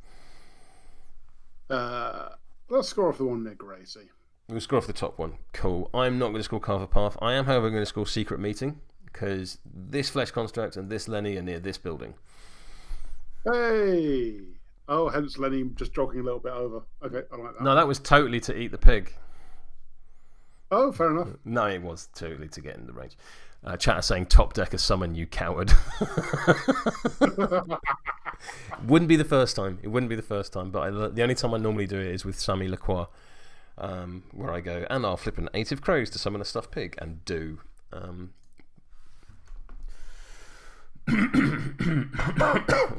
Let's score off the one near Gracie. We'll score off the top one. Cool. I'm not going to score Carve Path. I am, however, going to score Secret Meeting because this Flesh Construct and this Lenny are near this building. Hey! Oh, hence Lenny just jogging a little bit over. Okay, I like that. No, that was totally to eat the pig. Oh, fair enough. No, it was totally to get in the range. Chat is saying top decker summon, you coward. Wouldn't be the first time. It wouldn't be the first time, but the only time I normally do it is with Sammy Lacroix, where I go, and I'll flip an 8 of crows to summon a stuffed pig, and do.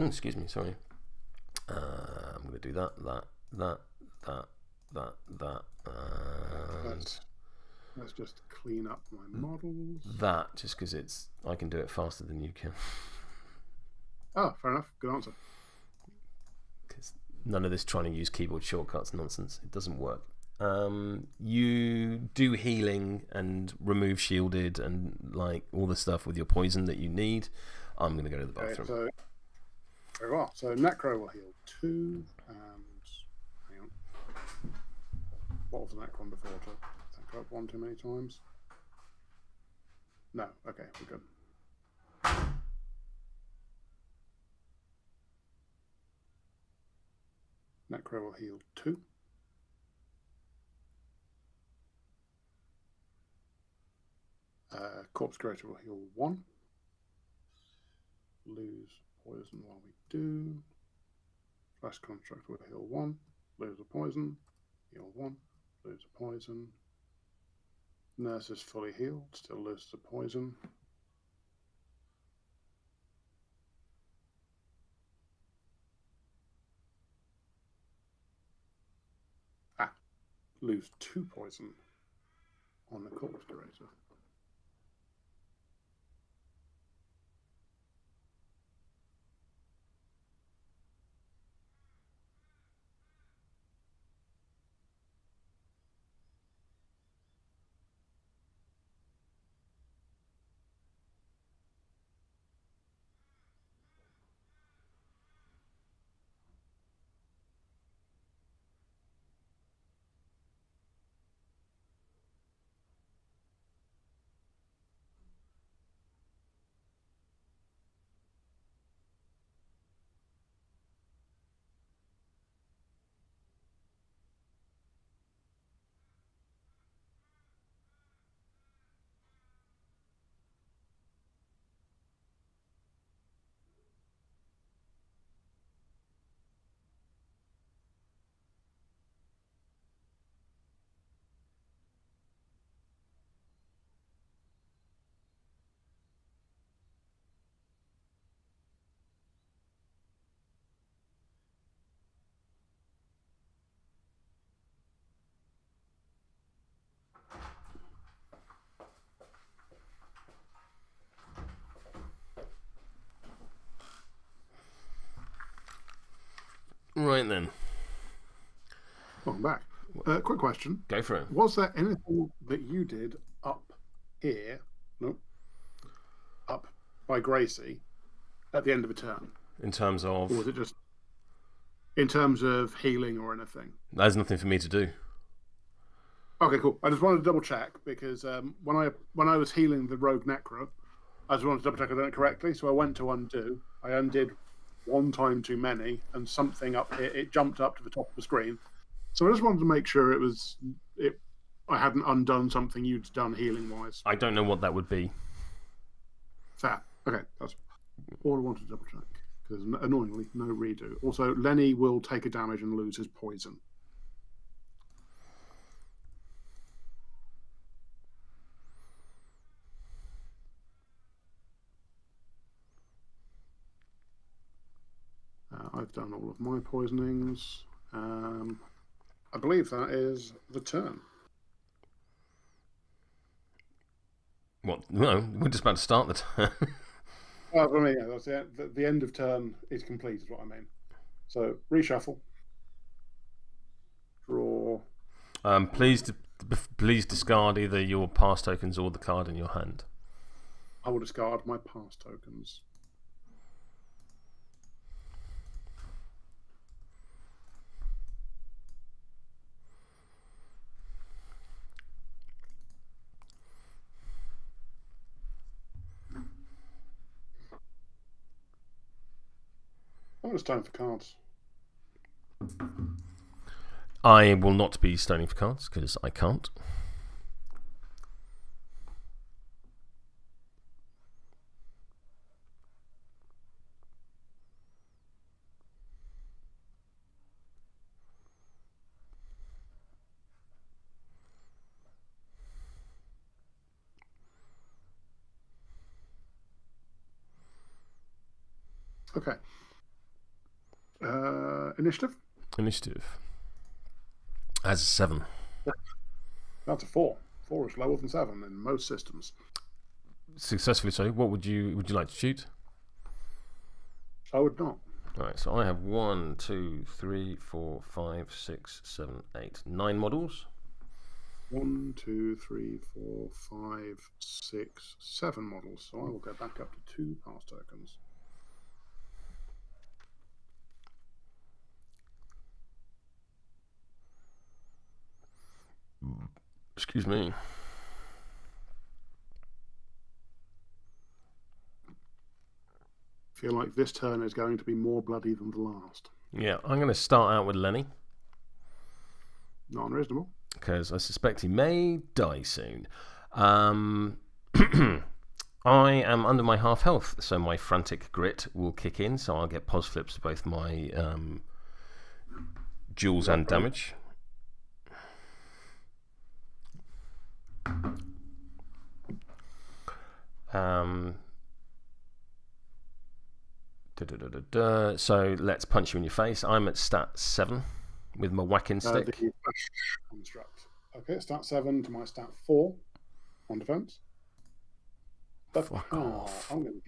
Excuse me, sorry. I'm going to do that. Let's just clean up my models. That, just because I can do it faster than you can. Oh, fair enough. Good answer. Because none of this trying to use keyboard shortcuts nonsense. It doesn't work. You do healing and remove shielded and like all the stuff with your poison that you need. I'm going to go to the bathroom. Okay, very well. So Necro will heal 2. And hang on. What was the Necro one before? Did that go up 1 too many times? No. Okay, we're good. Necro will heal 2. Corpse Curator will heal 1. Lose poison while we do. Flash Construct will heal 1. Lose a poison. Heal 1. Lose a poison. Nurse is fully healed. Still loses a poison. Lose 2 poison on the Corpse Curator. brilliant then. Welcome back. Quick question. Go for it. Was there anything that you did up here? Nope. Up by Gracie at the end of a turn? In terms of? Or was it just in terms of healing or anything? There's nothing for me to do. Okay, cool. I just wanted to double check because when I was healing the rogue necro, I just wanted to double check I done it correctly. So I went to undo. I undid one time too many, and something up here, it jumped up to the top of the screen. So I just wanted to make sure I hadn't undone something you'd done healing wise. I don't know what that would be. Fair. Okay, that's all I wanted to double check. Because annoyingly, no redo. Also, Lenny will take a damage and lose his poison. I've done all of my poisonings. I believe that is the turn. What? No, we're just about to start the turn. Well, I mean, yeah, that's the end of turn is complete, is what I mean. So, reshuffle. Draw. Please discard either your pass tokens or the card in your hand. I will discard my pass tokens. Oh, it's time for cards. I will not be stoning for cards because I can't. Okay. Initiative? Initiative. As a 7. That's a 4. 4 is lower than 7 in most systems. Successfully so. What would you like to shoot? I would not. Alright, so I have 1, 2, 3, 4, 5, 6, 7, 8, 9 models. 1, 2, 3, 4, 5, 6, 7 models. So I will go back up to 2 pass tokens. Excuse me. I feel like this turn is going to be more bloody than the last. Yeah, I'm going to start out with Lenny. Not unreasonable. Because I suspect he may die soon. I am under my half health, so my frantic grit will kick in, so I'll get pos flips to both my duels and damage. So let's punch you in your face. I'm at stat 7 with my whacking stick. The construct. Okay, stat 7 to my stat 4 on defense. Fuck off. I'm going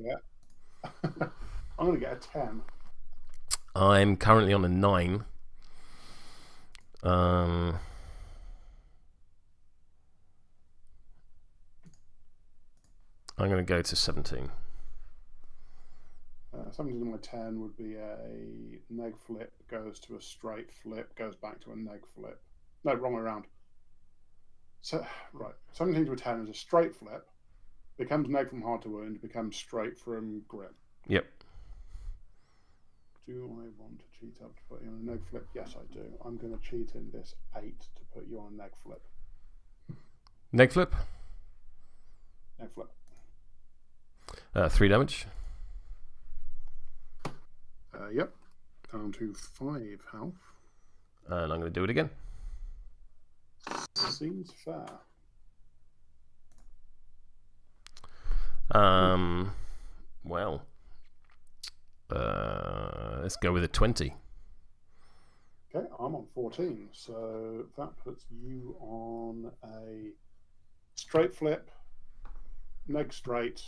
to get a 10. I'm currently on a 9. I'm going to go to 17. 17 to my 10 would be a neg flip, goes to a straight flip, goes back to a neg flip. No, wrong way around. So, right, 17 to a 10 is a straight flip, becomes neg from hard to wound, becomes straight from grim. Yep. Do I want to cheat up to put you on a neg flip? Yes, I do. I'm going to cheat in this 8 to put you on a neg flip. Neg flip? Neg flip. 3 damage. Yep. Down to 5 health. And I'm going to do it again. Seems fair. Well, let's go with a 20. Okay, I'm on 14, so that puts you on a straight flip, neg straight.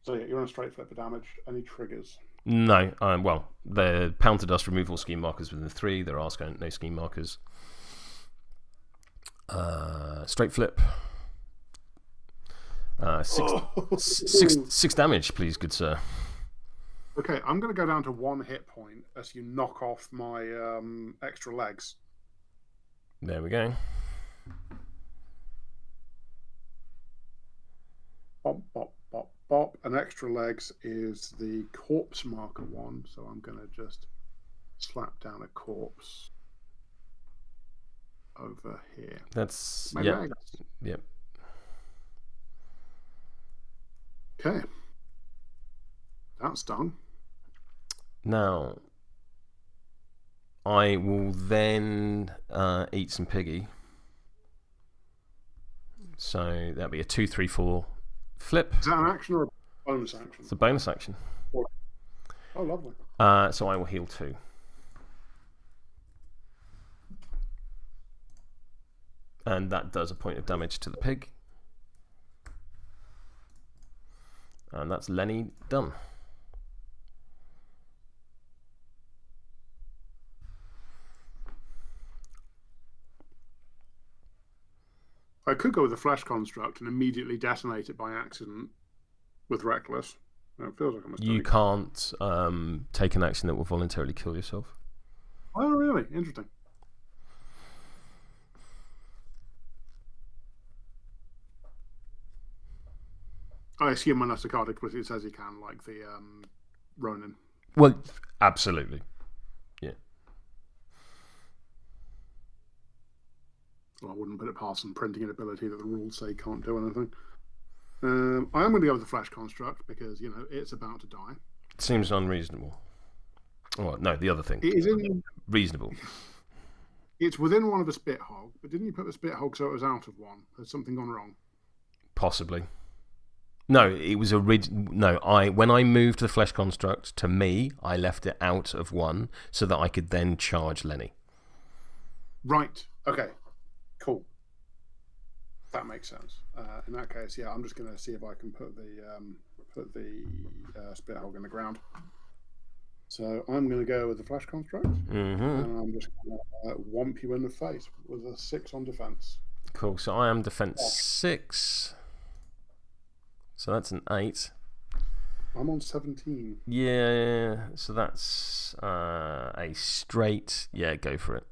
So yeah, you're on a straight flip for damage. Any triggers? No. Well, the pound to dust removal scheme markers within 3. There are no scheme markers. Straight flip. 6 damage, please, good sir. Okay, I'm going to go down to 1 hit point as you knock off my extra legs. There we go. Bop, bop, bop, bop. And extra legs is the corpse marker one, so I'm going to just slap down a corpse over here. That's my yeah. legs. Yep. Okay. That's done. Now, I will then eat some piggy. So that'll be a 2, 3, 4 flip. Is that an action or a bonus action? It's a bonus action. Oh, lovely. So I will heal 2. And that does a point of damage to the pig. And that's Lenny done. I could go with a flesh construct and immediately detonate it by accident with reckless. It feels like a mistake. You can't take an action that will voluntarily kill yourself. Oh, really? Interesting. I assume unless the card explicitly says he can, like the Ronin. Well, absolutely. Yeah. Well, I wouldn't put it past some printing an ability that the rules say can't do anything. I am going to go with the flesh construct because, you know, it's about to die. It seems unreasonable. Oh, no, the other thing. It is in... Reasonable. It's within one of a spit hog, but didn't you put the spit hog so it was out of one? Has something gone wrong? Possibly. No, it was when I moved the flesh construct to me, I left it out of 1 so that I could then charge Lenny. Right. Okay. Cool. That makes sense. In that case, yeah, I'm just going to see if I can put the spit hog in the ground. So I'm going to go with the flesh construct, and I'm just going to whomp you in the face with a 6 on defense. Cool. So I am defense 6. So that's an 8. I'm on 17. Yeah, so that's a straight. Yeah, go for it.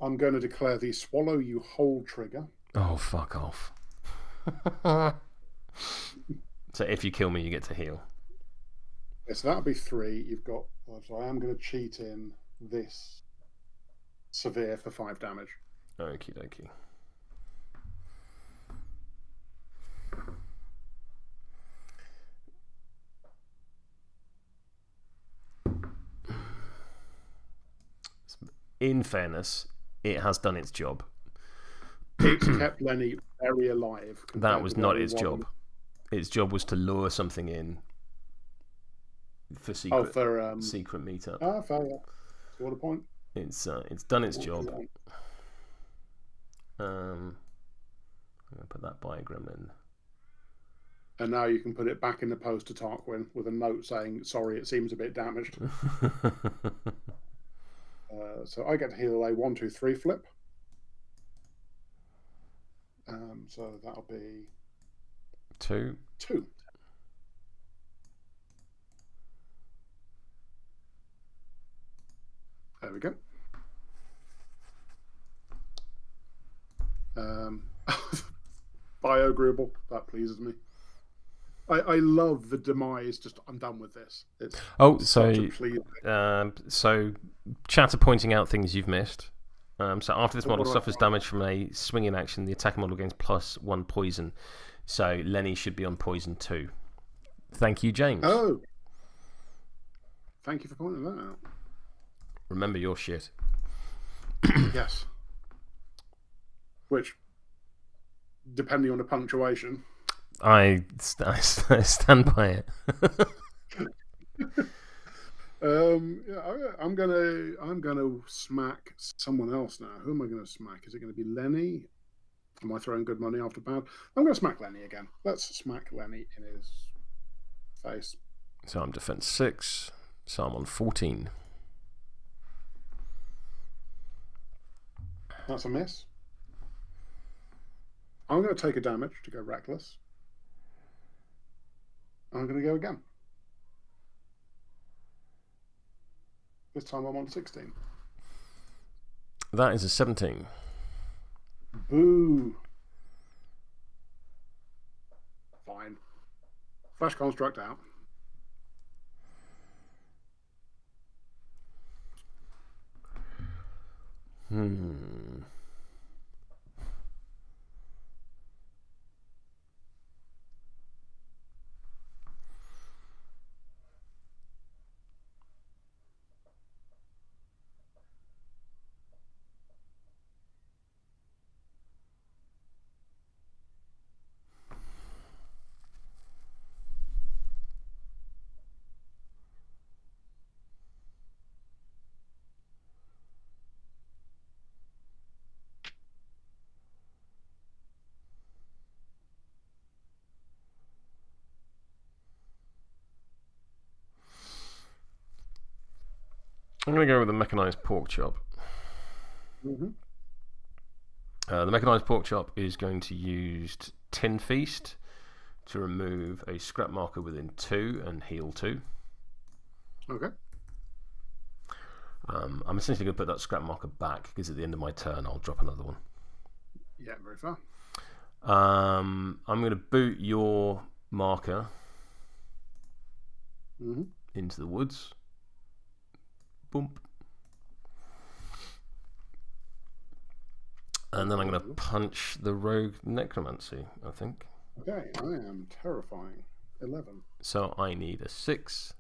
I'm going to declare the swallow you whole trigger. Oh, fuck off. So if you kill me, you get to heal. Yeah, so that'll be 3. You've got. So I am going to cheat in this severe for 5 damage. Okie dokie. In fairness, it has done its job. It's kept Lenny very alive. That was not its job. Its job was to lure something in for secret, secret meetup. Ah, fair. Yeah. What a point. It's done its job. I'm gonna put that by a gremlin. And now you can put it back in the post to Tarquin with a note saying, "Sorry, it seems a bit damaged." So I get to heal a 1, 2, 3 flip. So that'll be 2. There we go. Biogruable, that pleases me. I love the demise. Just I'm done with this. It's so chatter pointing out things you've missed. So after this model suffers damage from a swinging action, the attacker model gains +1 poison. So Lenny should be on poison 2. Thank you, James. Oh, thank you for pointing that out. Remember your shit. Yes. Which, depending on the punctuation. I stand by it. I'm gonna smack someone else now. Who am I gonna smack? Is it gonna be Lenny? Am I throwing good money after bad? I'm gonna smack Lenny again. Let's smack Lenny in his face. So I'm defense 6. So I'm on 14. That's a miss. I'm going to take a damage to go reckless. I'm going to go again. This time I'm on 16. That is a 17. Boo. Fine. Flash construct out. I'm going to go with the Mechanized Porkchop. Mm-hmm. The Mechanized Porkchop is going to use Tin Feast to remove a scrap marker within 2 and heal 2. Okay. I'm essentially going to put that scrap marker back because at the end of my turn I'll drop another one. Yeah, very fair. I'm going to boot your marker into the woods. Boom. And then I'm going to punch the rogue Necromancy, I think. Okay, I am terrifying. 11. So I need a 6.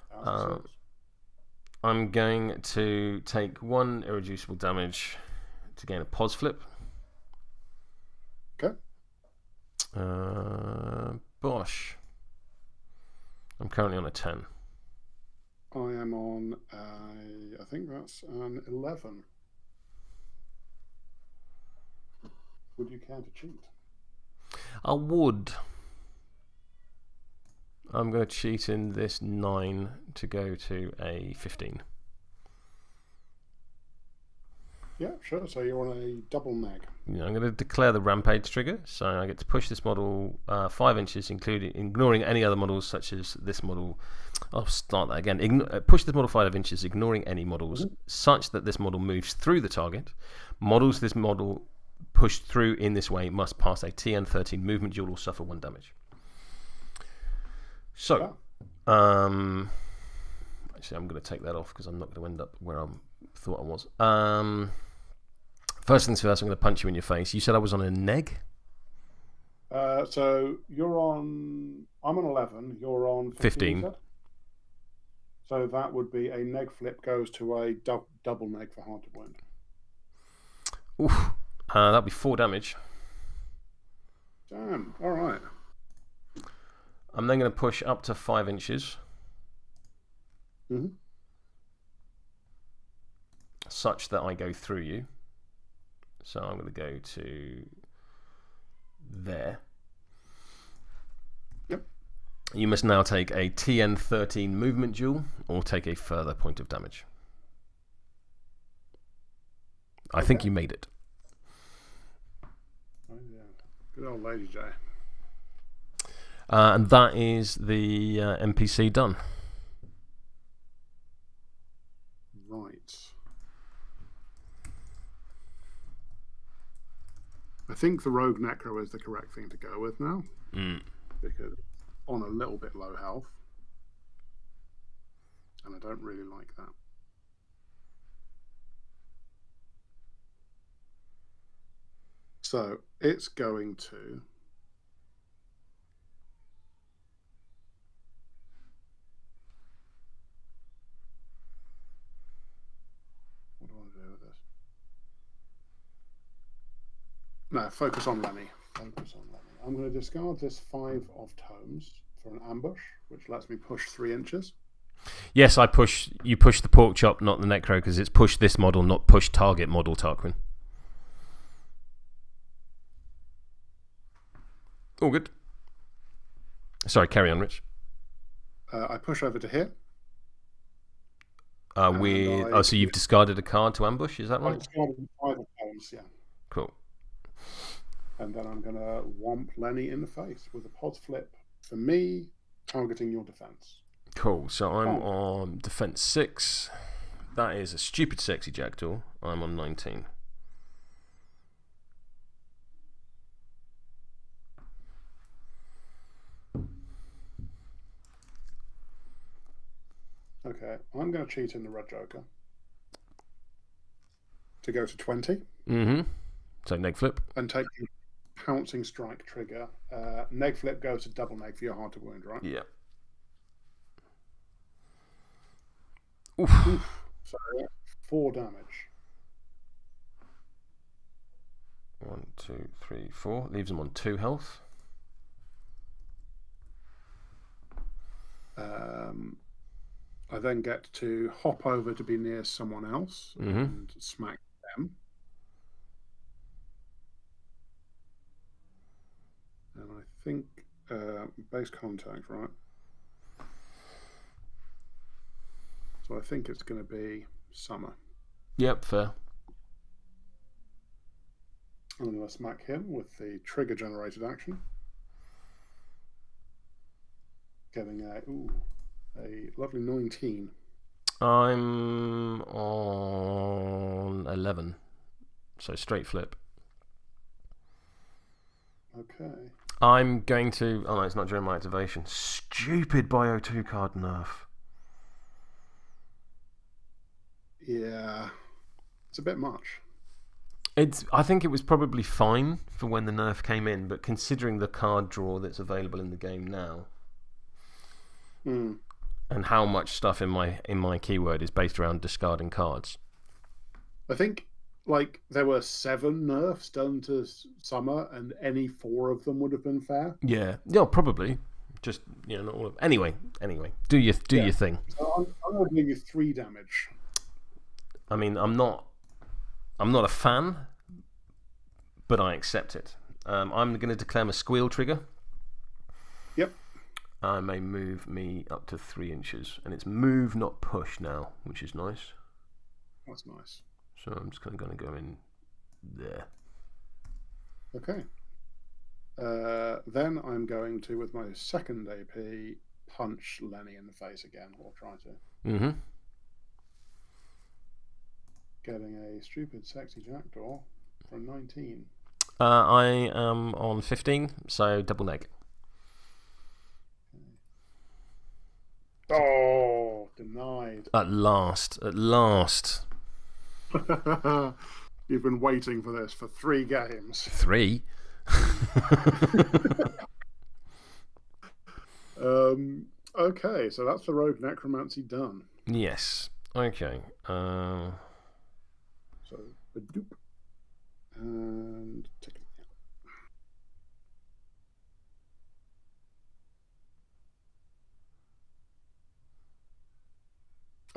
That's 6. I'm going to take 1 irreducible damage to gain a pos flip. Okay. Bosh. I'm currently on a 10. I am on I think that's an 11. Would you care to cheat? I would. I'm going to cheat in this 9 to go to a 15. Yeah, sure. So you're on a double neg. Yeah, I'm going to declare the rampage trigger. So I get to push this model 5 inches, ignoring any other models such as this model. I'll start that again. Push this model 5 inches, ignoring any models, such that this model moves through the target. Models this model pushed through in this way must pass a TN13 movement duel or suffer 1 damage. So, actually, I'm going to take that off because I'm not going to end up where I thought I was. First things first, I'm going to punch you in your face. You said I was on a neg? So you're on. I'm on 11. You're on 15. So that would be a neg flip goes to a double neg for hard to wound. Oof. That'd be 4 damage. Damn. All right. I'm then going to push up to 5 inches. Such that I go through you. So I'm going to go to there. Yep. You must now take a TN13 movement duel or take a further point of damage. I think you made it. Oh, yeah. Good old Lady J. And that is the NPC done. Right. I think the Rogue Necro is the correct thing to go with now. Because on a little bit low health. And I don't really like that. So it's going to... What do I want to do with this? No, focus on Lenny. Focus on Lenny. I'm going to discard this 5 of tomes for an ambush, which lets me push 3 inches. Yes, you push the Porkchop, not the Necro, because it's push this model, not push target model, Tarquin. All good. Sorry, carry on, Rich. I push over to here. So you've discarded a card to ambush, is that right? I've discarded 5 of those, yeah. Cool. And then I'm going to whomp Lenny in the face with a pod flip for me, targeting your defense. Cool, so I'm on defense 6. That is a stupid sexy jackdaw. I'm on 19. Okay, I'm going to cheat in the red joker to go to 20. Mm-hmm. So neg flip. And take the pouncing strike trigger. Neg flip goes to double neg for your hard to wound, right? Yeah. Oof. So 4 damage. 1, 2, 3, 4. Leaves him on 2 health. I then get to hop over to be near someone else and smack them. And I think base contact, right? So I think it's going to be Summer. Yep, fair. I'm going to smack him with the trigger generated action. Getting a lovely 19. I'm on 11. So straight flip. Okay. I'm going to... Oh no, it's not during my activation. Stupid Bio 2 card nerf. Yeah. It's a bit much. I think it was probably fine for when the nerf came in, but considering the card draw that's available in the game now, and how much stuff in my keyword is based around discarding cards. I think there were 7 nerfs done to Summer, and any 4 of them would have been fair. Yeah, probably. Just not all of. Anyway, do your thing. So I'm going to give you 3 damage. I mean, I'm not a fan, but I accept it. I'm going to declare my squeal trigger. Yep. I may move me up to 3 inches, and it's move, not push now, which is nice. That's nice. So I'm just going to go in there. Okay. Then I'm going to, with my second AP, punch Lenny in the face again, or try to. Mm-hmm. Getting a stupid sexy jackdaw for 19. I am on 15, so double neg. Oh, denied. At last. You've been waiting for this for 3 games. 3? Okay, so that's the rogue necromancy done. Yes. Okay. So a doop and tick.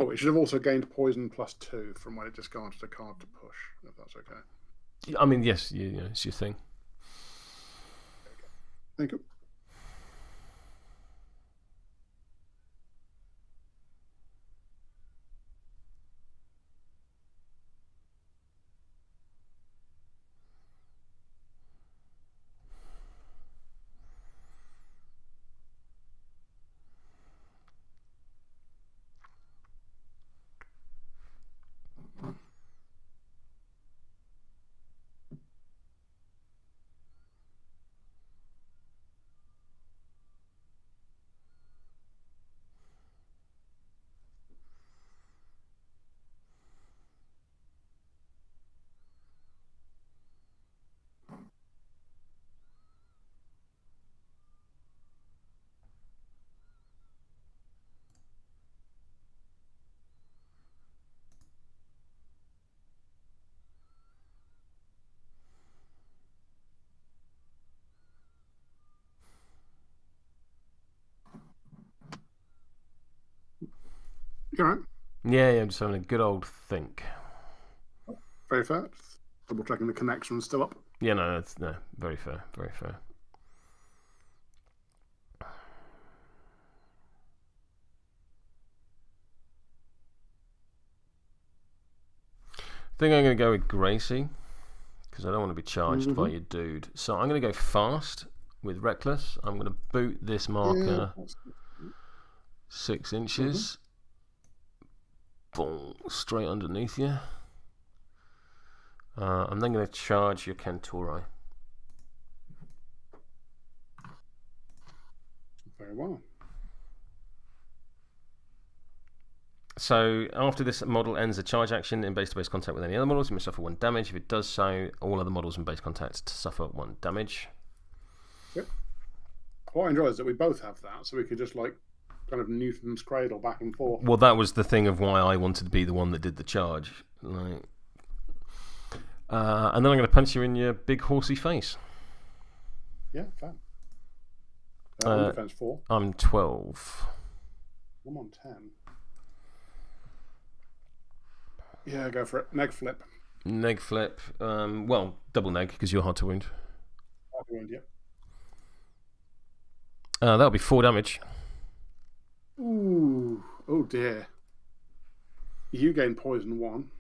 Oh, it should have also gained poison +2 from when it discarded a card to push, if that's okay. I mean, yes, it's your thing. Okay. Thank you. You all right? Yeah, I'm just having a good old think. Very fair. Double checking the connection's still up. Yeah, no, very fair, very fair. think I'm going to go with Gracie, because I don't want to be charged by your dude. So I'm going to go fast with Reckless. I'm going to boot this marker 6 inches. Boom, straight underneath you. I'm then going to charge your Kentauroi. Very well. So after this model ends the charge action in base-to-base contact with any other models, you may suffer 1 damage. If it does so, all other models in base contact suffer 1 damage. Yep. What I enjoy is that we both have that, so we could just like kind of Newton's cradle back and forth. Well, that was the thing of why I wanted to be the one that did the charge. Like, and then I'm going to punch you in your big horsey face. Yeah, fair. I'm defense 4. I'm 12. I'm on 10. Yeah, go for it. Neg flip. Neg flip. Well, double neg because you're hard to wound. Hard to wound, yep. That'll be 4 damage. Ooh. Oh dear. You gain poison 1.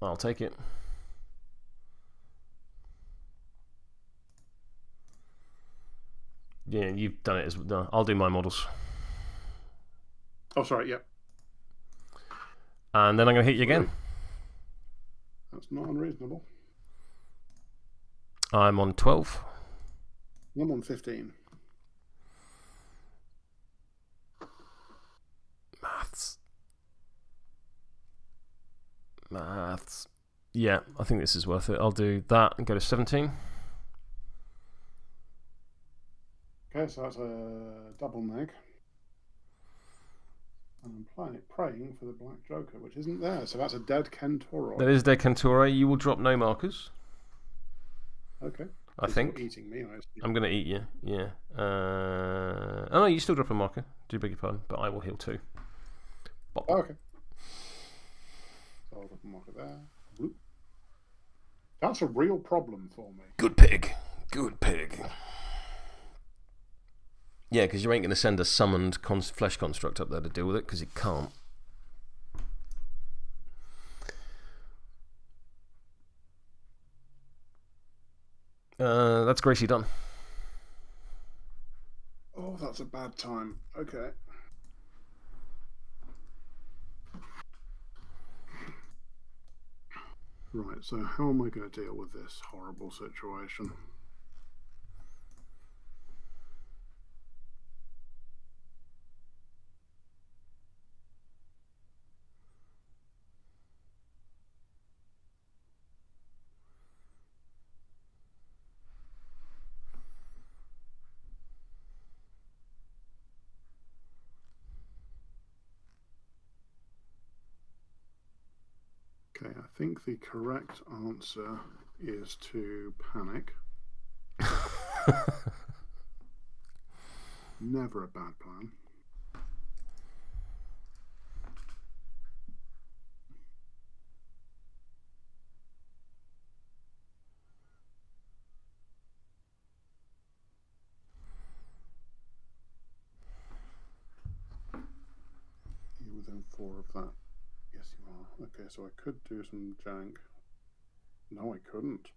I'll take it. Yeah, you've done it as well. I'll do my models. Oh, sorry, yep. And then I'm going to hit you again. That's not unreasonable. I'm on 12. I'm on 15. Maths. Yeah, I think this is worth it. I'll do that and go to 17. Okay, so that's a double neg. And I'm praying for the Black Joker, which isn't there. So that's a dead Kentauroi. That is dead Kentauroi. You will drop no markers. Okay. I think. Eating me, I'm going to eat you. Yeah. Oh no, you still drop a marker. Do beg your pardon, but I will heal too. Oh, okay. So I'll drop a marker there. Bloop. That's a real problem for me. Good pig. Good pig. Yeah, because you ain't going to send a summoned flesh construct up there to deal with it, because it can't. That's Gracie done. Oh, that's a bad time. Okay. Right, so how am I going to deal with this horrible situation? Okay, I think the correct answer is to panic. Never a bad plan. You're within 4 of that. Yes, you are. Okay, so I could do some jank. No, I couldn't.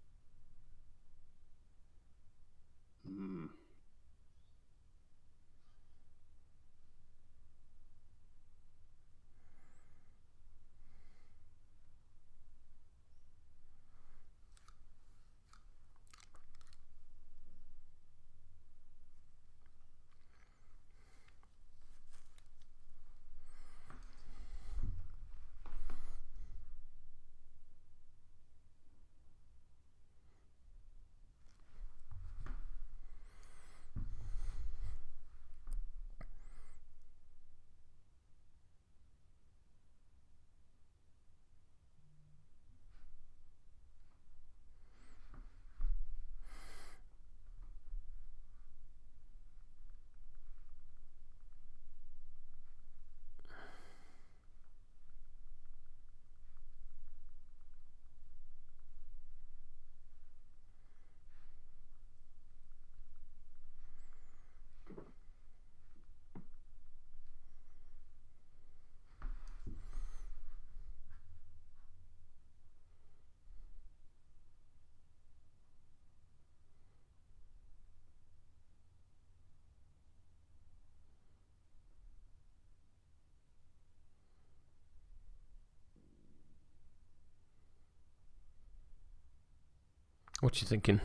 What you thinking?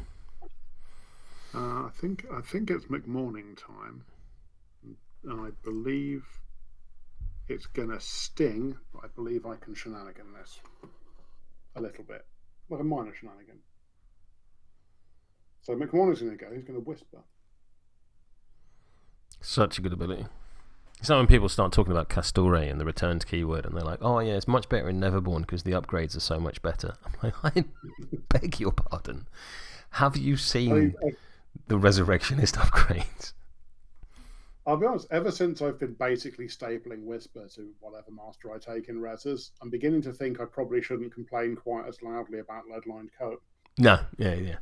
I think it's McMourning time, and I believe it's gonna sting. But I believe I can shenanigan this a little bit, like a minor shenanigan. So McMourning's gonna go. He's gonna whisper. Such a good ability. It's like when people start talking about Kentauroi and the returned keyword, and they're like, "Oh yeah, it's much better in Neverborn because the upgrades are so much better." I'm like, I beg your pardon. Have you seen the Resurrectionist upgrades? I'll be honest. Ever since I've been basically stapling Whisper to whatever master I take in Reses, I'm beginning to think I probably shouldn't complain quite as loudly about lead-lined coat. No, yeah.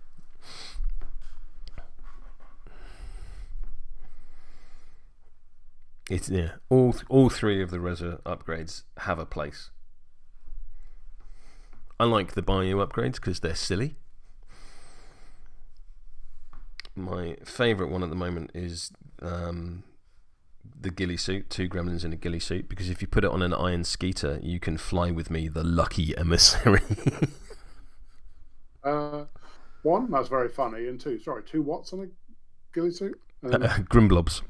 It's all three of the Reser upgrades have a place. I like the Bayou upgrades because they're silly. My favourite one at the moment is the ghillie suit, 2 gremlins in a ghillie suit, because if you put it on an iron Skeeter, you can fly with me, the lucky emissary. One, that's very funny, and two what's on a ghillie suit? Grimblobs.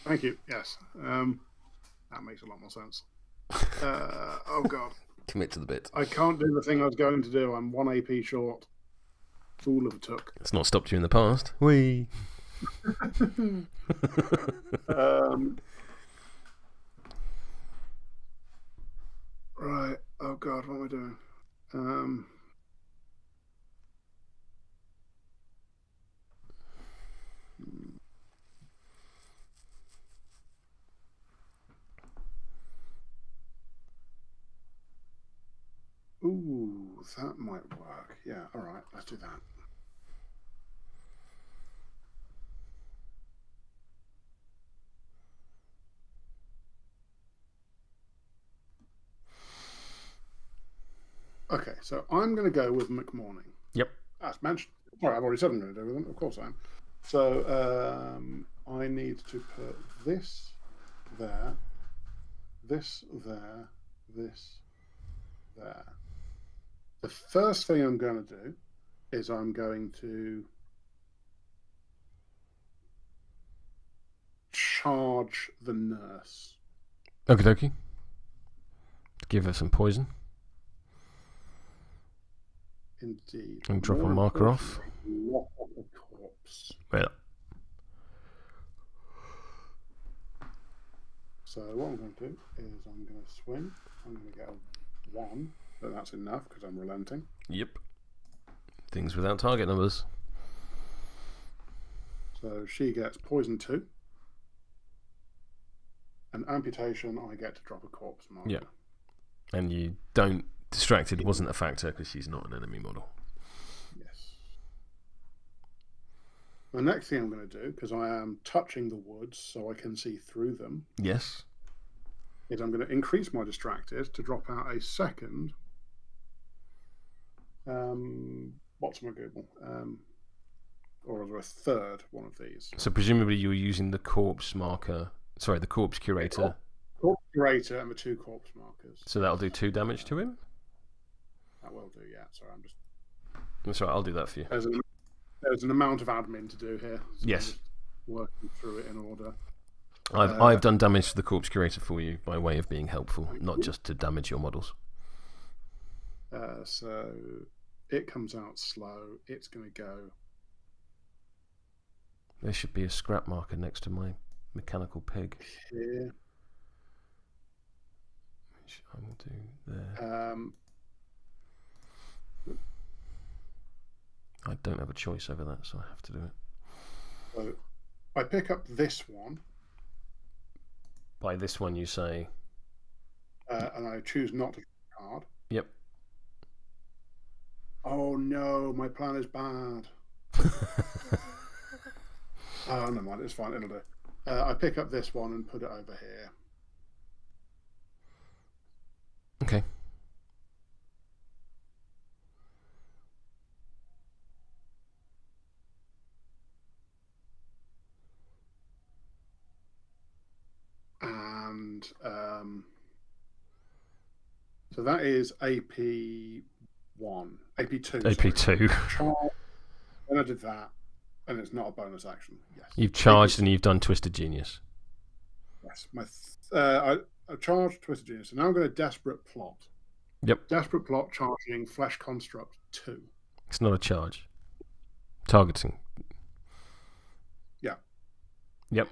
Thank you. Yes, that makes a lot more sense. Oh god. Commit to the bit. I can't do the thing I was going to do. I'm 1 AP short. Fool of a took. It's not stopped you in the past. Whee. Right. Oh god, what am I doing? Ooh, that might work. Yeah, all right, let's do that. Okay, so I'm going to go with McMourning. Yep. As mentioned. Sorry, I've already said I'm going to do with them. Of course I am. So I need to put this there, this there, this there. The first thing I'm going to do is I'm going to charge the nurse. Okie dokie. Give her some poison. Indeed. And drop a marker off. Lock off the corpse. Yeah. So what I'm going to do is I'm going to swing. I'm going to get a 1, but that's enough because I'm relenting. Yep. Things without target numbers. So she gets poison 2. And amputation, I get to drop a corpse marker. Yeah. And you don't... Distracted wasn't a factor because she's not an enemy model. Yes. The next thing I'm going to do, because I am touching the woods so I can see through them. Yes. Is I'm going to increase my distracted to drop out a second. What's my Google? Or a third one of these. So presumably you were using the corpse marker. Sorry, the corpse curator. Corpse curator and the 2 corpse markers. So that'll do 2 damage to him? That will do, yeah. Sorry, I'm just... That's right, I'll do that for you. There's an amount of admin to do here. So yes. I'm just working through it in order. I've done damage to the corpse curator for you by way of being helpful, not just to damage your models. So it comes out slow. It's going to go... There should be a scrap marker next to my mechanical pig. Here. Which I will do there. I don't have a choice over that, so I have to do it. So I pick up this one. By this one, you say? And I choose not to draw a card. Yep. Oh no, my plan is bad. Oh, never mind, it's fine, it'll do. I pick up this one and put it over here. Okay. And so that is AP 1. AP2. AP2. Charge. Then I did that, and it's not a bonus action. Yes. You've charged and you've done Twisted Genius. Yes. I charged Twisted Genius, and now I'm going to Desperate Plot. Yep. Desperate Plot charging Flesh Construct 2. It's not a charge. Targeting. Yeah. Yep.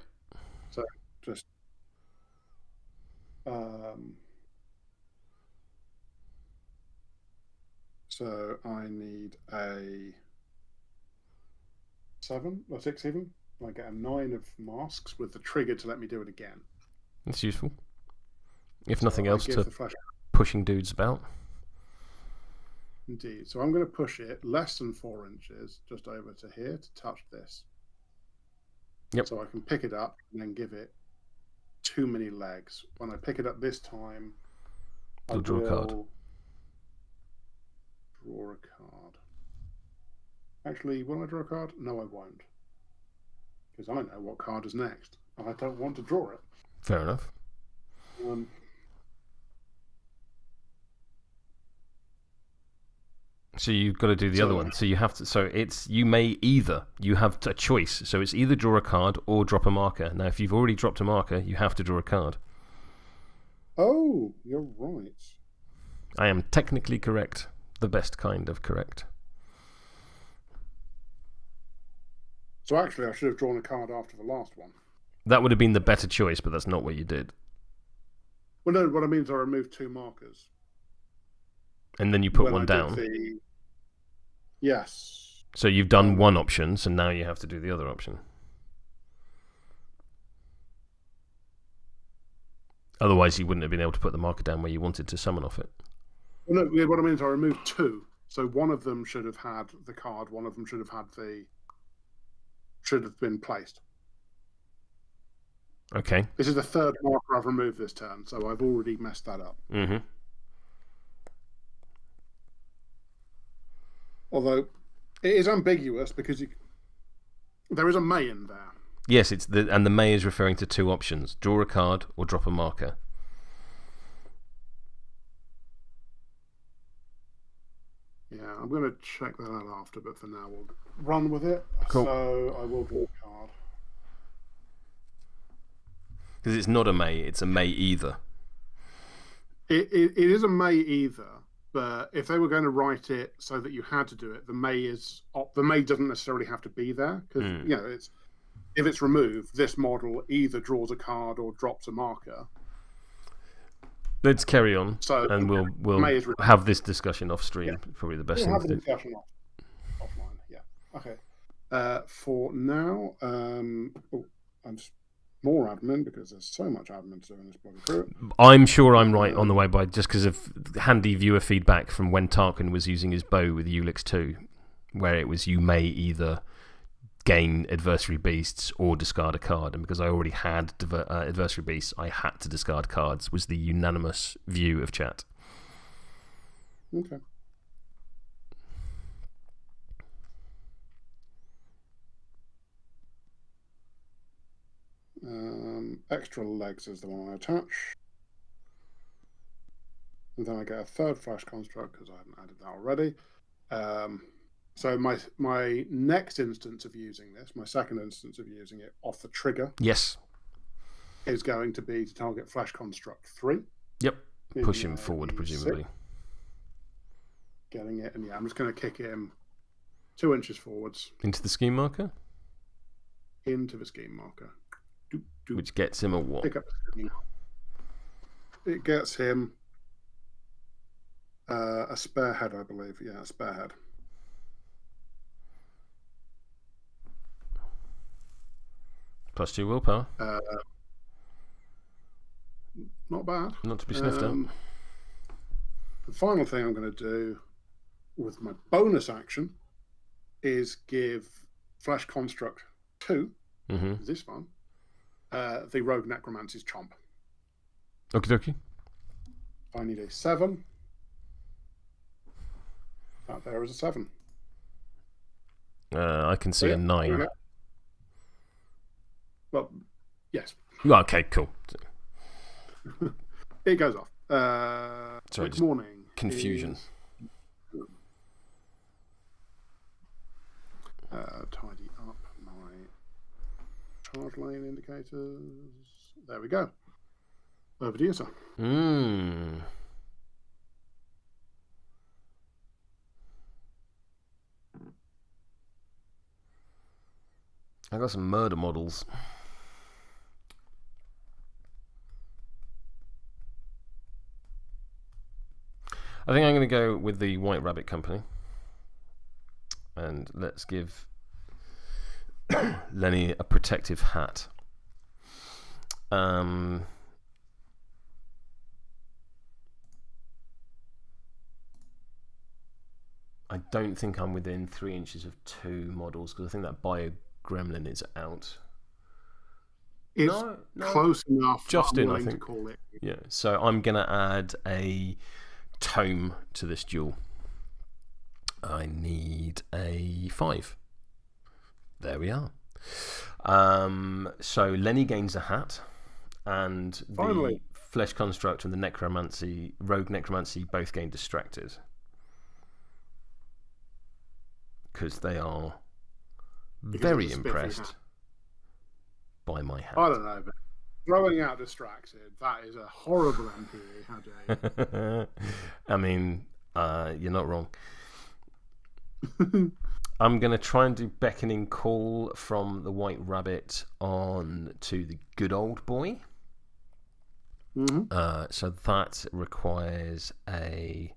So just so I need a 7 or 6 even. I get a 9 of masks with the trigger to let me do it again. That's useful. If nothing else, to flash... pushing dudes about. Indeed. So I'm going to push it less than 4 inches, just over to here to touch this. Yep. So I can pick it up and then give it too many legs. When I pick it up this time, I'll draw a card. Draw a card. Actually, will I draw a card? No, I won't. Because I know what card is next. I don't want to draw it. Fair enough. So you've got to do the other one. So you have to. So it's you have a choice. So it's either draw a card or drop a marker. Now, if you've already dropped a marker, you have to draw a card. Oh, you're right. I am technically correct. The best kind of correct. So actually, I should have drawn a card after the last one. That would have been the better choice, but that's not what you did. Well, no. What I mean is, I removed 2 markers. And then you put one down. Yes. So you've done one option, so now you have to do the other option. Otherwise, you wouldn't have been able to put the marker down where you wanted to summon off it. Well, no, what I mean is I removed 2. So one of them should have had the card, one of them should have been placed. Okay. This is the 3rd marker I've removed this turn, so I've already messed that up. Mm-hmm. Although it is ambiguous because there is a may in there. Yes, and the may is referring to 2 options: draw a card or drop a marker. Yeah, I'm going to check that out after, but for now we'll run with it. Cool. So I will draw a card. Because it's not a may; it's a may either. It is a may either. But if they were going to write it so that you had to do it, the may doesn't necessarily have to be there because if it's removed, this model either draws a card or drops a marker. Let's carry on, and we'll have this discussion off stream. Yeah. Probably the best thing to do. Discussion offline. Yeah. Okay. For now, I'm just more admin because there's so much admin to do in this bloody group. I'm sure I'm right on the way by just because of handy viewer feedback from when Tarkin was using his bow with Ulix 2, where it was you may either gain adversary beasts or discard a card, and because I already had adversary beasts, I had to discard cards, was the unanimous view of chat. Okay. Extra legs is the one I attach. And then I get a 3rd flash construct because I haven't added that already. So my next instance of using this, my second instance of using it off the trigger, yes, is going to be to target flash construct 3. Yep, push him forward, presumably. 6. Getting it, and yeah, I'm just going to kick him 2 inches forwards. Into the scheme marker? Into the scheme marker. Which gets him a what? Pick up the scheme. It gets him a spare head, I believe. Yeah, a spare head. +2 willpower. Not bad. Not to be sniffed at. The final thing I'm going to do with my bonus action is give Flesh Construct 2, this one, the Rogue Necromancy's Chomp. Okie dokie. I need a 7. That there is a 7. I can see a 9. Okay. Well, yes. Okay, cool. It goes off. Sorry, McMourning. Confusion. tidy up my charge lane indicators. There we go. Over to you, sir. I got some murder models. I think I'm going to go with the White Rabbit Company. And let's give Lenny a protective hat. I don't think I'm within 3 inches of 2 models because I think that Bio Gremlin is out. It's close enough. Just in, I think. To call it. Yeah, so I'm going to add a Tome to this duel. I need a 5. There we are. So Lenny gains a hat, and Finally. the Flesh Construct and the Rogue Necromancy both gain Distracted. Because they are very impressed by my hat. I don't know, but throwing out Distracted, that is a horrible MPE. How dare you? I mean, you're not wrong. I'm going to try and do Beckoning Call from the White Rabbit on to the Good Old Boy. Mm-hmm. So that requires a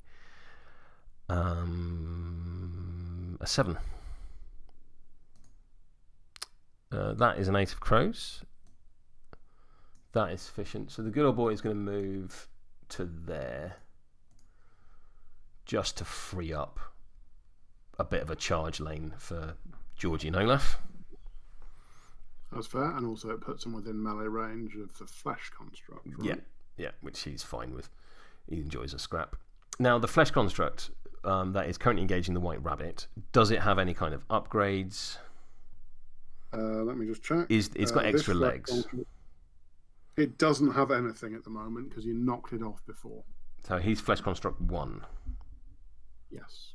7. That is an 8 of crows. That is sufficient. So the Good Old Boy is going to move to there just to free up a bit of a charge lane for Georgy and Olaf. That's fair, and also it puts him within melee range of the Flesh Construct, right? Yeah, which he's fine with. He enjoys a scrap. Now, the Flesh Construct that is currently engaging the White Rabbit, does it have any kind of upgrades? Let me just check. It's got extra legs. It doesn't have anything at the moment because you knocked it off before. So he's Flesh Construct 1. Yes.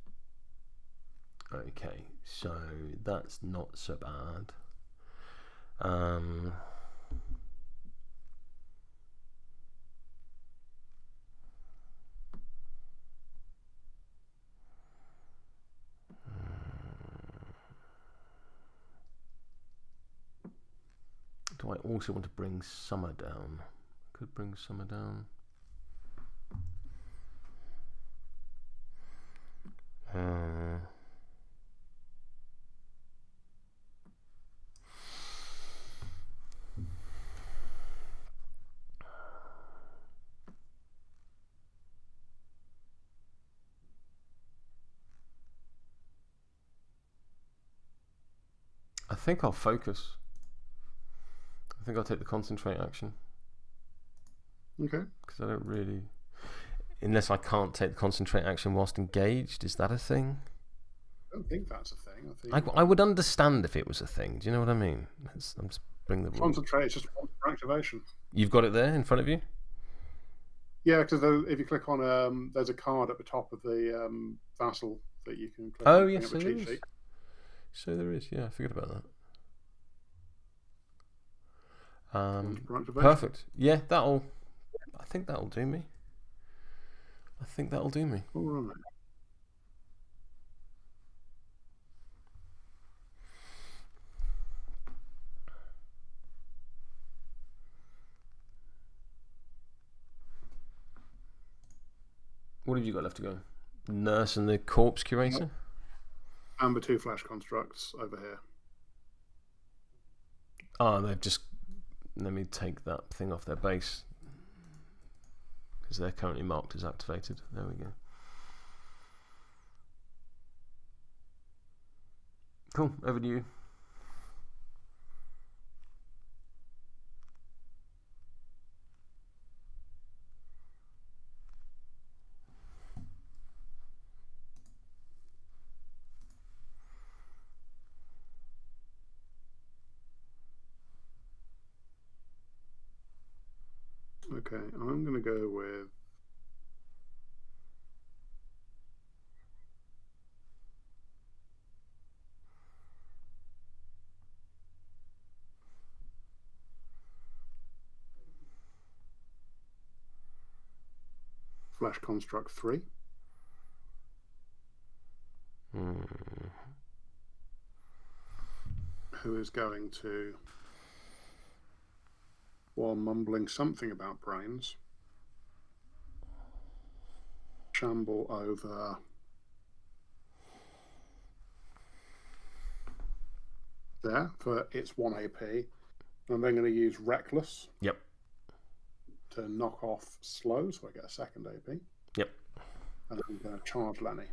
Okay, so that's not so bad. Do I also want to bring Summer down? Could bring Summer down. I think I'll focus. I think I'll take the concentrate action. Okay. Because I don't really... Unless I can't take the concentrate action whilst engaged, is that a thing? I don't think that's a thing. I would understand if it was a thing. Do you know what I mean? I'm just bring the rules. Concentrate is just one for activation. You've got it there in front of you? Yeah, because if you click on... there's a card at the top of the vassal that you can click on. Oh, yes, so there is. So there is, yeah, I forgot about that. Perfect. Yeah, I think that'll do me. All right. What have you got left to go? Nurse and the Corpse Curator? And the 2 Flesh Constructs over here. Oh, they've just... Let me take that thing off their base. Because they're currently marked as activated. There we go. Cool, over to you. Okay, I'm going to go with... Flesh Construct 3. Who is going to, while mumbling something about brains, shamble over there for its 1 AP. I'm then going to use Reckless. Yep. To knock off slow, so I get a 2nd AP. Yep. And I'm going to charge Lenny.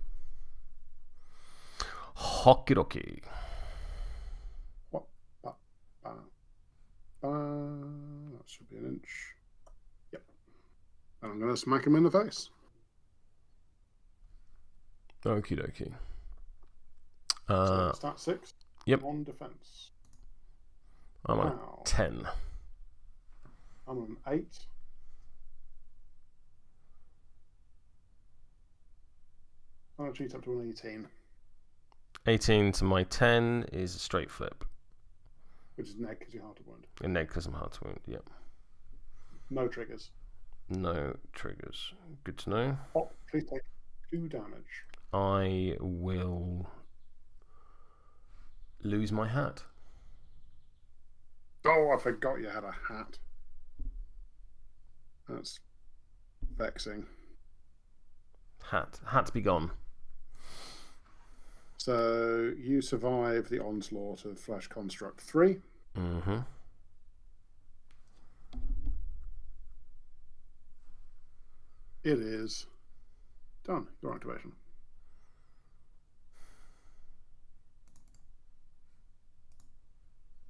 Hockey dokie. What? That should be an inch. Yep. And I'm going to smack him in the face. Okie dokie. So stat 6. Yep. On defense. I'm on a 10. I'm on an 8. I'm going to cheat up to an 18. 18 to my 10 is a straight flip. Which is neg because you're hard to wound. A neg because I'm hard to wound, yep. No triggers. No triggers. Good to know. Oh, please take 2 damage. I will lose my hat. Oh, I forgot you had a hat. That's vexing. Hat be gone. So you survive the onslaught of Flesh Construct 3. Mm-hmm. It is done. Your activation.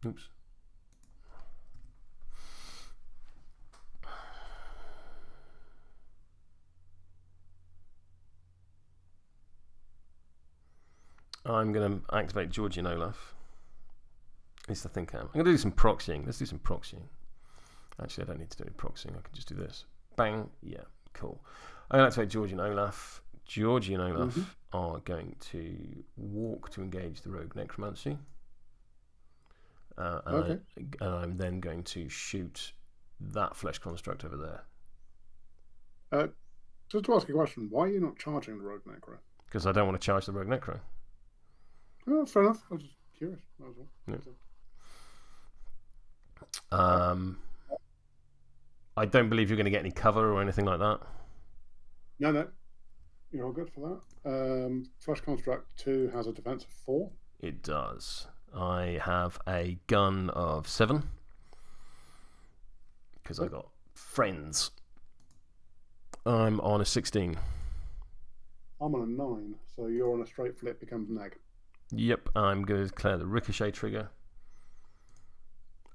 Oops. I'm going to activate Georgy and Olaf. At least I think I am. I'm going to do some proxying. Let's do some proxying. Actually, I don't need to do any proxying. I can just do this. Bang. Yeah, cool. I'm going to activate Georgy and Olaf. Georgy and Olaf are going to walk to engage the rogue Necromancy. And I'm then going to shoot that flesh construct over there. Just to ask a question, why are you not charging the rogue Necro? Because I don't want to charge the rogue Necro. Oh, that's fair enough. I was just curious. That was all. Yeah. I don't believe you're going to get any cover or anything like that. No. You're all good for that. Flesh Construct 2 has a defense of 4. It does. I have a gun of 7. Because I got friends. I'm on a 16. I'm on a 9, so you're on a straight flip, becomes neg. Yep, I'm going to declare the ricochet trigger.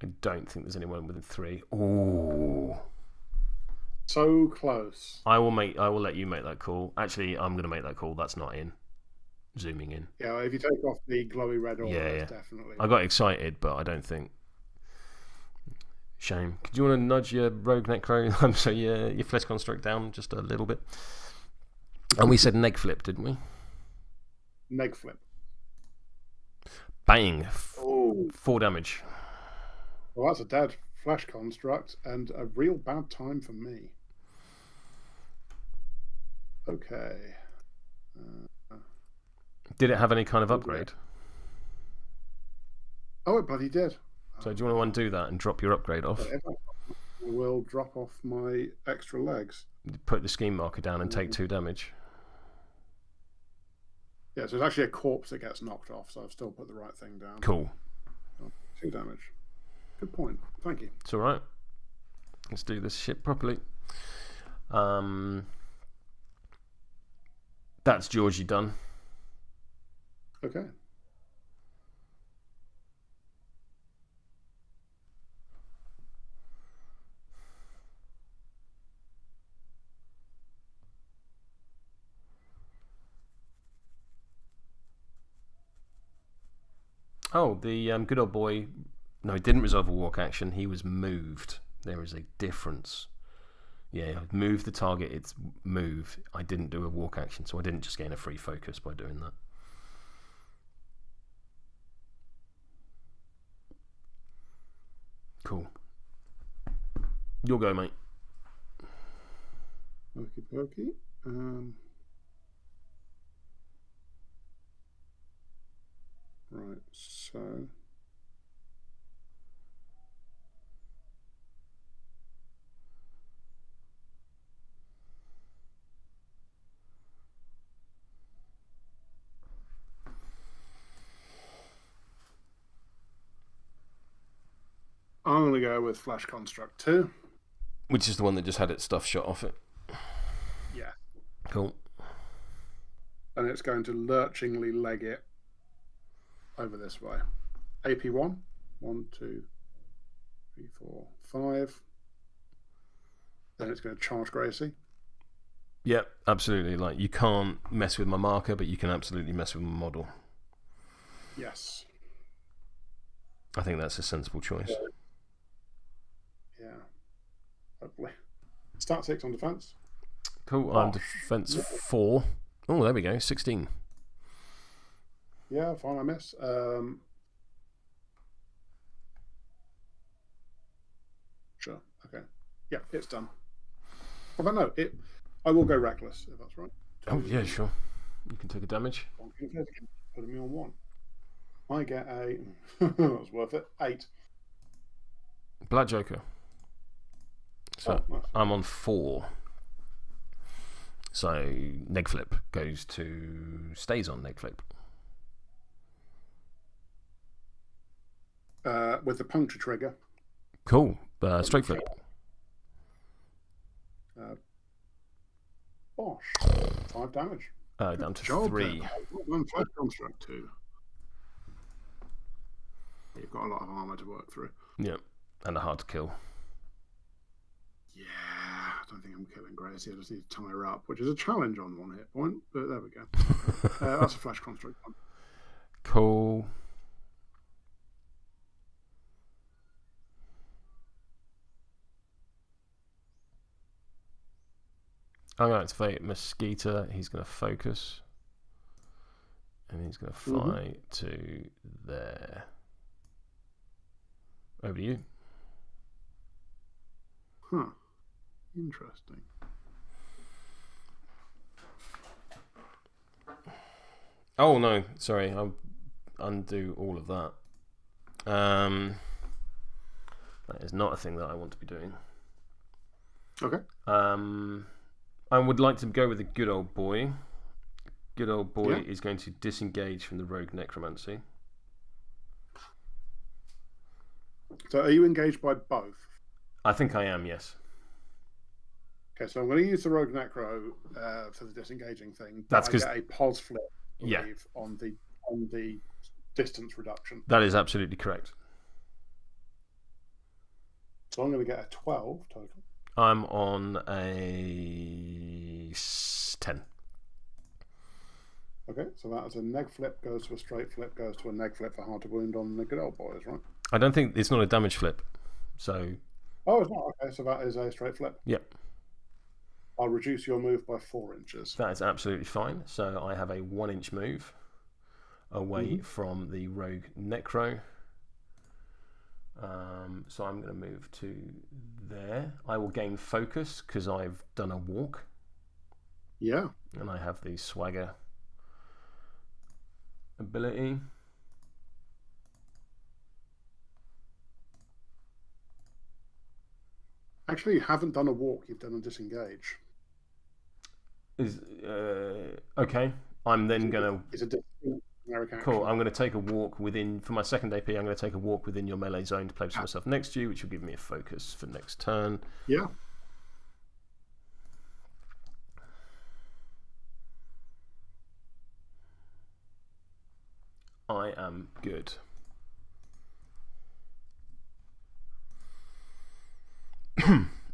I don't think there's anyone within 3. Ooh. So close. I will let you make that call. Actually, I'm going to make that call. That's not in. Zooming in. Yeah, if you take off the glowy red aura, yeah. definitely. I got excited, but I don't think. Shame. Do you want to nudge your rogue necro? I'm sorry, your flesh construct down just a little bit. And we said neg flip, didn't we? Neg flip. Bang. Oh. 4 damage. Well, that's a dead flesh construct and a real bad time for me. Okay. Did it have any kind of upgrade? Oh, it bloody did. So do you want to undo that and drop your upgrade off? I will drop off my extra legs. Put the scheme marker down and take 2 damage. Yeah, so it's actually a corpse that gets knocked off, so I've still put the right thing down. Cool. 2 damage. Good point. Thank you. It's alright. Let's do this shit properly. That's Georgie done. Okay. Oh, the good old boy. No, he didn't resolve a walk action. He was moved. There is a difference. Yeah, I've moved the target. It's moved. I didn't do a walk action, so I didn't just gain a free focus by doing that. Cool. You'll go, mate. Okie dokie. Right, so... I'm going to go with Flash Construct 2. Which is the one that just had its stuff shot off it. Yeah. Cool. And it's going to lurchingly leg it over this way. AP1. 1, 2, 3, 4, 5. Then it's going to charge Gracie. Yep, absolutely. Like, you can't mess with my marker, but you can absolutely mess with my model. Yes. I think that's a sensible choice. Yeah. Hopefully. Start 6 on defense. Cool. I'm defense 4. Oh, there we go. 16. Yeah, fine. I miss. Sure. Okay. Yeah, it's done. But no, I will go reckless if that's right. Oh yeah, sure. You can take a damage. Putting me on 1. I get a. That was worth it. 8. Black Joker. So nice. I'm on 4. So neg flip stays on neg flip. With the puncture trigger. Cool. Straight flip. Bosh. 5 damage. Down to 3. Flash Construct 2. You've got a lot of armor to work through. Yeah, and a hard to kill. Yeah, I don't think I'm killing Gracie. I just need to tie her up, which is a challenge on 1 hit point, but there we go. That's a Flash Construct 1. Cool. I'm going to activate my Skeeter. He's going to focus. And he's going to fly to there. Over to you. Huh. Interesting. Oh, no. Sorry. I'll undo all of that. That is not a thing that I want to be doing. Okay. I would like to go with a good old boy. Good old boy Yeah. is going to disengage from the rogue necromancy. So are you engaged by both? I think I am, yes. Okay, so I'm going to use the Rogue Necro for the disengaging thing. That's I 'cause- get a pos flip, I Yeah. believe, on the distance reduction. That is absolutely correct. So I'm going to get a 12 total. I'm on a 10. Okay, so that is a neg flip goes to a straight flip goes to a neg flip for hard to wound on the good old boys, right? I don't think it's not a damage flip. So. Oh, it's not. Okay, so that is a straight flip. Yep. I'll reduce your move by 4 inches. That is absolutely fine. So I have a 1-inch move away from the rogue necro. So I'm going to move to there. I will gain focus because I've done a walk. Yeah. And I have the swagger ability. Actually, you haven't done a walk, you've done a disengage. Okay. I'm then going to. It's a distinct generic action. Cool. I'm going to take a walk within. For my second AP, I'm going to take a walk within your melee zone to place myself next to you, which will give me a focus for next turn. Yeah. I am good.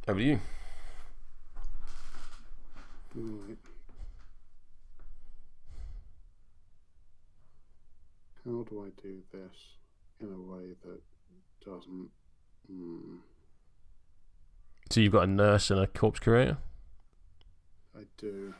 Over to you. Right. How do I do this in a way that doesn't... So you've got a nurse and a corpse curator? I do.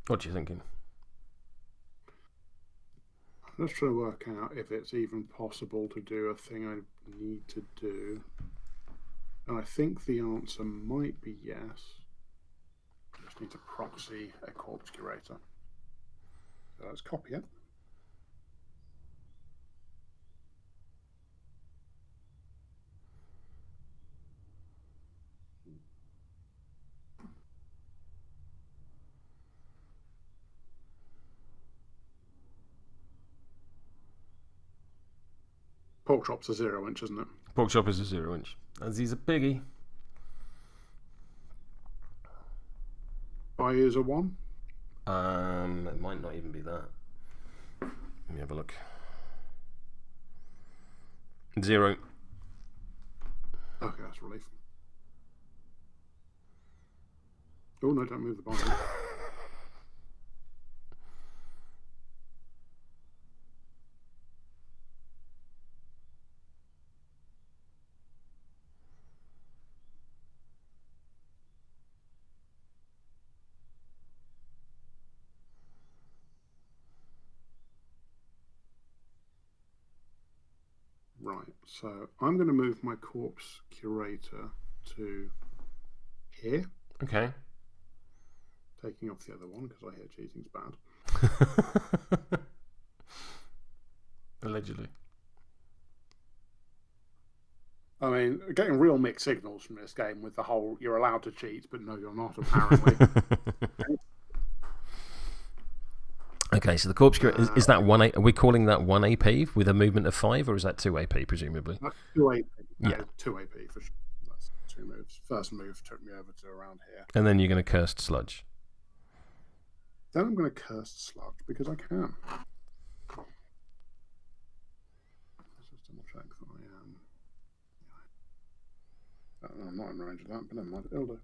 What are you thinking? I'm just trying to work out if it's even possible to do a thing I need to do. And I think the answer might be yes. I just need to proxy a corpse curator. So let's copy it. Porkchop's a 0-inch, isn't it? Porkchop is a 0-inch. As he's a piggy. By is a 1? It might not even be that. Let me have a look. 0. Okay, that's a relief. Oh no, don't move the bottom. Right, so I'm going to move my corpse curator to here. Okay. Taking off the other one because I hear cheating's bad. Allegedly. I mean, getting real mixed signals from this game with the whole you're allowed to cheat, but no, you're not, apparently. Okay, so the corpse curator, is that 1 A? Are we calling that 1 AP with a movement of 5, or is that 2 AP, presumably? That's 2 AP. Yeah. 2 AP for sure. That's 2 moves. First move took me over to around here. And then you're going to Cursed Sludge. Then I'm going to Cursed Sludge because I can. Let's just double check that I am. I'm not in range of that, but never mind. It'll do.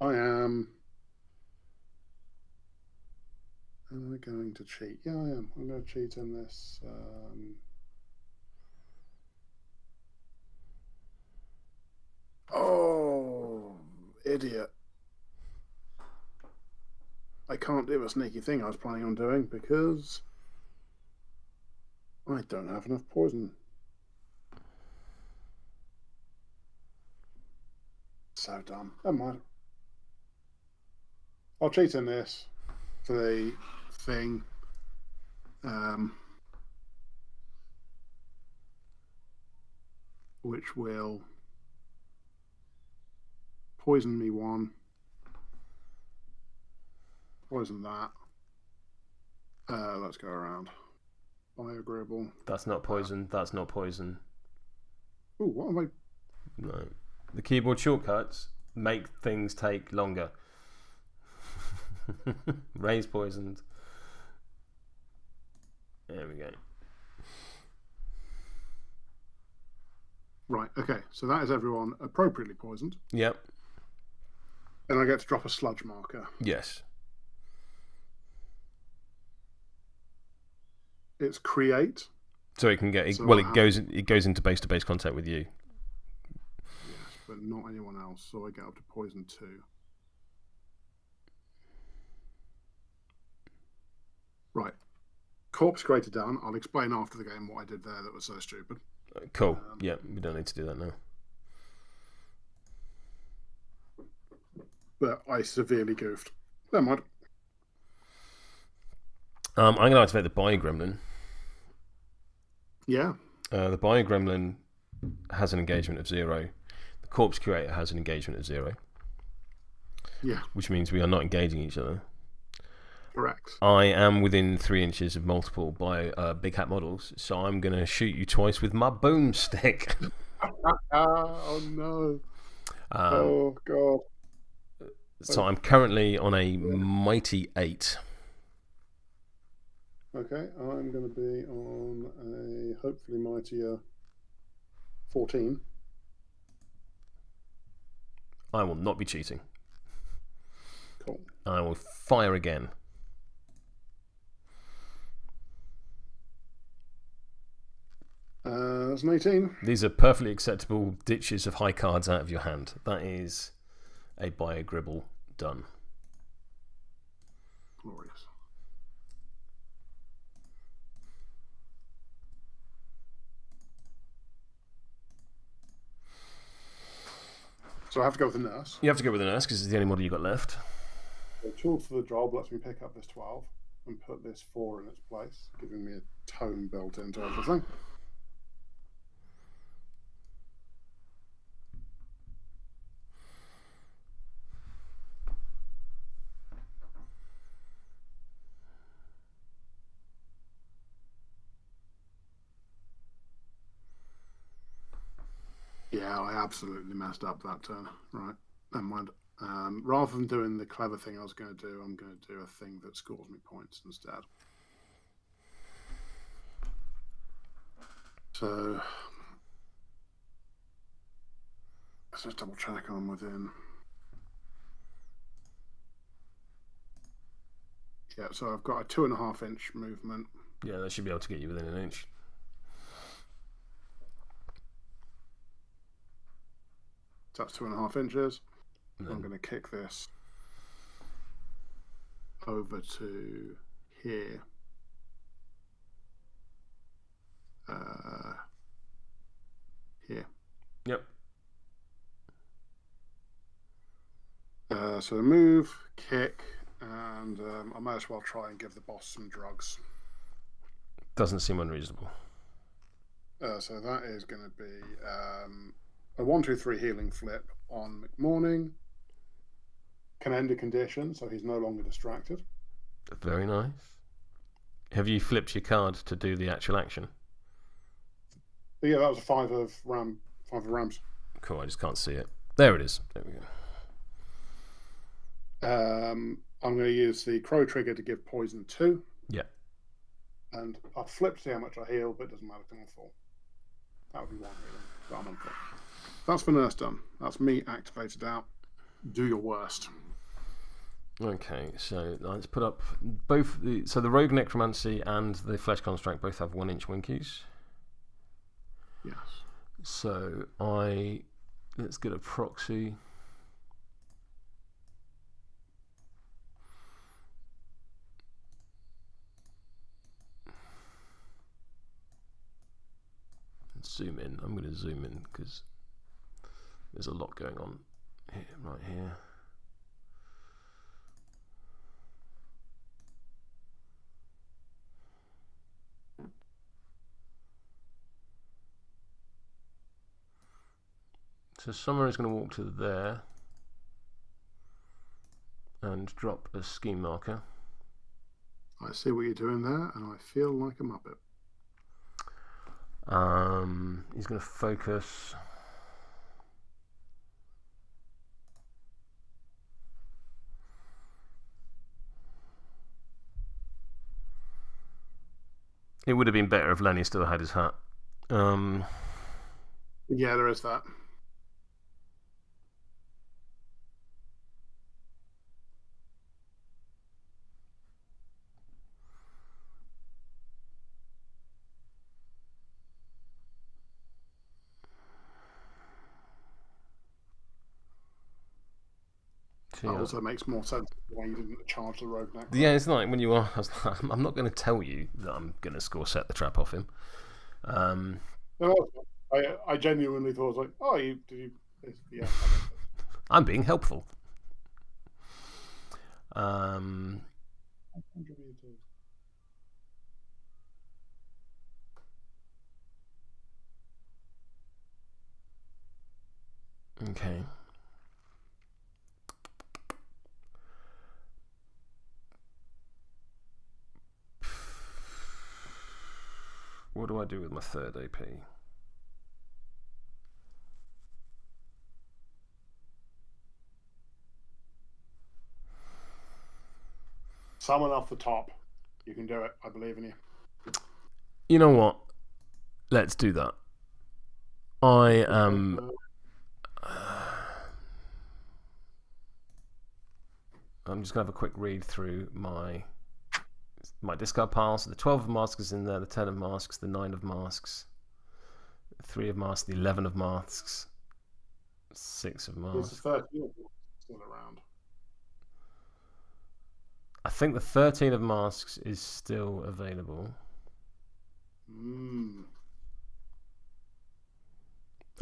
I am. Am I going to cheat? Yeah, I am. I'm going to cheat in this. Oh, idiot. I can't do a sneaky thing I was planning on doing because I don't have enough poison. So dumb. Never mind. I'll cheat in this for the thing. Which will poison me 1. Poison that. Let's go around. Bioagreeable. That's not poison. That's not poison. Ooh, what am I? No. The keyboard shortcuts make things take longer. Ray's poisoned. There we go. Right, okay. So that is everyone appropriately poisoned. Yep. And I get to drop a sludge marker. Yes. It's create. So it can get So it goes into base to base contact with you. Yes, but not anyone else. So I get up to poison 2. Right. Corpse creator down. I'll explain after the game what I did there that was so stupid. Cool. Yeah, we don't need to do that now. But I severely goofed. Never mind. I'm going to activate the Bio-Gremlin. Yeah. The Bio-Gremlin has an engagement of 0. The Corpse Curator has an engagement of 0. Yeah. Which means we are not engaging each other. Correct. I am within 3 inches of multiple big hat models, so I'm going to shoot you twice with my boomstick. Oh, no. Oh, God. So I'm currently on a mighty 8. Okay, I'm going to be on a hopefully mightier 14. I will not be cheating. Cool. I will fire again. That's an 18. These are perfectly acceptable ditches of high cards out of your hand. That is a Biogribble done. Glorious. So I have to go with the nurse. You have to go with the nurse because it's the only model you got left. So tool for the job lets me pick up this 12 and put this 4 in its place, giving me a tone built into everything. Yeah, I absolutely messed up that turn. Right, never mind. Rather than doing the clever thing I was going to do, I'm going to do a thing that scores me points instead. So let's just double check I'm within. Yeah, so I've got a 2.5 inch movement. Yeah, that should be able to get you within an inch. So that's 2.5 inches. I'm going to kick this over to here. Here. Yep. So move, kick, and I might as well try and give the boss some drugs. Doesn't seem unreasonable. So that is going to be a 1-2-3 healing flip on McMourning. Can end a condition, so he's no longer distracted. Very nice. Have you flipped your card to do the actual action? But yeah, that was a 5 of rams. Cool, I just can't see it. There it is. There we go. I'm going to use the crow trigger to give poison 2. Yeah. And I'll flip to see how much I heal, but it doesn't matter because I'm on full. That would be 1 healing, but I'm on full. That's the nurse done. That's me activated out. Do your worst. Okay, so let's put up both. So the Rogue Necromancy and the Flesh Construct both have 1 inch winkies. Yes. So let's get a proxy. Zoom in. I'm going to zoom in because there's a lot going on here, right here. So Summer is going to walk to there and drop a scheme marker. I see what you're doing there, and I feel like a muppet. He's going to focus. It would have been better if Lenny still had his hat. Yeah, there is that. That also makes more sense why you didn't charge the rogue neck. Yeah, it's like when you are. I'm not going to tell you that I'm going to score set the trap off him. No, I genuinely thought, like, oh, did you? Yeah. I'm being helpful. Okay. What do I do with my third AP? Someone off the top. You can do it. I believe in you. You know what? Let's do that. I am. I'm just going to have a quick read through my discard pile. So the 12 of masks is in there, the 10 of masks, the 9 of masks, the 3 of masks, the 11 of masks, 6 of masks. It's the 13. still around. I think the 13 of Masks is still available.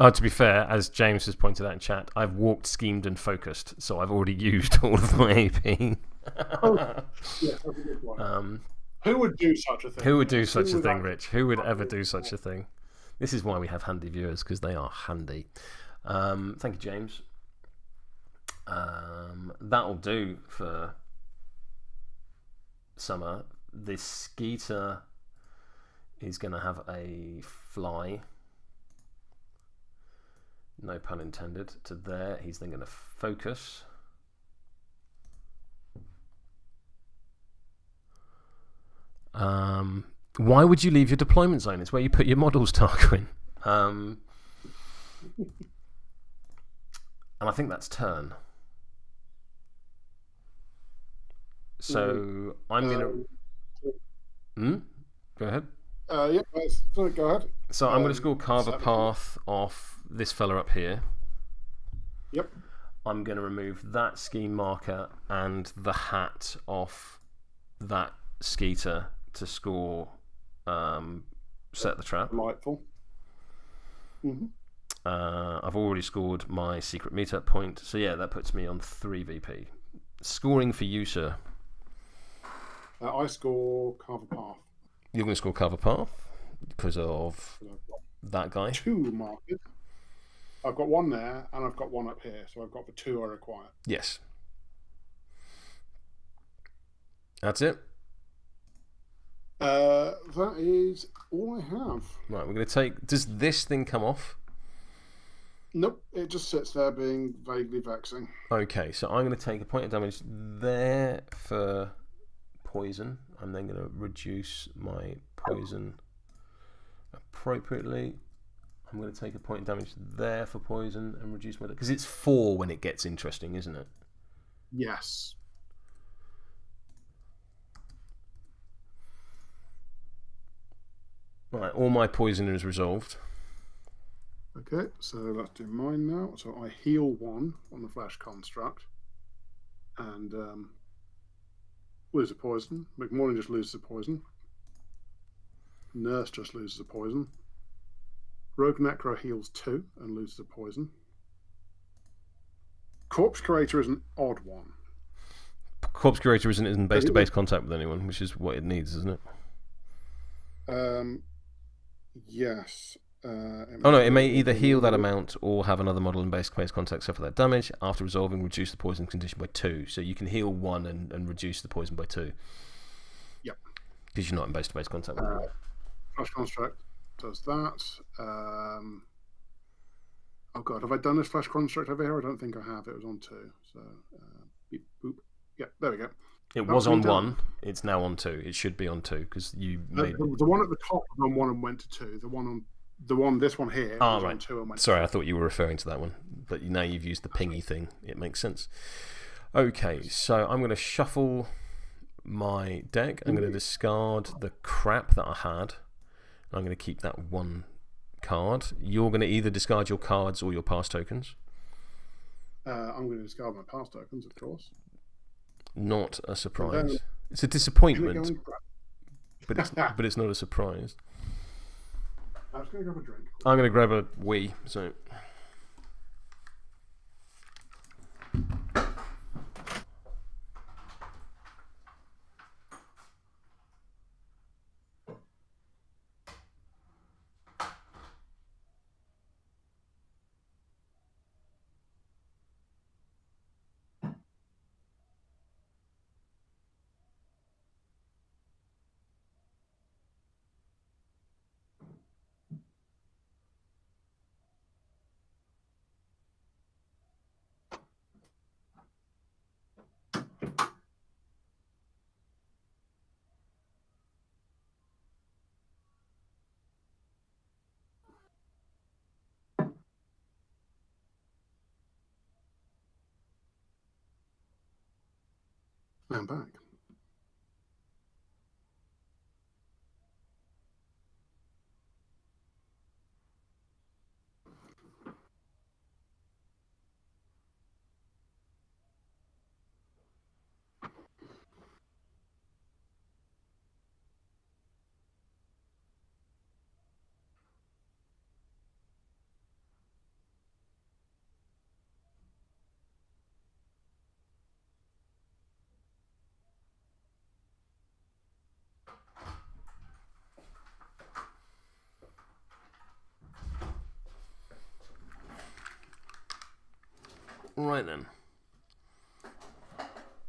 Oh, to be fair, as James has pointed out in chat, I've walked, schemed, and focused, so I've already used all of my AP. Oh, yes, that's a good one. Who would do such a thing? Who would do such a thing, Rich? Who would ever do such a thing? This is why we have handy viewers, because they are handy. Thank you, James. That'll do for summer. This Skeeter is going to have a fly, no pun intended, to there. He's then going to focus. Why would you leave your deployment zone? It's where you put your models, Tarquin. And I think that's turn. So I'm going to... Go ahead. Yeah, go ahead. So I'm going to score Carve a path off this fella up here. Yep. I'm going to remove that scheme marker and the hat off that Skeeter to score set the trap. Delightful. I've already scored my secret meetup point. So yeah, that puts me on 3 VP. Scoring for you, sir. I score Carve a path. You're going to score Carve a path because of that guy? 2 markers. I've got 1 there, and I've got 1 up here, so I've got the 2 I require. Yes. That's it? That is all I have. Right, we're going to take... Does this thing come off? Nope, it just sits there being vaguely vexing. Okay, so I'm going to take a point of damage there for poison. I'm then going to reduce my poison appropriately. I'm going to take a point of damage there for poison and reduce my... Because it's 4 when it gets interesting, isn't it? Yes. Right, all my poison is resolved. Okay, so let's do mine now. So I heal 1 on the flesh construct and lose a poison. McMourning just loses a poison. Nurse just loses a poison. Rogue Necro heals 2 and loses a poison. Corpse Curator is an odd one. Corpse Curator isn't in base-to-base contact with anyone, which is what it needs, isn't it? Yes. It may either heal that amount or have another model in base-to-base contact suffer that damage. After resolving, reduce the poison condition by 2. So you can heal 1 and reduce the poison by 2. Yep. Because you're not in base-to-base contact with anyone. Flash Construct does that. Oh god, have I done this Flash Construct over here? I don't think I have. It was on 2. So, beep, boop. Yeah, there we go. It was on 1. It's now on 2. It should be on 2 because you made the one at the top was on 1 and went to 2. This one here was on 2 and went Sorry, to 2. I thought you were referring to that one. But now you've used the pingy thing. It makes sense. Okay, so I'm going to shuffle my deck. I'm going to discard the crap that I had. I'm going to keep that 1 card. You're going to either discard your cards or your pass tokens. I'm going to discard my pass tokens, of course. Not a surprise. It's a disappointment, but it's not a surprise. I was going to grab a drink. I'm going to grab a wee. So. I'm back. Right then.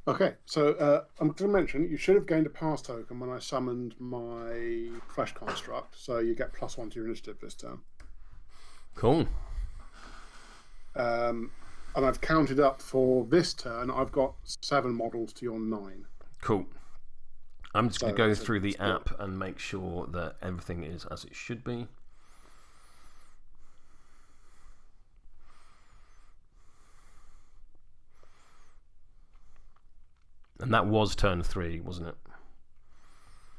Okay, so I'm going to mention you should have gained a pass token when I summoned my flesh construct, so you get +1 to your initiative this turn. Cool. And I've counted up for this turn. I've got 7 models to your 9. Cool. I'm just going to go through the app and make sure that everything is as it should be. And that was turn 3, wasn't it?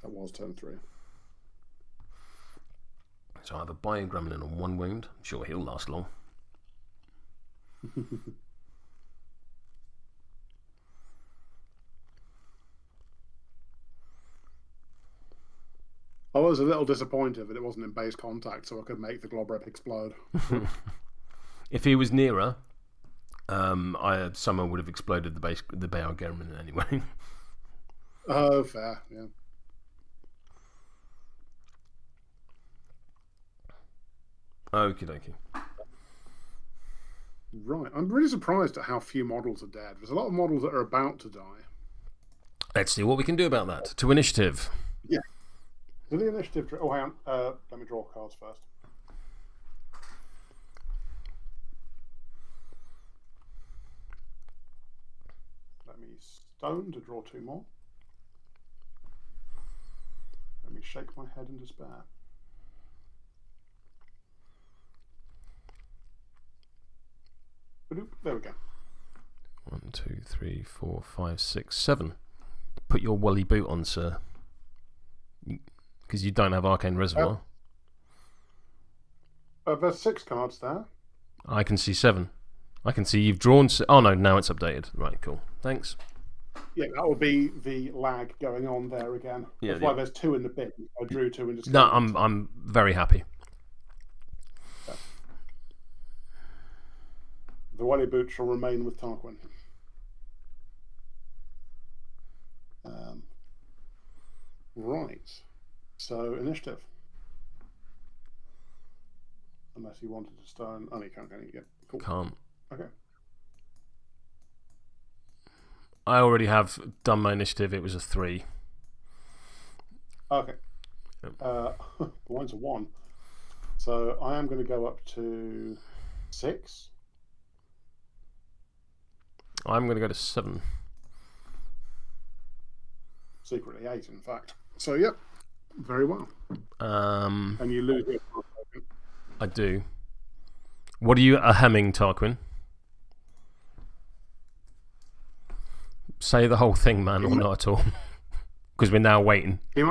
That was turn 3. So I have a Bio Gremlin on 1 wound. I'm sure he'll last long. I was a little disappointed that it wasn't in base contact, so I could make the Globrep explode. If he was nearer, someone would have exploded the Bio Gremlin anyway. Oh, fair, yeah. Okie dokie. Right, I'm really surprised at how few models are dead. There's a lot of models that are about to die. Let's see what we can do about that. To initiative. Yeah. To the initiative. Oh, hang on. Let me draw cards first. Let me stone to draw 2 more. Let me shake my head in despair. There we go. 1, 2, 3, 4, 5, 6, 7. Put your Wally boot on, sir. Because you don't have Arcane Reservoir. There's 6 cards there. I can see 7. I can see you've drawn... Oh, no, now it's updated. Right, cool. Thanks. Yeah, that will be the lag going on there again. Yeah, That's why there's 2 in the bin. I drew 2 and just... No, I'm very happy. Yeah. The Wally boot shall remain with Tarquin. Right. So, initiative. Unless you wanted to stone. Oh, no, you can't get it yet. Cool. Can't. Okay. I already have done my initiative. It was a 3. Okay. Yep. Mine's a 1. So, I am going to go up to 6. I'm going to go to 7. Secretly 8, in fact. So, yep. Very well. And you lose your token. I do. What are you hemming, Tarquin? Say the whole thing, man, or not at all. Because we're now waiting. He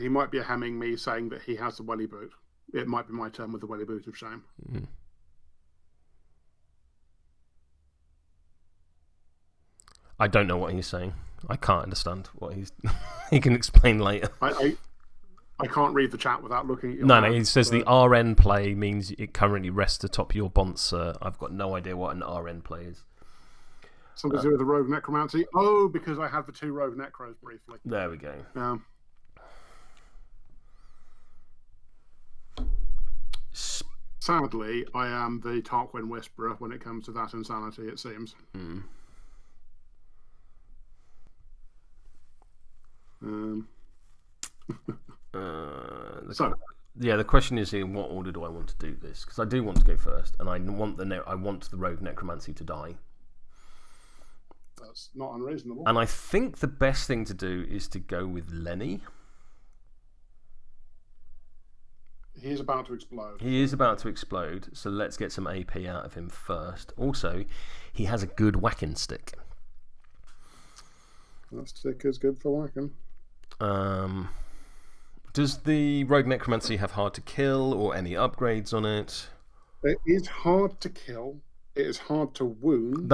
might be hemming me saying that he has the welly boot. It might be my turn with the welly boot of shame. Mm. I don't know what he's saying. I can't understand what he's... He can explain later. I can't read the chat without looking at your No, he says the RN play means it currently rests atop your bonds. I've got no idea what an RN play is. Something to do with the Rogue Necromancy? Oh, because I had the 2 Rogue Necros briefly. There we go. Sadly, I am the Tarquin Whisperer when it comes to that insanity, it seems. Mm. The question is, in what order do I want to do this? Because I do want to go first, and I want the Rogue Necromancy to die. That's not unreasonable. And I think the best thing to do is to go with Lenny. He is about to explode. He is about to explode, so let's get some AP out of him first. Also, he has a good whacking stick. That stick is good for whacking. Does the Rogue Necromancy have hard to kill or any upgrades on it? It is hard to kill. It is hard to wound.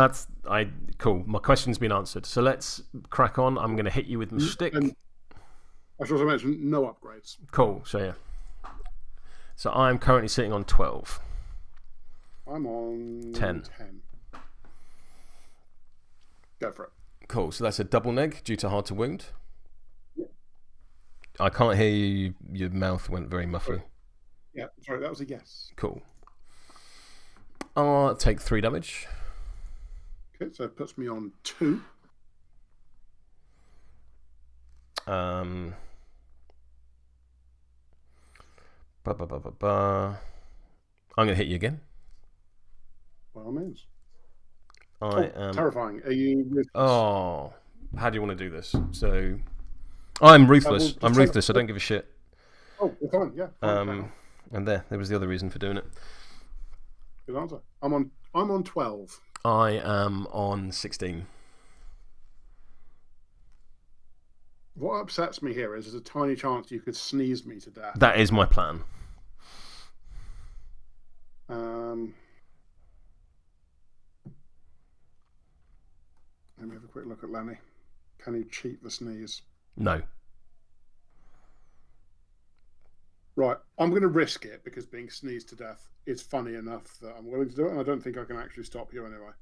Cool. My question's been answered. So let's crack on. I'm going to hit you with my stick. And I should also mention no upgrades. Cool. So yeah. So I'm currently sitting on 12. I'm on 10. Go for it. Cool. So that's a double neg due to hard to wound. Yeah. I can't hear you. Your mouth went very muffly. Yeah, sorry, that was a yes. Cool. I'll take 3 damage. Okay, so it puts me on 2. I'm going to hit you again. By all means. I am terrifying. Are you ruthless? Oh, how do you want to do this? So, I'm ruthless. I'm ruthless. I don't give a shit. Oh, you're fine. Yeah. Fine, and there was the other reason for doing it. Good answer. I'm on 12. I am on 16. What upsets me here is there's a tiny chance you could sneeze me to death. That is my plan. Let me have a quick look at Lenny. Can he cheat the sneeze? No. Right, I'm going to risk it because being sneezed to death is funny enough that I'm willing to do it, and I don't think I can actually stop you anyway.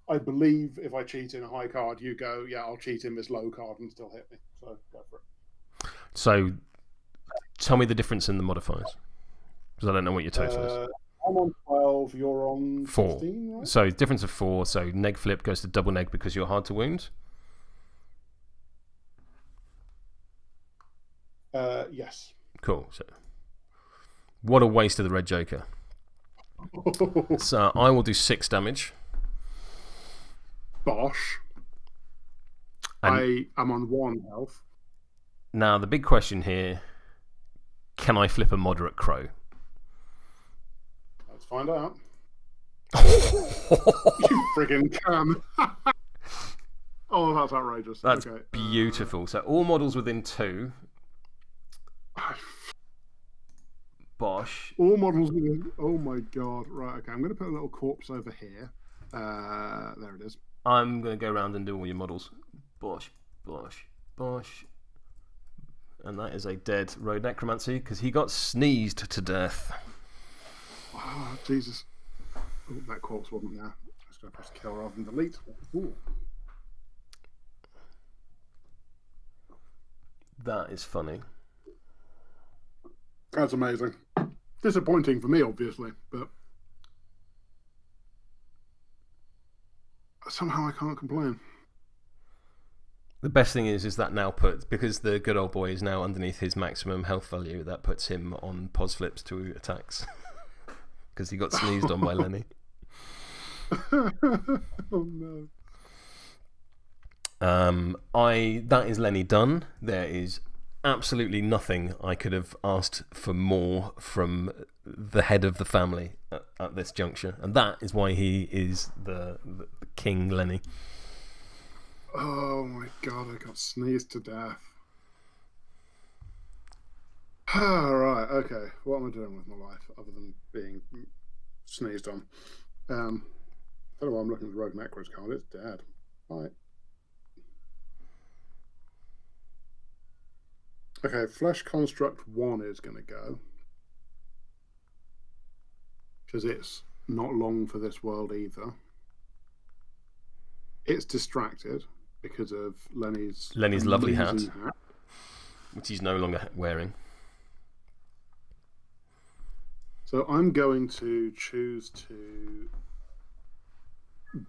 I believe if I cheat in a high card, you go, yeah, I'll cheat in this low card and still hit me. So go for it. So tell me the difference in the modifiers, because I don't know what your total is. I'm on 12, you're on 4. 15, right? So difference of 4. So neg flip goes to double neg because you're hard to wound. Yes. Cool. So what a waste of the red joker. So I will do 6 damage. Bosh. I am on 1 health. Now the big question here: can I flip a moderate crow? Let's find out. You friggin' can. Oh, that's outrageous. That's okay. Beautiful. So all models within 2. Bosh. All models within. Oh my god. Right, okay. I'm going to put a little corpse over here. There it is. I'm going to go around and do all your models. Bosh, bosh, bosh. And that is a dead road necromancy because he got sneezed to death. Oh, Jesus. Oh, that corpse wasn't there. I was going to press kill rather than delete. Ooh. That is funny. That's amazing. Disappointing for me, obviously, but somehow I can't complain. The best thing is that now because the good old boy is now underneath his maximum health value, that puts him on pos flips to attacks. Because he got sneezed on by Lenny. Oh no. That is Lenny done. There is absolutely nothing I could have asked for more from the head of the family at this juncture, and that is why he is the King Lenny. Oh my god, I got sneezed to death. Alright, okay. What am I doing with my life other than being sneezed on? I don't know why I'm looking at the Rogue Necro's card. It's dead. Right. Okay, Flesh Construct 1 is going to go. Because it's not long for this world either. It's distracted because of Lenny's lovely hat, which he's no longer wearing. So I'm going to choose to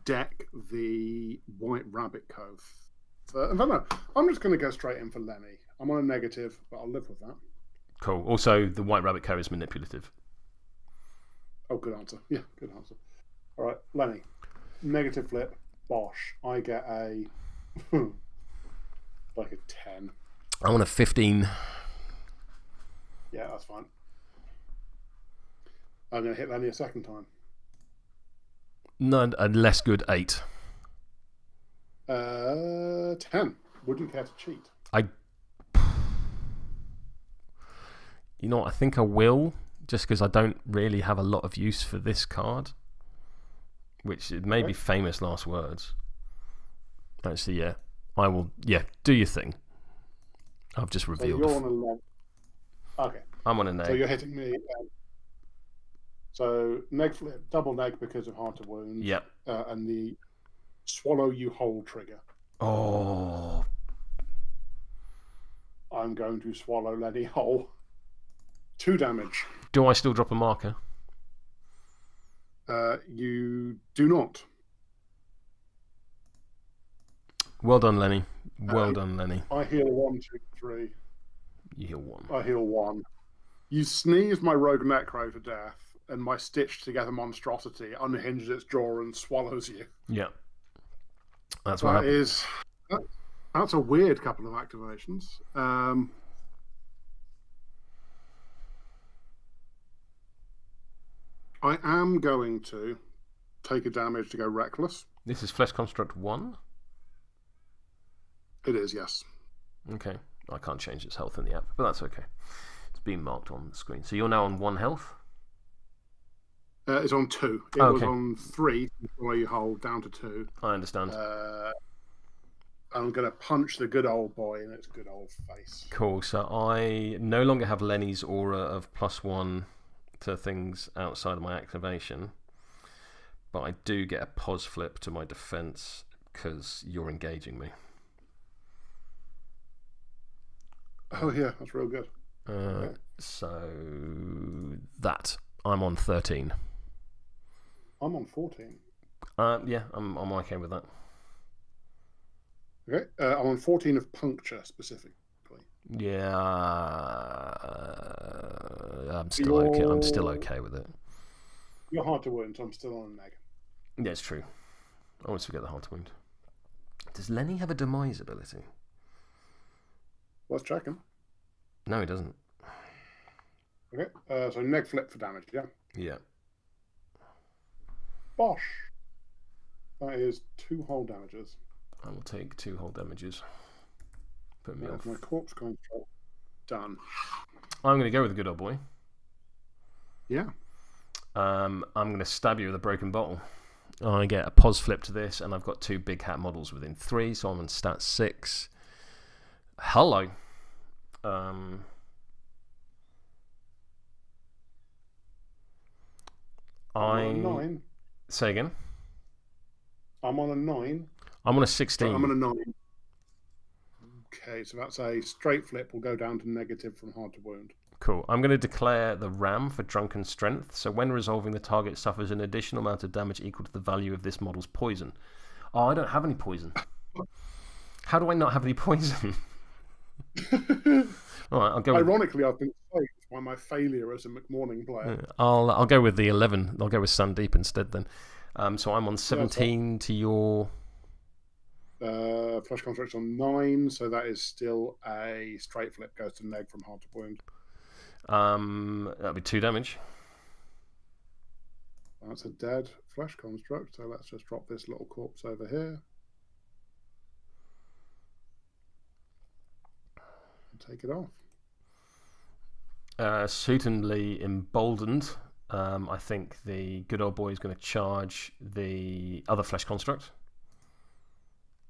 deck the White Rabbit Cove. No, I'm just going to go straight in for Lenny. I'm on a negative, but I'll live with that. Cool. Also, the White Rabbit Co is manipulative. Oh, good answer. Yeah, good answer. All right, Lenny. Negative flip. Bosh. I get a like a 10. I want a 15. Yeah, that's fine. I'm going to hit Lenny a second time. No, a less good 8. 10. Would you care to cheat? You know what, I think I will, just because I don't really have a lot of use for this card, which it may be famous last words. Actually, yeah, I will. Yeah, do your thing. I've just revealed. So you're on a leg. Okay. I'm on a neg. So you're hitting me. So neg flip, double neg because of hard to wound. Yep. And the swallow you whole trigger. Oh. I'm going to swallow Lenny whole. 2 damage. Do I still drop a marker? You do not. Well done, Lenny. Well done, Lenny. I heal 1, 2, 3. You heal 1. I heal 1. You sneeze my rogue necro to death, and my stitched together monstrosity unhinges its jaw and swallows you. Yeah. That's what happens. That's a weird couple of activations. I am going to take a damage to go reckless. This is Flesh Construct 1? It is, yes. Okay. I can't change its health in the app, but that's okay. It's being marked on the screen. So you're now on 1 health? It's on 2. It was on 3 before you hold down to 2. I understand. I'm going to punch the good old boy in its good old face. Cool. So I no longer have Lenny's aura of +1 to things outside of my activation, but I do get a pos flip to my defense because you're engaging me. Oh yeah, that's real good. Okay. So that I'm on 13. I'm on 14. Yeah, I'm okay with that. Okay, I'm on 14 of puncture specifically. Yeah, I'm still okay. I'm still okay with it. You're hard to wound, so I'm still on a neg. Yeah, it's true. I always forget the hard to wound. Does Lenny have a demise ability? Let's check him. No, he doesn't. Okay, so neg flip for damage, yeah? Yeah. Bosh. That is 2 whole damages. I will take 2 whole damages. Put me off. My corpse control done. I'm going to go with the good old boy. Yeah. I'm going to stab you with a broken bottle. I get a pos flip to this, and I've got 2 big hat models within 3, so I'm on stat 6. Hello. I'm on a 9. Say again. I'm on a 9. I'm on a 16. I'm on a 9. Okay, so that's a straight flip. Will go down to negative from hard to wound. Cool. I'm going to declare the ram for drunken strength. So when resolving, the target suffers an additional amount of damage equal to the value of this model's poison. Oh, I don't have any poison. How do I not have any poison? All right, I'll go. Ironically, I've been saved by my failure as a McMourning player. I'll go with the 11. I'll go with Sandeep instead then. So I'm on 17 to your. Flesh construct's on 9, so that is still a straight flip. Goes to neg from hard to wound. That'll be 2 damage. That's a dead flesh construct. So let's just drop this little corpse over here. And take it off. Suitably emboldened. I think the good old boy is going to charge the other flesh construct.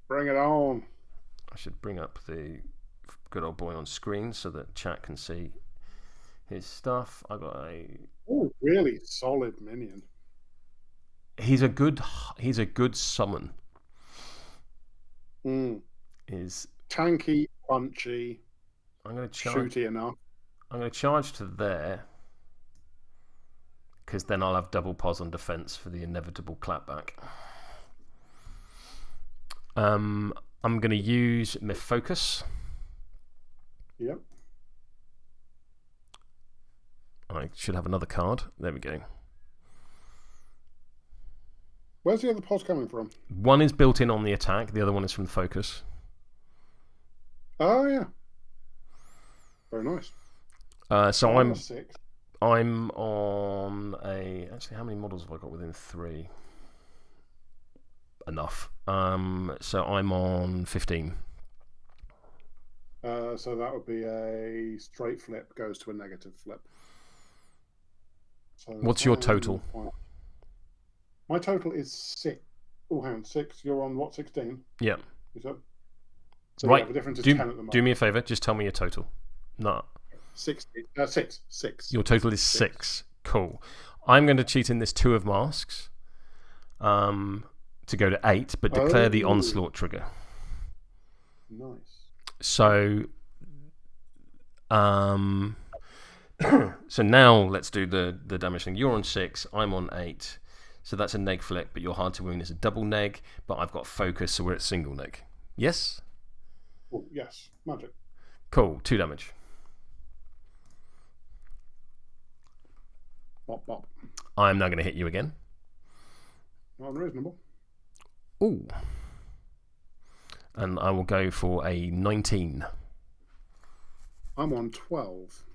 Bring it on. I should bring up the good old boy on screen so that chat can see his stuff. I got a really solid minion. He's a good summon. Is tanky, punchy. I'm going to charge. Shooty enough. I'm going to charge to there because then I'll have double pos on defense for the inevitable clapback. I'm going to use my focus. Yep. I should have another card. There we go. Where's the other pos coming from? One is built in on the attack. The other one is from the focus. Oh yeah. Very nice. So I'm 6. I'm on a. Actually, how many models have I got within 3? Enough. So I'm on 15. So that would be a straight flip goes to a negative flip. So what's your total? My total is 6. Oh, hang on, 6. You're on what, 16? Yeah. So right. Yeah, the difference is 10 at the moment. Do me a favour. Just tell me your total. No. 6. 6. Your total is 6. Cool. I'm going to cheat in this 2 of masks. To go to 8, but declare the onslaught trigger. Nice. So, So now let's do the damage thing. You're on 6, I'm on 8. So that's a neg flip, but your hard to wound is a double neg, but I've got focus, so we're at single neg. Yes? Oh, yes, magic. Cool, 2 damage. Bop, bop. I'm now going to hit you again. Unreasonable. Ooh. And I will go for a 19. I'm on 12.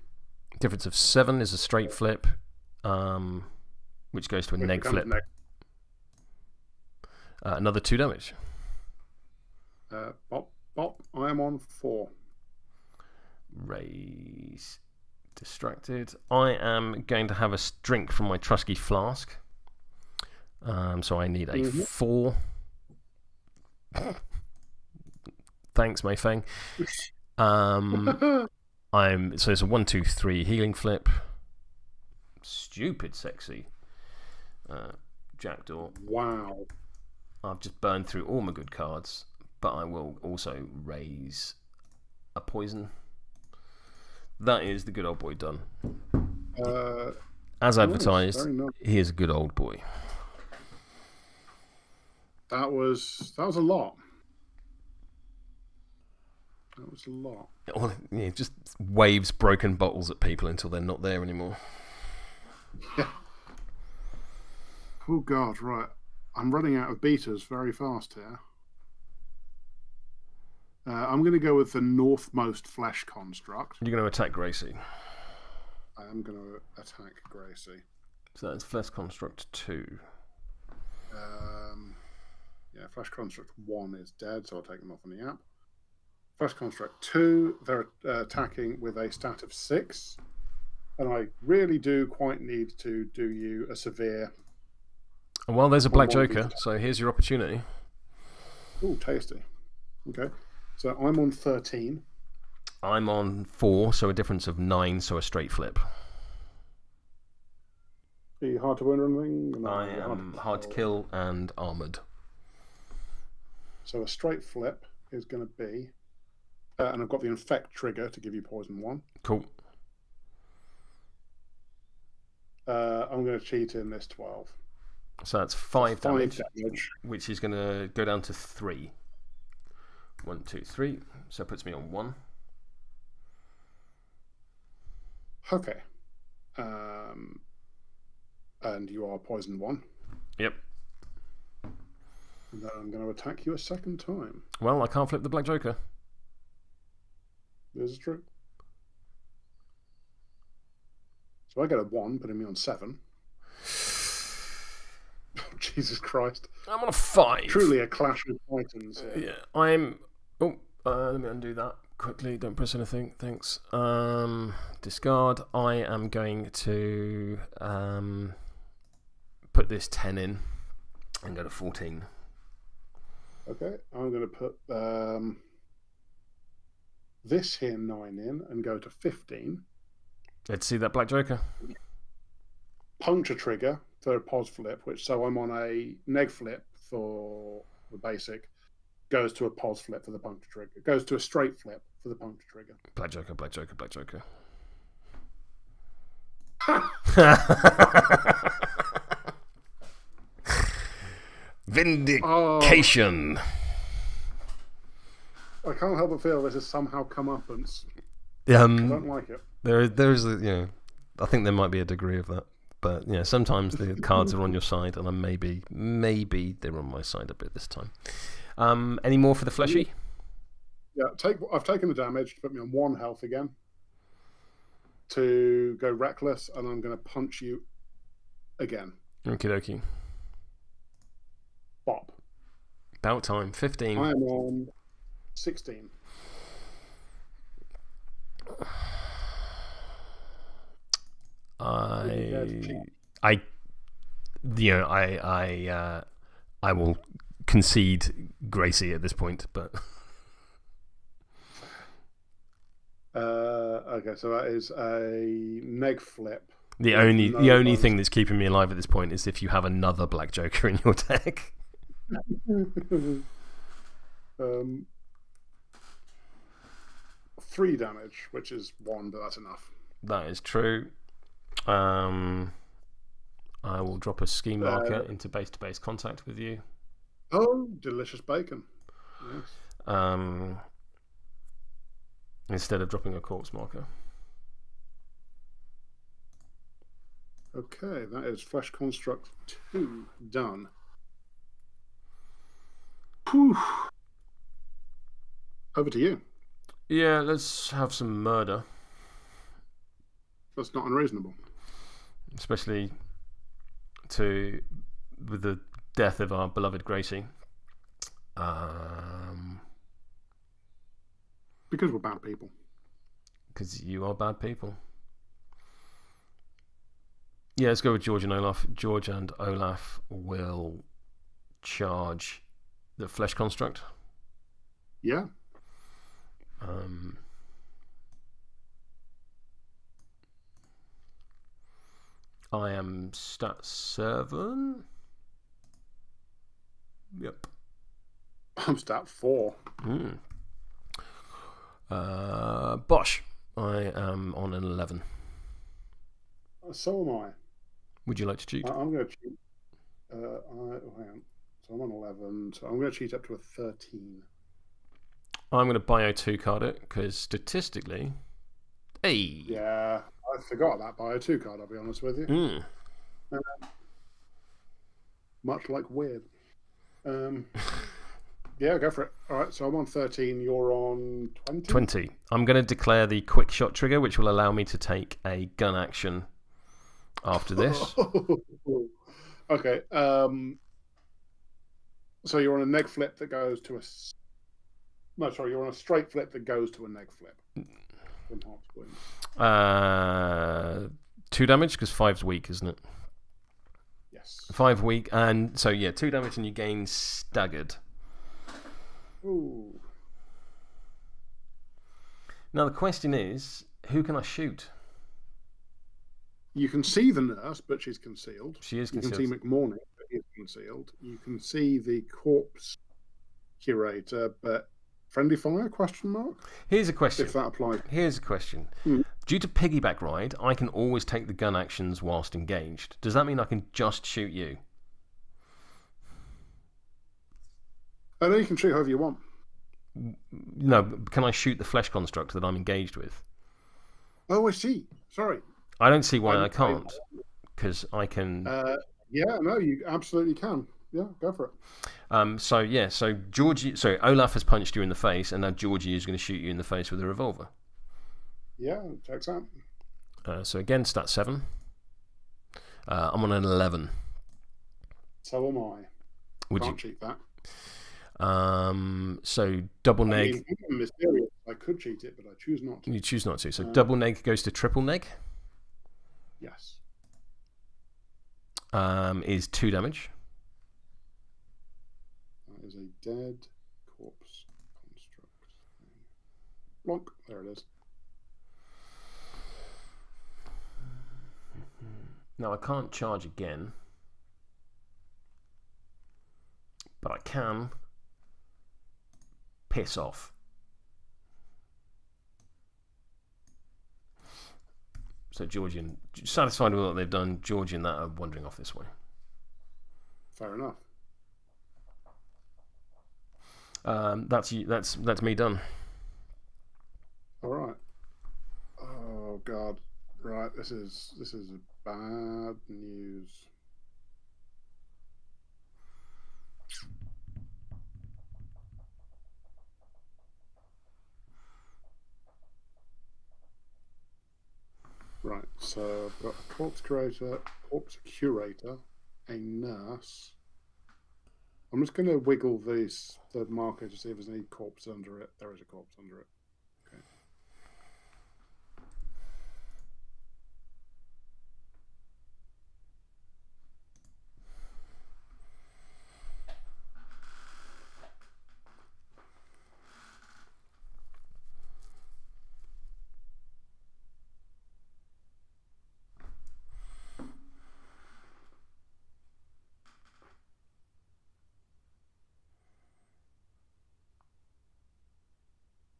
Difference of 7 is a straight flip, which goes to a neg flip. Another 2 damage. Bop, bop. I am on 4. Raise. Distracted. I am going to have a drink from my trusty flask. So I need a 4. Thanks, Mei Feng. So it's a 1, 2, 3 healing flip. Stupid sexy. Jackdaw. Wow. I've just burned through all my good cards, but I will also raise a poison. That is the good old boy done. As advertised, nice. He is a good old boy. That was a lot. That was a lot. Well, yeah, just waves broken bottles at people until they're not there anymore. Yeah. Oh God, right. I'm running out of beaters very fast here. I'm going to go with the northmost flesh construct. You're going to attack Gracie. I am going to attack Gracie. So that's flesh construct 2. Yeah, flesh construct 1 is dead, so I'll take them off on the app. Flesh construct 2, they're attacking with a stat of 6. And I really do quite need to do you a severe... Well, there's a black joker, so here's your opportunity. Ooh, tasty. Okay. So I'm on 13. I'm on 4, so a difference of 9, so a straight flip. Are you hard to win or anything? No, I am hard to kill and armoured. So a straight flip is going to be... and I've got the infect trigger to give you poison 1. Cool. I'm going to cheat in this 12. So that's 5 damage, which is going to go down to 3. 1, 2, 3. So it puts me on 1. Okay. And you are poison 1. Yep. And then I'm going to attack you a second time. Well, I can't flip the black joker. This is true. So I get a 1, putting me on 7. Oh, Jesus Christ. I'm on a 5. Truly a clash of titans. Yeah, I'm... Oh, let me undo that quickly. Don't press anything. Thanks. Discard. I am going to put this 10 in and go to 14. Okay, I'm going to put this here 9 in and go to 15. Let's see that black joker. Puncture trigger for a pos flip, which so I'm on a neg flip for the basic, goes to a pos flip for the puncture trigger. It goes to a straight flip for the puncture trigger. Black joker, black joker, black joker. Vindication. I can't help but feel this has somehow comeuppance. I don't like it. There's a, I think there might be a degree of that, but sometimes the cards are on your side, and maybe they're on my side a bit this time. Any more for the fleshy? Yeah, I've taken the damage to put me on 1 health again. To go reckless, and I'm going to punch you again. Okie dokie. Bop. About time. 15. I am on 16. I will concede Gracie at this point, but okay, so that is a neg flip. The only thing that's keeping me alive at this point is if you have another black joker in your deck. 3 damage, which is 1, but that's enough. That is true. I will drop a ski marker into base-to-base contact with you. Oh, delicious bacon. Yes. Instead of dropping a corpse marker. Okay, that is Flesh Construct 2 done. Whew. Over to you. Yeah, let's have some murder. That's not unreasonable. Especially with the death of our beloved Gracie. Because we're bad people. Because you are bad people. Yeah, let's go with George and Olaf. George and Olaf will charge the flesh construct. Yeah. I am stat 7. Yep. I'm stat 4. Bosh. I am on an 11. So am I. Would you like to cheat? I'm going to cheat. Hang on. So I'm on 11. So I'm going to cheat up to a 13. I'm going to bio 2 card it because statistically, hey. Yeah, I forgot that bio 2 card. I'll be honest with you. Much like weird. Yeah, go for it. All right, so I'm on 13. You're on 20. 20. I'm going to declare the quick shot trigger, which will allow me to take a gun action after this. Okay. So you're on a neg flip that goes to a. No, sorry, you're on a straight flip that goes to a neg flip. 2 damage because 5's weak, isn't it? Yes. 5 weak, and so yeah, 2 damage, and you gain staggered. Ooh. Now the question is, who can I shoot? You can see the nurse, but she's concealed. She is concealed. You can see McMourning, but he's concealed. You can see the corpse curator, but friendly fire? Question mark. Here's a question. If that applies. Here's a question. Due to piggyback ride, I can always take the gun actions whilst engaged. Does that mean I can just shoot you? I know you can shoot however you want. No, but can I shoot the flesh construct that I'm engaged with? Oh, I see. Sorry. I don't see why I can't, because I can. Yeah, no, you absolutely can. Yeah, go for it. So Georgie, Olaf has punched you in the face, and now Georgie is going to shoot you in the face with a revolver. Yeah, checks out. So again, stat 7. I'm on an 11. So am I. Would Can't you cheat that? So double neg. Mysterious. I could cheat it, but I choose not to. You choose not to. So double neg goes to triple neg. Yes. Is 2 damage. That is a dead corpse construct. Plonk. There it is. Now I can't charge again, but I can piss off. So Georgian, satisfied with what they've done, Georgian that are wandering off this way. Fair enough. That's me done. All right. Oh God. Right. This is bad news. Right, so I've got a corpse curator, a nurse. I'm just going to wiggle the marker to see if there's any corpse under it. There is a corpse under it. Okay.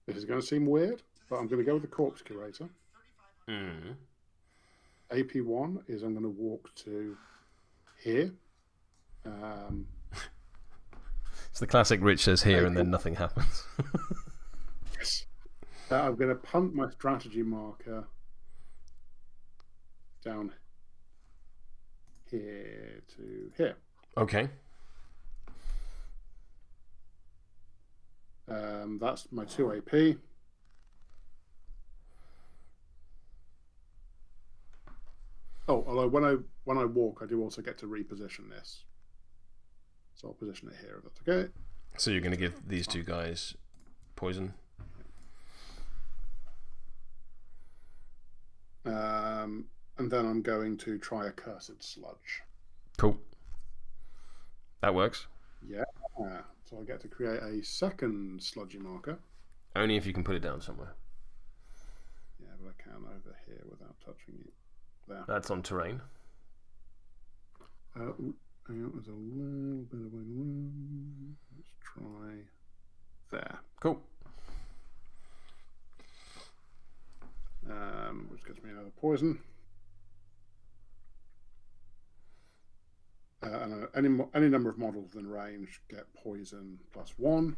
This is going to seem weird, but I'm going to go with the corpse curator. AP1 is I'm going to walk to here. It's the classic Rich says here and then nothing happens. Yes. I'm going to punt my strategy marker down here to here. Okay. That's my 2 AP. Oh, although when I walk, I do also get to reposition this. So I'll position it here if that's okay. So you're going to give these two guys poison? And then I'm going to try a Cursed Sludge. Cool. That works. Yeah. So I get to create a second sludgy marker. Only if you can put it down somewhere. Yeah, but I can over here without touching it. There. That's on terrain. There's a little bit of wiggle room. Let's try there. Cool. Which gets me another poison. And any number of models within range get poison +1.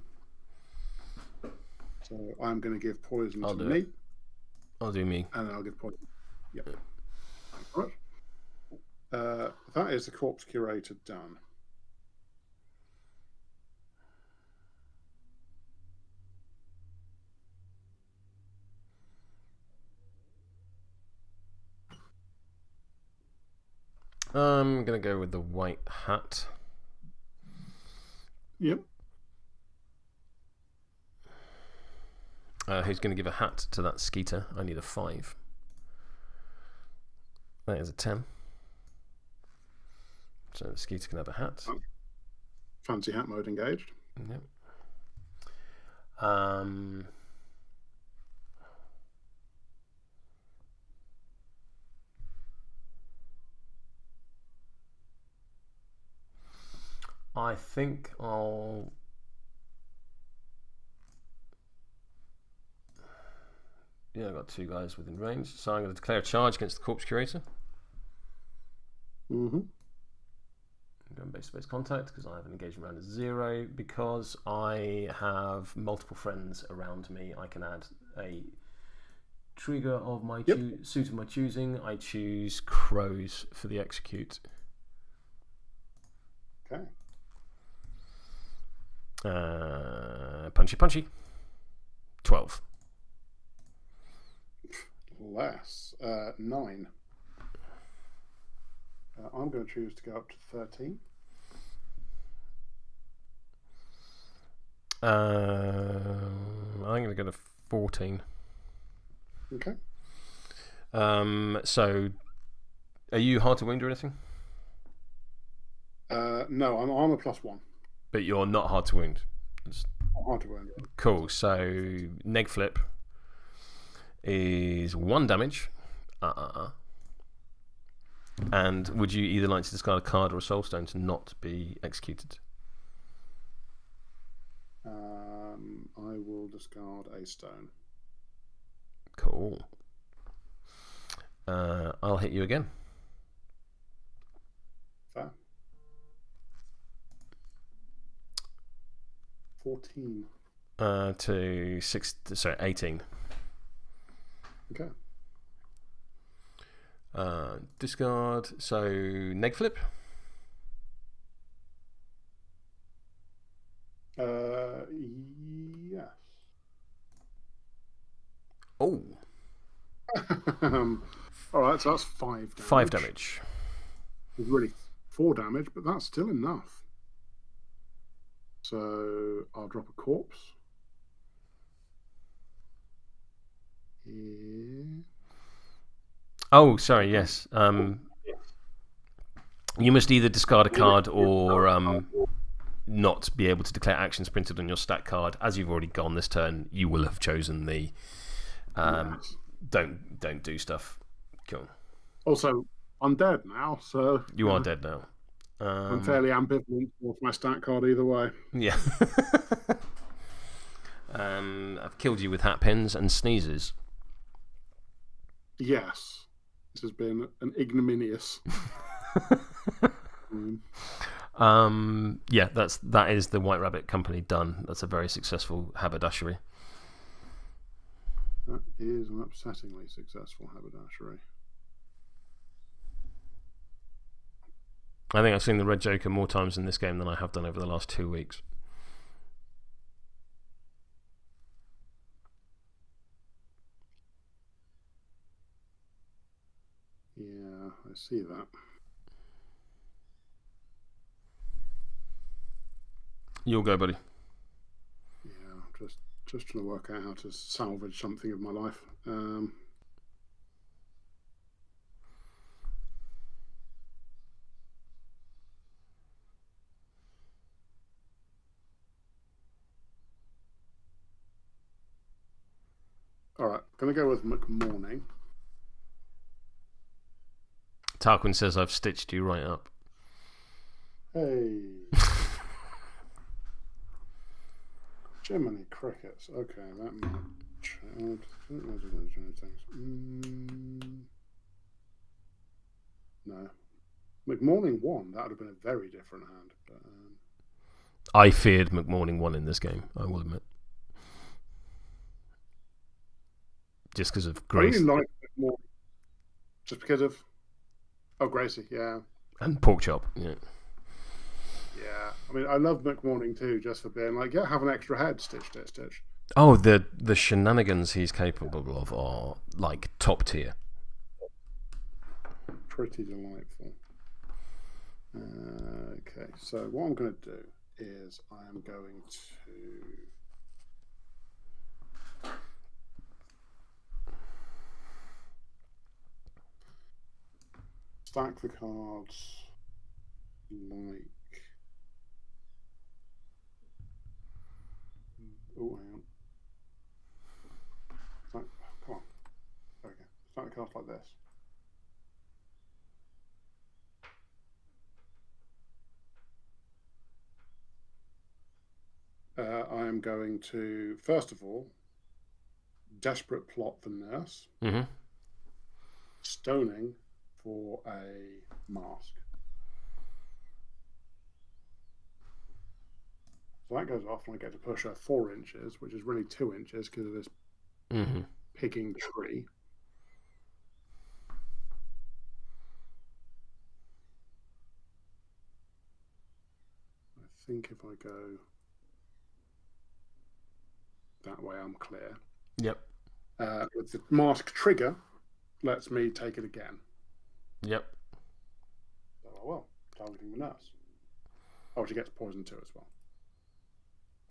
So I'm going to give poison to me. I'll do me. And then I'll give poison. Yep. Right. That is the Corpse Curator done. I'm going to go with the white hat. Yep. Who's going to give a hat to that Skeeter? I need a 5. That is a 10. So the Skeeter can have a hat. Fancy hat mode engaged. Yep. I think I'll... Yeah, I've got 2 guys within range, so I'm going to declare a charge against the Corpse Curator. Mm-hmm. I'm going base-to-base contact because I have an engagement round of 0. Because I have multiple friends around me, I can add a trigger of my suit of my choosing. I choose crows for the execute. Okay. Punchy. 12. Less. 9. I'm going to choose to go up to 13. I'm going to go to 14. Okay. So, are you hard to wound or anything? No, I'm armor +1. But you're not hard to wound. I'm hard to wound. Cool. So, neg flip is 1 damage. And would you either like to discard a card or a soul stone to not be executed? I will discard a stone. Cool. I'll hit you again. Fair. 14. To 18. Okay. Discard. So neg flip. Yes. Oh. All right, so that's 5 damage. 5 damage. It's really 4 damage, but that's still enough. So I'll drop a corpse. Here. Oh, sorry. Yes. You must either discard a card or not be able to declare actions printed on your stat card. As you've already gone this turn, you will have chosen the don't do stuff. Cool. Also, I'm dead now, so you are dead now. I'm fairly ambivalent towards my stat card either way. Yeah. I've killed you with hat pins and sneezes. Yes. This has been an ignominious. Yeah, that is the White Rabbit Company done. That's a very successful haberdashery. That is an upsettingly successful haberdashery. I think I've seen the Red Joker more times in this game than I have done over the last 2 weeks. Yeah, I see that. You'll go, buddy. Yeah, just trying to work out how to salvage something of my life. All right, going to go with McMourning. Tarquin says I've stitched you right up. Hey. Jiminy crickets. Okay, that much. No. McMourning won. That would have been a very different hand. But, I feared McMourning won in this game, I will admit. Just because of Gracie. I really like McMourning. Just because of... Oh, Gracie, yeah. And Porkchop, yeah. Yeah. I mean, I love McMourning too, just for being like, yeah, have an extra head. Stitch, stitch, stitch. Oh, the shenanigans he's capable of are, like, top tier. Pretty delightful. Okay, so what I'm going to do is I am going to stack the cards like... Oh, hang on. Come on. Okay. Stack the cards like this. I am going to, first of all, desperate plot the nurse. Mm-hmm. Stoning for a mask. So that goes off and I get to push her 4 inches, which is really 2 inches because of this picking tree. I think if I go that way, I'm clear. Yep. With the mask trigger, lets me take it again. Yep. Oh, well, targeting the nurse. Oh, she gets poison too as well.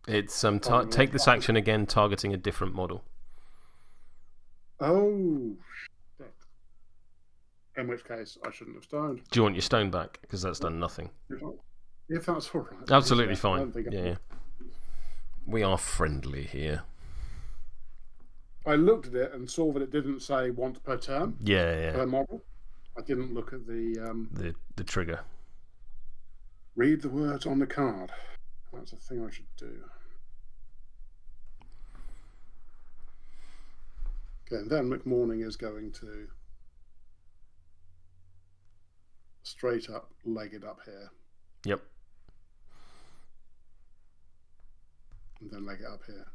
It's take this action again, targeting a different model. Oh, shit. In which case, I shouldn't have stoned. Do you want your stone back? Because that's done nothing. If that's all right. Absolutely fine. Yeah. We are friendly here. I looked at it and saw that it didn't say once per turn. Yeah. Per model. I didn't look at the trigger. Read the words on the card. That's a thing I should do. Okay, and then McMourning is going to straight up leg it up here. Yep. And then leg it up here.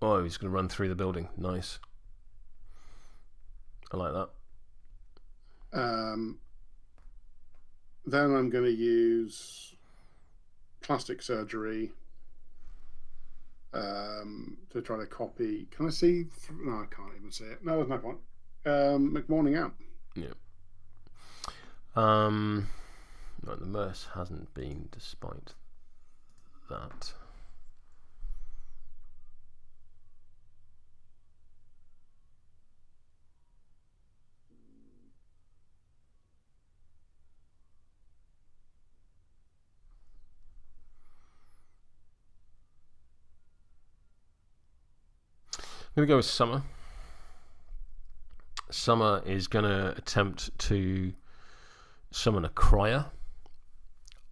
Oh, he's going to run through the building. Nice. I like that. Then I'm going to use plastic surgery to try to copy. Can I see? No, I can't even see it. No, there's no point. McMourning out. Yeah. No, the Merce hasn't been, despite that. I'm going to go with Summer. Summer is going to attempt to summon a crier.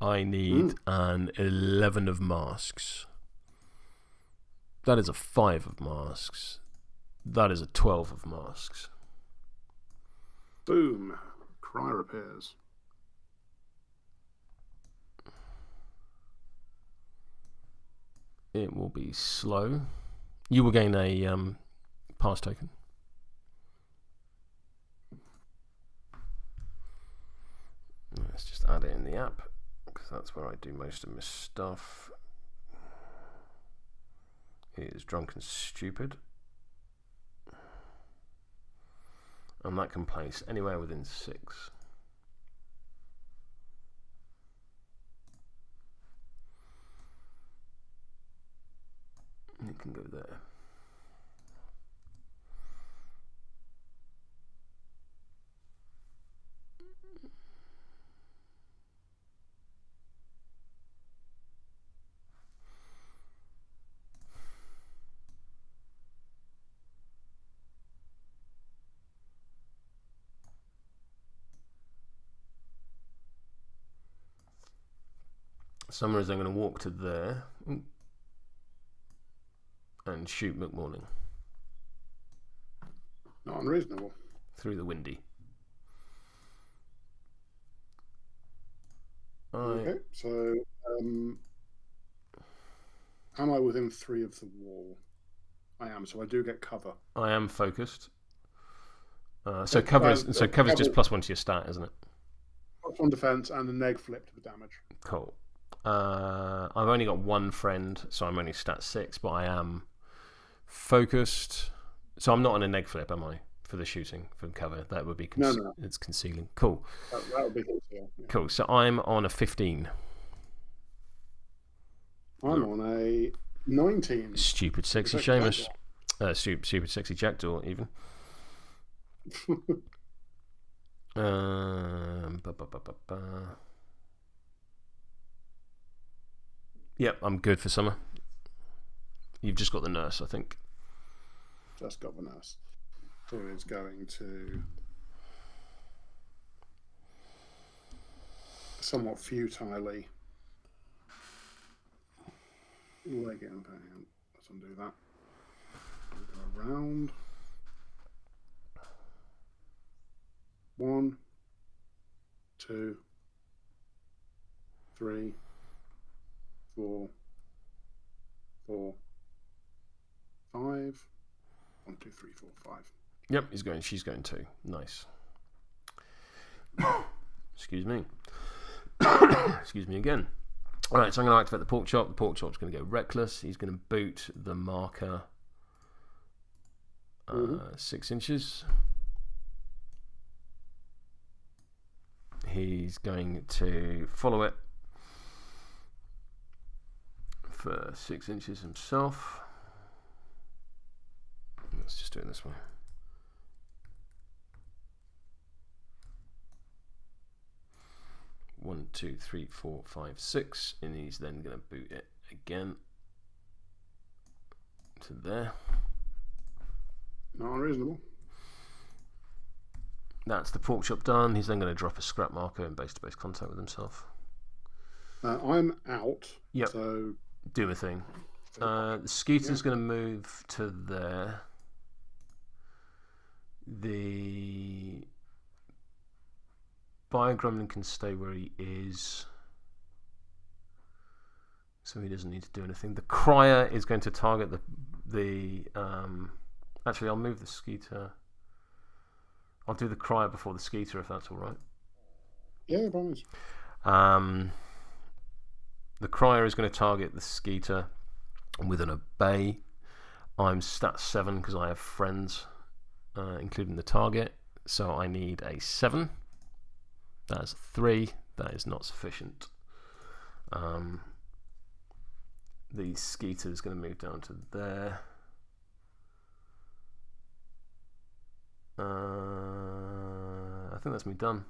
I need an 11 of masks. That is a 5 of masks. That is a 12 of masks. Boom. Cry repairs. It will be slow. You will gain a pass token. Let's just add it in the app, because that's where I do most of my stuff. He is drunk and stupid. And that can place anywhere within 6. And it can go there. Summer is then going to walk to there and shoot McMourning. Not unreasonable. Through the windy. Okay, so am I within 3 of the wall? I am, so I do get cover. I am focused. So cover's just +1 to your stat, isn't it? +1 defense and a neg flip to the damage. Cool. I've only got 1 friend, so I'm only stat 6, but I am focused. So I'm not on a neg flip, am I? For the shooting from cover, that would be no. It's concealing. Cool. That would be concealing. Yeah. Cool. So I'm on a 15. I'm on a 19. Stupid, sexy Seamus. Stupid, sexy Jackdaw, even. Yep, I'm good for summer. You've just got the nurse, I think. Just got the nurse. So it's going to somewhat futilely leg in. Let's undo that. We'll go around. 1, 2, 3, 4, 4, 5. 1, 2, 3, 4, 5. Yep, she's going too. Nice. Excuse me. Excuse me again. Alright, so I'm going to activate the pork chop. The pork chop's going to go reckless. He's going to boot the marker 6 inches. He's going to follow it for 6 inches himself. Let's just do it this way. One, 2, 3, 4, 5, 6, and he's then going to boot it again to there. Not unreasonable. That's the pork chop done. He's then going to drop a scrap marker in base-to-base contact with himself. I'm out. Yep. So do a thing. The Skeeter's going to move to there. The Bio-Gremlin can stay where he is, so he doesn't need to do anything. The Crier is going to target the actually, I'll move the Skeeter. I'll do the Crier before the Skeeter, if that's all right. Yeah, promise. The Crier is going to target the Skeeter with an obey. I'm stat 7 because I have friends, including the target, so I need a 7. That's 3. That is not sufficient. The Skeeter is going to move down to there. I think that's me done.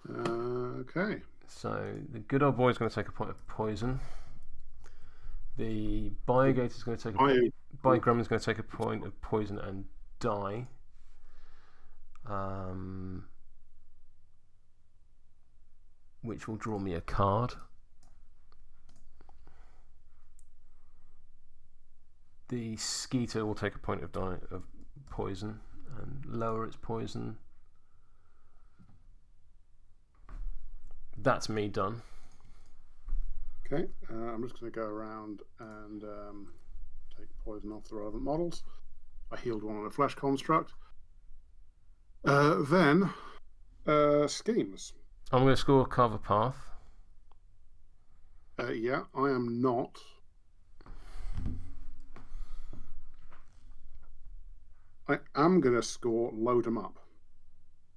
Okay. So the good old boy is going to take a point of poison. The Bio-Gator is going to take Bio-Gremlin is going to take a point of poison and die. Which will draw me a card. the Skeeter will take a point of poison and lower its poison. That's me done. Okay, I'm just going to go around and take poison off the relevant models. I healed one on a flesh construct. Then, schemes. I'm going to score Carve a Path. Yeah, I am not. I am going to score Load 'em Up.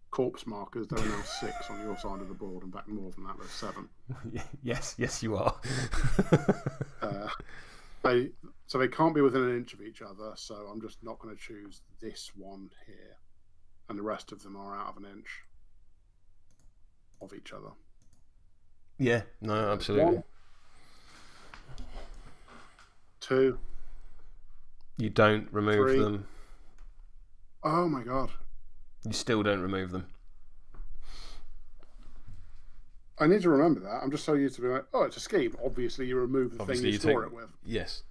Corpse markers, there are now 6 on your side of the board, and back more than that, there's 7. Yes, you are. So they can't be within an inch of each other, so I'm just not going to choose this one here. And the rest of them are out of an inch of each other. Yeah, no, absolutely. 1, 2. You don't remove 3. them. Oh my god. You still don't remove them. I need to remember that. I'm just so used to being like, oh, it's a scheme. Obviously, you remove the thing you store it with. Yes.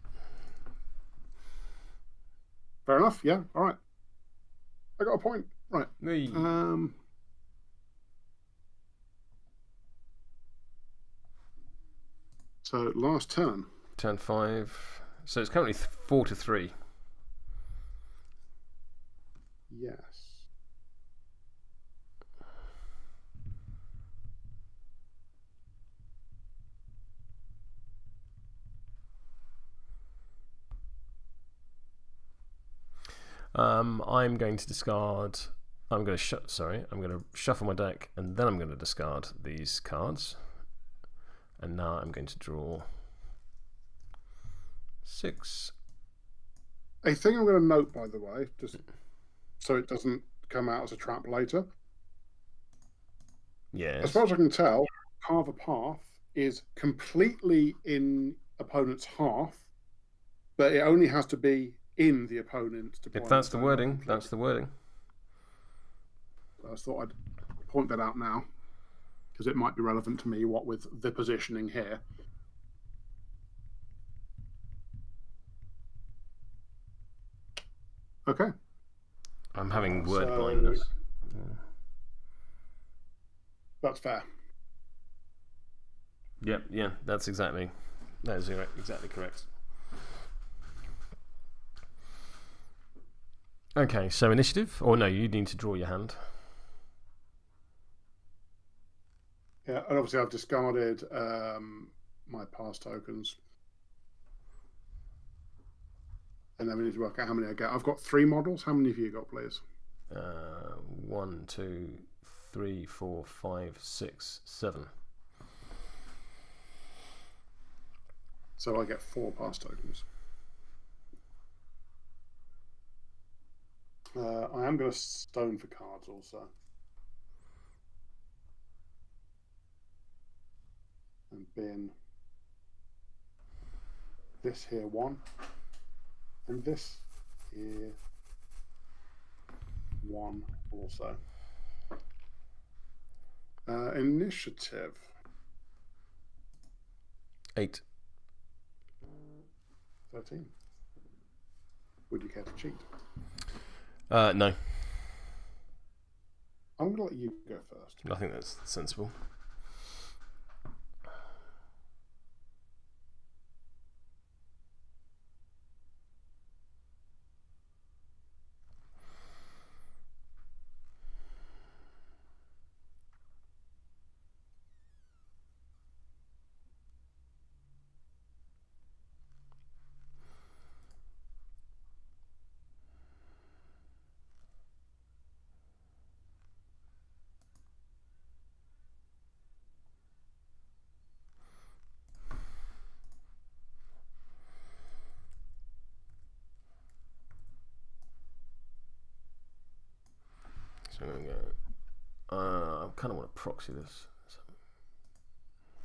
Fair enough. Yeah. All right. I got a point. Right. Me. So last turn. Turn 5. So it's currently 4-3. Yes. I'm going to discard. I'm going to shuffle my deck, and then I'm going to discard these cards. And now I'm going to draw 6. A thing I'm going to note, by the way, just so it doesn't come out as a trap later. Yes. As far as I can tell, Carve a Path is completely in opponent's half, but it only has to be in the opponent's deployment. If that's the wording, that's the wording. So I thought I'd point that out now, because it might be relevant to me, what with the positioning here. Okay. I'm having word blindness. That's fair. Yep, yeah, that is exactly correct. Okay, so initiative, or no, you need to draw your hand. Yeah, and obviously I've discarded my pass tokens. And then we need to work out how many I get. I've got 3 models. How many have you got, please? 1, 2, 3, 4, 5, 6, 7. So I get 4 pass tokens. I am going to stone for cards also. And bin this here 1. And this here 1 also. Initiative. 8. 13. Would you care to cheat? No. I'm going to let you go first. I think that's sensible. So I'm going to go. I kind of want to proxy this.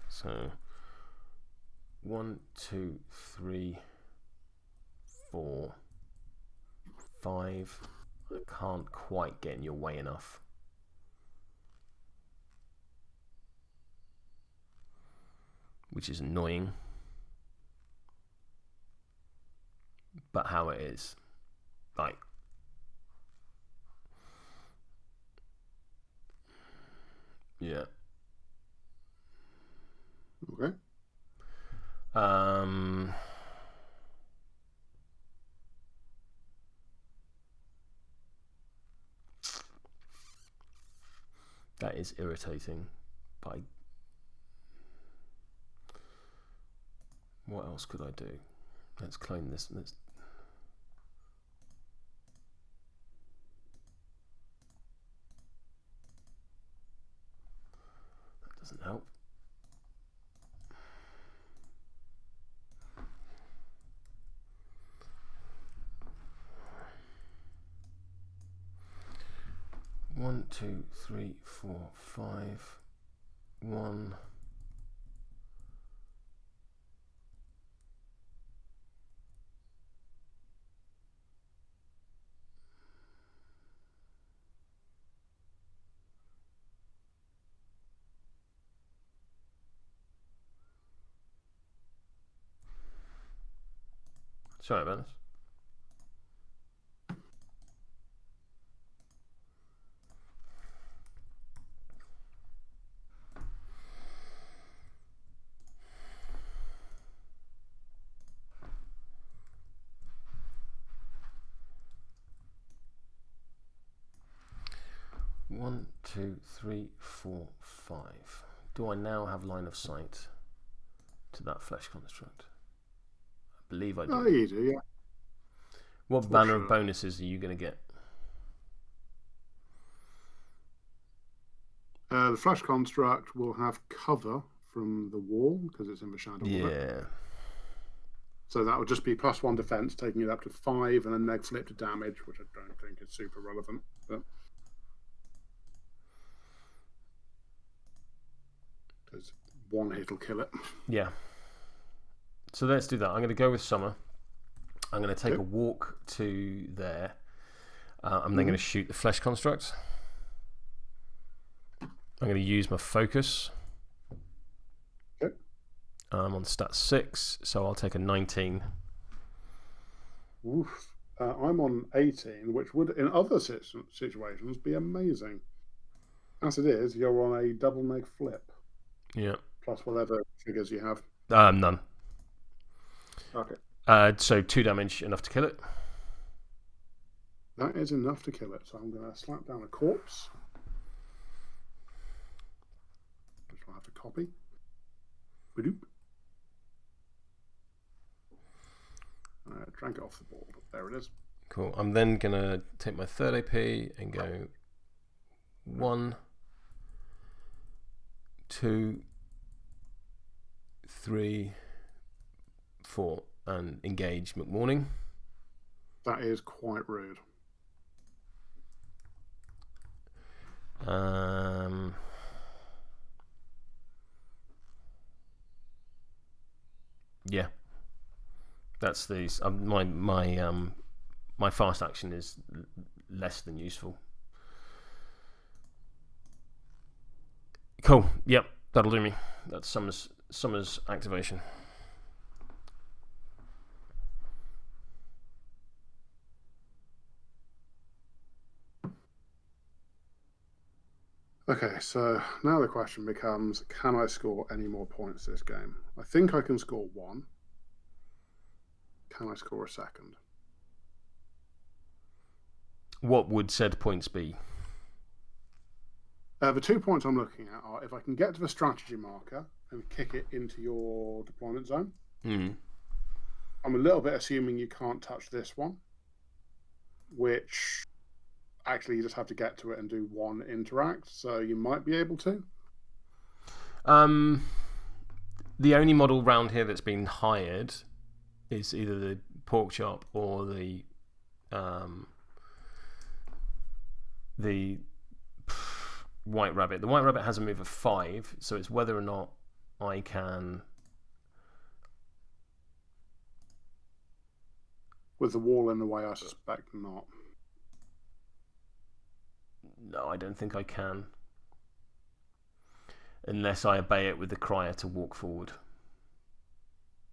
So 1, 2, 3, 4, 5. I can't quite get in your way enough. Which is annoying. but how it is. Like, yeah. Okay. That is irritating. But what else could I do? Let's clone this. That doesn't help. One, two, three, four, five. One. Sorry about this. One, two, three, four, five. Do I now have line of sight to that flesh construct? I believe I do. Oh, you do, yeah. What banner of bonuses are you going to get? The flesh construct will have cover from the wall because it's in the shadow. Yeah. So that would just be +1 defense, taking it up to 5, and then neg flip to damage, which I don't think is super relevant. But because 1 hit will kill it. Yeah. So let's do that. I'm going to go with Summer. I'm going to take a walk to there. I'm then going to shoot the flesh construct. I'm going to use my focus. Okay. I'm on stat 6, so I'll take a 19. Oof. I'm on 18, which would, in other situations, be amazing. As it is, you're on a double neg flip. Yeah. Plus whatever figures you have. None. Okay. So 2 damage, enough to kill it. That is enough to kill it. So I'm going to slap down a corpse, which I'll have to copy. Ba-doop. Drank it off the board. There it is. Cool. I'm then going to take my 3rd AP and go 1, 2, 3, 4, and engage McMourning. That is quite rude. Yeah, that's the my fast action is less than useful. Cool. Yep, that'll do me. That's Summer's activation. Okay, so now the question becomes, can I score any more points this game? I think I can score 1. Can I score a 2nd? What would said points be? The 2 points I'm looking at are if I can get to the strategy marker and kick it into your deployment zone. Mm. I'm a little bit assuming you can't touch this one, which actually you just have to get to it and do 1 interact, so you might be able to. The only model round here that's been hired is either the Porkchop or the White Rabbit. The White Rabbit has a move of 5, so it's whether or not I can. With the wall in the way, I suspect not. No, I don't think I can. Unless I obey it with the crier to walk forward.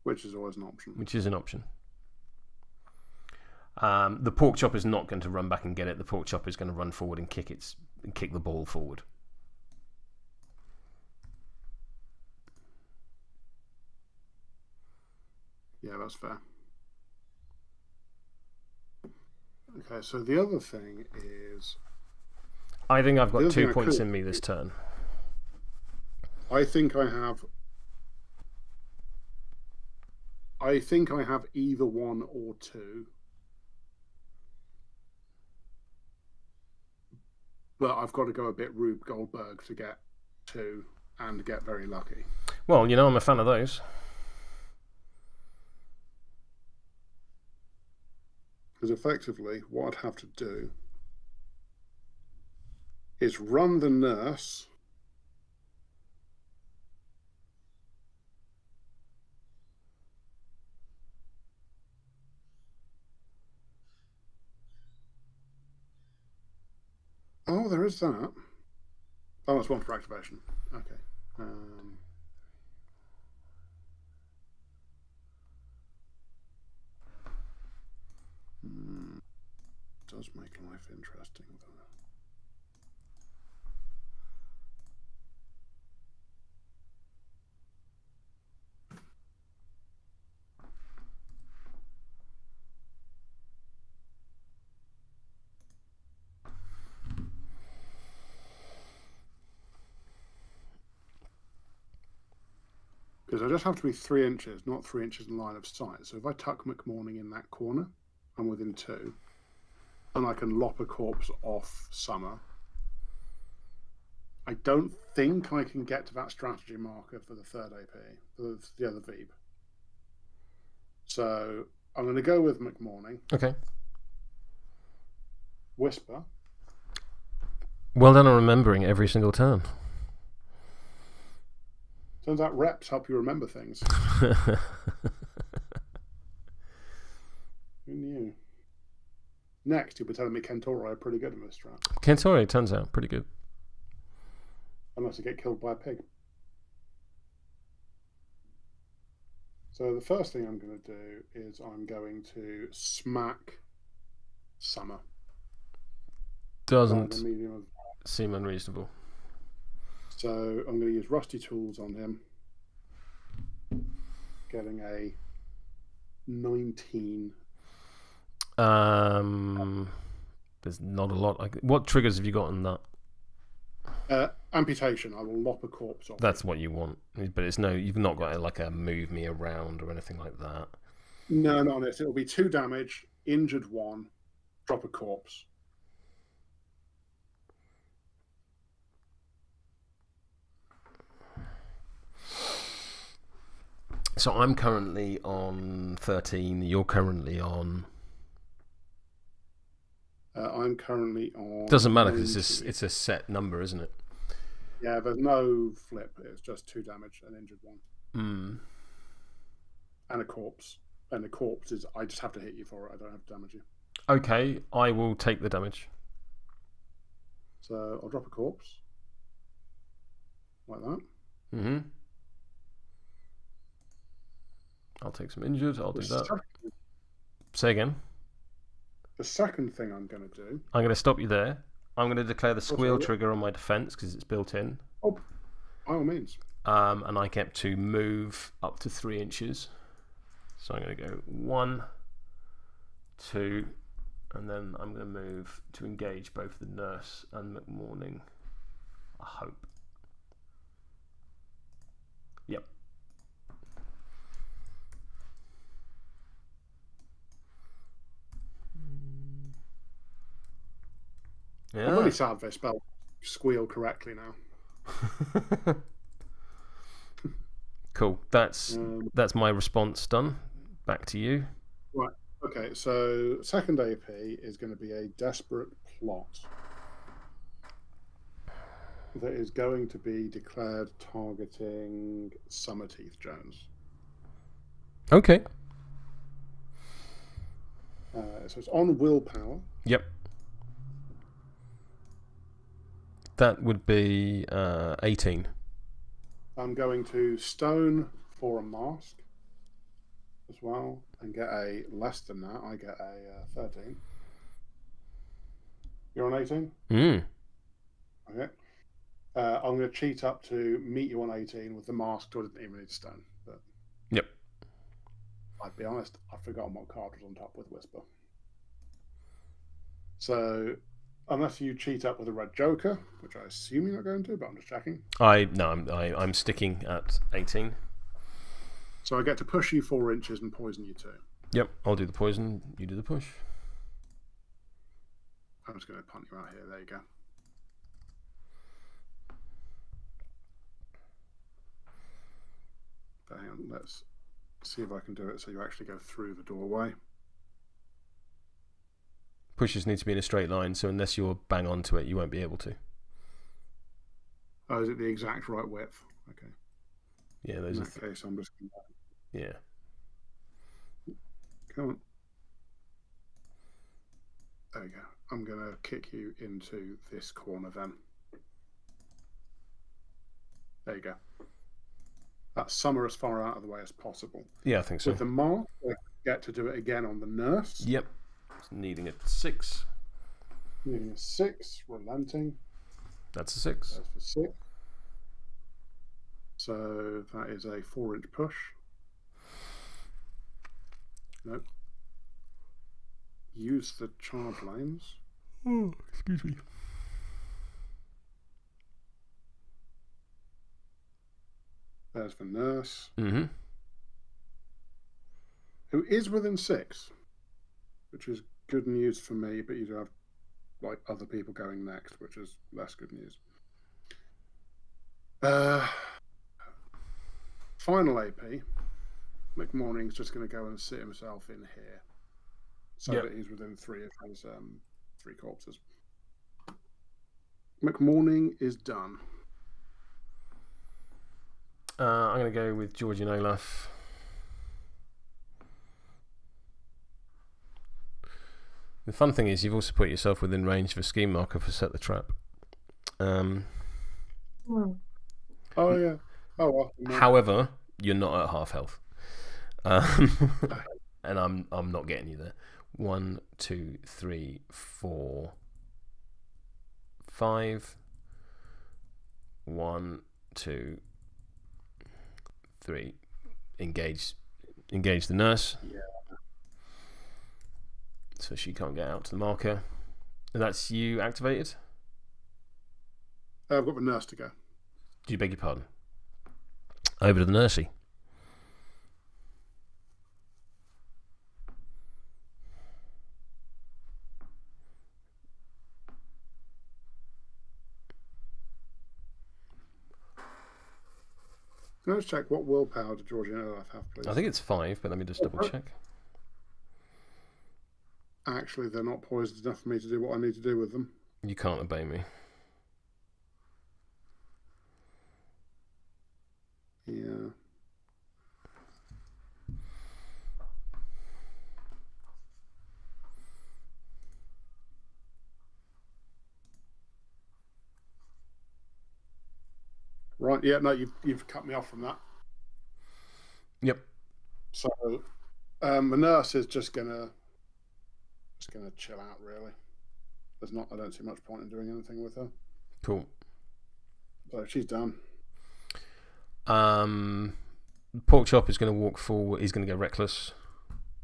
Which is always an option. Which is an option. The pork chop is not going to run back and get it. The pork chop is going to run forward and kick the ball forward. Yeah, that's fair. Okay, so the other thing is... I think I've got 2 points in me this turn. I think I have either 1 or 2. But I've got to go a bit Rube Goldberg to get 2 and get very lucky. Well, you know, I'm a fan of those. Because effectively, what I'd have to do is run the nurse. Oh, there is that. Oh, that's 1 for activation. Okay. Does make life interesting, though. Because I just have to be 3 inches, not 3 inches in line of sight. So if I tuck McMourning in that corner, I'm within 2. And I can lop a corpse off Summer. I don't think I can get to that strategy marker for the 3rd AP, for the other Veeb. So I'm going to go with McMourning. Okay. Whisper. Well done on remembering every single turn. Turns out reps help you remember things. Who knew? Next, you'll be telling me Kentauroi are pretty good in this strat. Kentauroi turns out pretty good. Unless you get killed by a pig. So the first thing I'm going to do is I'm going to smack Summer. Doesn't seem unreasonable. So I'm going to use Rusty Tools on him. Getting a 19. There's not a lot. What triggers have you got on that? Amputation. I will lop a corpse off. That's what you want, but it's no. You've not got like a move me around or anything like that. No, not on it. It'll be 2 damage, injured 1, drop a corpse. So I'm currently on 13. You're currently on. I'm currently on. Doesn't matter because it's a set number, isn't it? Yeah, there's no flip. It's just 2 damage, an injured 1. And a corpse. And the corpse is. I just have to hit you for it. I don't have to damage you. Okay, I will take the damage. So I'll drop a corpse. Like that. Mm-hmm. I'll take some injured. I'll do that. Say again. The second thing I'm going to do... I'm going to stop you there. I'm going to declare the squeal trigger on my defense because it's built in. Oh, by all means. And I get to move up to 3 inches. So I'm going to go 1, 2, and then I'm going to move to engage both the nurse and McMourning. I hope. Yep. Yeah. I'm really sad they spelled squeal correctly now. Cool. That's my response done. Back to you. Right. Okay. So second AP is going to be a desperate plot that is going to be declared targeting Summerteeth Jones. Okay. So it's on willpower. Yep. That would be 18. I'm going to stone for a mask. as well and get a less than that, I get a 13. You're on 18? Okay. I'm going to cheat up to meet you on 18 with the mask, so I didn't even need stone. But Yep. I'd be honest, I've forgotten what card was on top with Whisper. So, unless you cheat up with a red joker, which I assume you're not going to, but I'm just checking. I'm sticking at 18. So I get to push you 4 inches and poison you 2. Yep, I'll do the poison, you do the push. I'm just going to punt you out here. There you go. But hang on, let's see if I can do it so you actually go through the doorway. Pushes need to be in a straight line, so unless you're bang onto it, you won't be able to. Oh, is it the exact right width? Okay. Yeah, those in are. that case, I'm just going to. Yeah. Come on. There we go. I'm going to kick you into this corner then. There you go. That's summer as far out of the way as possible. Yeah, I think so. With the mark, I get to do it again on the nurse. Yep. Needing a 6. Needing a 6, relenting. That's a 6. That's for 6. So that is a 4-inch push. Nope. Use the charge lanes. Oh, excuse me. There's the nurse. Mm-hmm. Who is within 6, which is good news for me, but you do have like other people going next, which is less good news. Final AP. McMourning's just going to go and sit himself in here, so that he's within 3 of his 3 corpses. McMourning is done. I'm going to go with Georgy and Olaf. The fun thing is you've also put yourself within range of a scheme marker for set the trap. Oh yeah. Oh well. However, you're not at half health, and I'm not getting you there. 1, 2, 3, 4, 5. 1, 2, 3. Engage the nurse. Yeah. So she can't get out to the marker. And that's you activated? I've got the nurse to go. Do you beg your pardon? Over to the nursey. Can I just check what willpower did Georgy and Olaf have, please? I think it's 5, but let me just double check. Actually, they're not poisoned enough for me to do what I need to do with them. You can't obey me. Yeah. Right, yeah, no, you've cut me off from that. Yep. So the nurse is just gonna chill out, really. I don't see much point in doing anything with her. Cool. So she's done. Porkchop is going to walk forward. He's going to go reckless.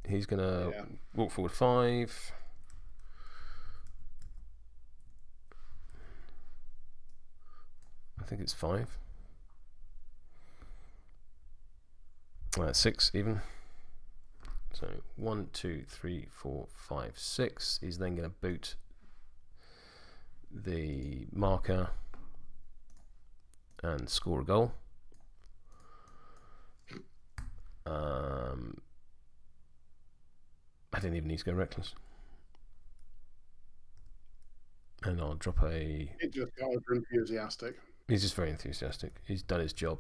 He's going to walk forward 5. I think it's 5. 6 even. So 1, 2, 3, 4, 5, 6. He's then going to boot the marker and score a goal. I didn't even need to go reckless. And I'll drop a... It just got over enthusiastic. He's just very enthusiastic. He's done his job.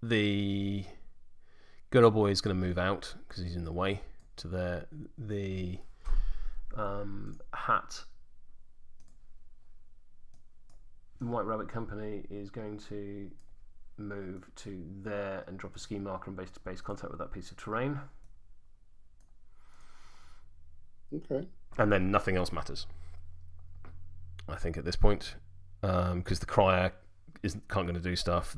The good old boy is going to move out because he's in the way to there. The Hat. The White Rabbit Company is going to move to there and drop a ski marker in base-to-base contact with that piece of terrain. Okay. And then nothing else matters, I think, at this point, because the crier can't going to do stuff.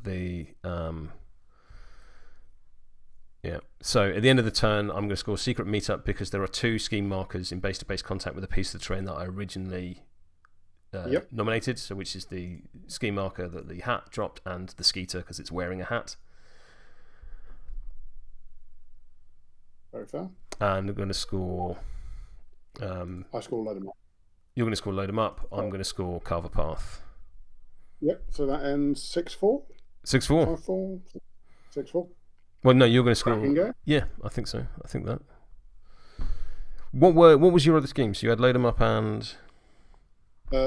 So at the end of the turn, I'm going to score Secret Meetup because there are 2 scheme markers in base-to-base contact with a piece of the terrain that I originally nominated, so which is the ski marker that the hat dropped and the Skeeter because it's wearing a hat. Very fair. And I'm going to score... I score Load 'em Up. You're going to score Load 'em Up. I'm going to score Carve a Path. Yep, so that ends 6-4. 6-4. 5-4. 6-4. Well, no, you're going to score... Yeah, I think so. I think that. What was your other schemes? You had Load 'em Up and...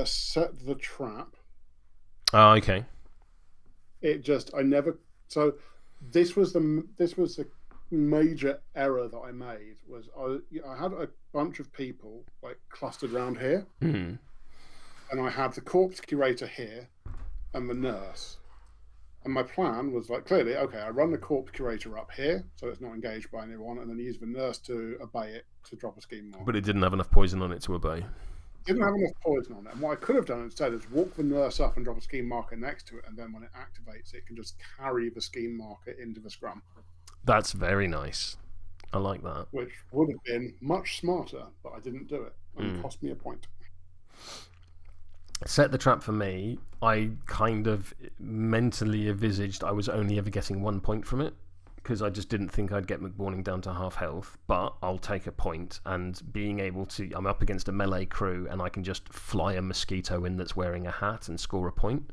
Set the Trap. Oh, okay. So this was the major error that I made. Was I had a bunch of people like clustered around here, and I had the corpse curator here and the nurse. And my plan was like, clearly, okay, I run the corpse curator up here so it's not engaged by anyone, and then use the nurse to obey it to drop a scheme mark. But it didn't have enough poison on it to obey. Didn't have enough poison on it. And what I could have done instead is walk the nurse up and drop a scheme marker next to it, and then when it activates, it can just carry the scheme marker into the scrum. That's very nice. I like that. Which would have been much smarter, but I didn't do it. And it cost me a point. Set the Trap for me, I kind of mentally envisaged I was only ever getting 1 point from it because I just didn't think I'd get McMourning down to half health, but I'll take a point, and being able to... I'm up against a melee crew and I can just fly a mosquito in that's wearing a hat and score a point.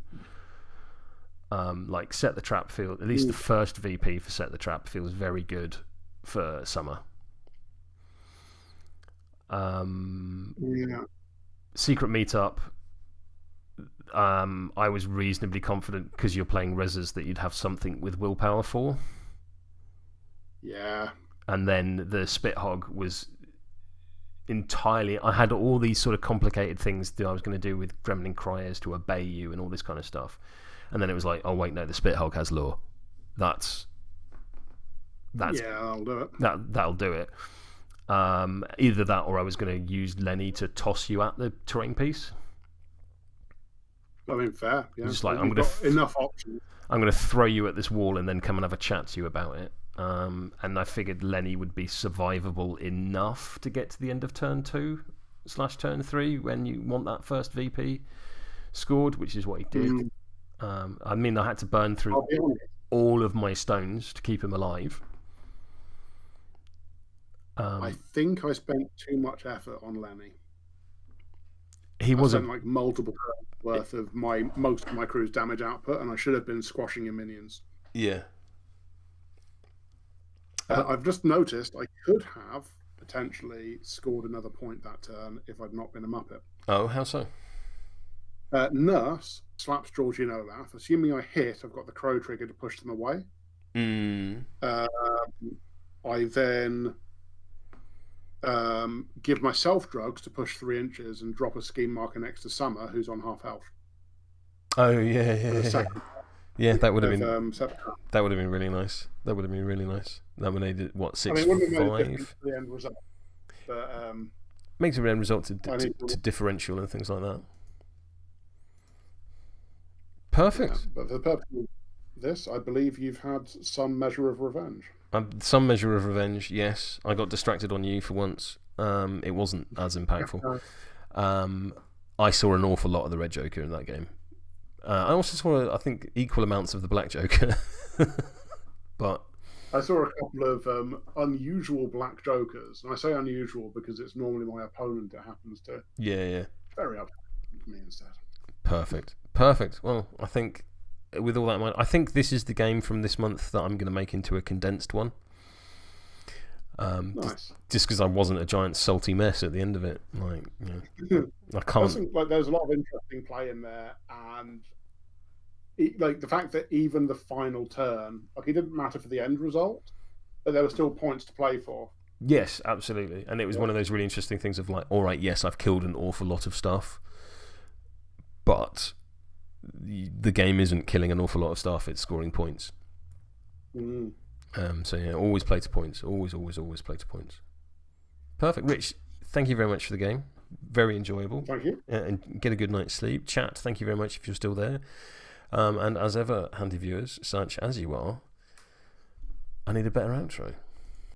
Like Set the Trap feels... At least the first VP for Set the Trap feels very good for summer. Secret Meetup... I was reasonably confident because you're playing Rezzers that you'd have something with willpower for. Yeah. And then the Spit Hog was entirely... I had all these sort of complicated things that I was going to do with Gremlin Criers to obey you and all this kind of stuff. And then it was like, oh wait, no, the Spit Hog has lore. That's yeah, I'll do it. That'll do it. Either that or I was going to use Lenny to toss you at the terrain piece. I mean, fair. Yeah. Just like, enough options. I'm going to throw you at this wall and then come and have a chat to you about it. And I figured Lenny would be survivable enough to get to the end of turn 2/turn 3 when you want that first VP scored, which is what he did. I mean, I had to burn through all of my stones to keep him alive. I think I spent too much effort on Lenny. He wasn't like multiple turns worth of most of my crew's damage output, and I should have been squashing your minions. Yeah. I've just noticed I could have potentially scored another point that turn if I'd not been a Muppet. Oh, how so? Nurse slaps Georgy and Olaf. Assuming I hit, I've got the crow trigger to push them away. I then give myself drugs to push 3 inches and drop a scheme marker next to Summer, who's on half health. Oh yeah. Yeah, that would have been that would have been really nice. That would have been really nice. That would have made it 6-5. I mean, it wouldn't have made a difference to the end result, but makes a end result to differential and things like that. Perfect. Yeah, but for the purpose of this, I believe you've had some measure of revenge. Some measure of revenge, yes. I got distracted on you for once. It wasn't as impactful. I saw an awful lot of the Red Joker in that game. I also saw, I think, equal amounts of the Black Joker. But I saw a couple of unusual Black Jokers. And I say unusual because it's normally my opponent it happens to. Yeah. Very up to me instead. Perfect. Well, I think with all that in mind, I think this is the game from this month that I'm going to make into a condensed one. Nice. Just because I wasn't a giant salty mess at the end of it. Like, I can't. I think, there's a lot of interesting play in there, and the fact that even the final turn, it didn't matter for the end result, but there were still points to play for. Yes, absolutely. And it was one of those really interesting things of like, all right, yes, I've killed an awful lot of stuff, but the game isn't killing an awful lot of stuff; it's scoring points. So yeah, always play to points. Always play to points. Perfect, Rich. Thank you very much for the game. Very enjoyable. Thank you. And get a good night's sleep. Chat, thank you very much if you're still there. And as ever, handy viewers, such as you are, I need a better outro.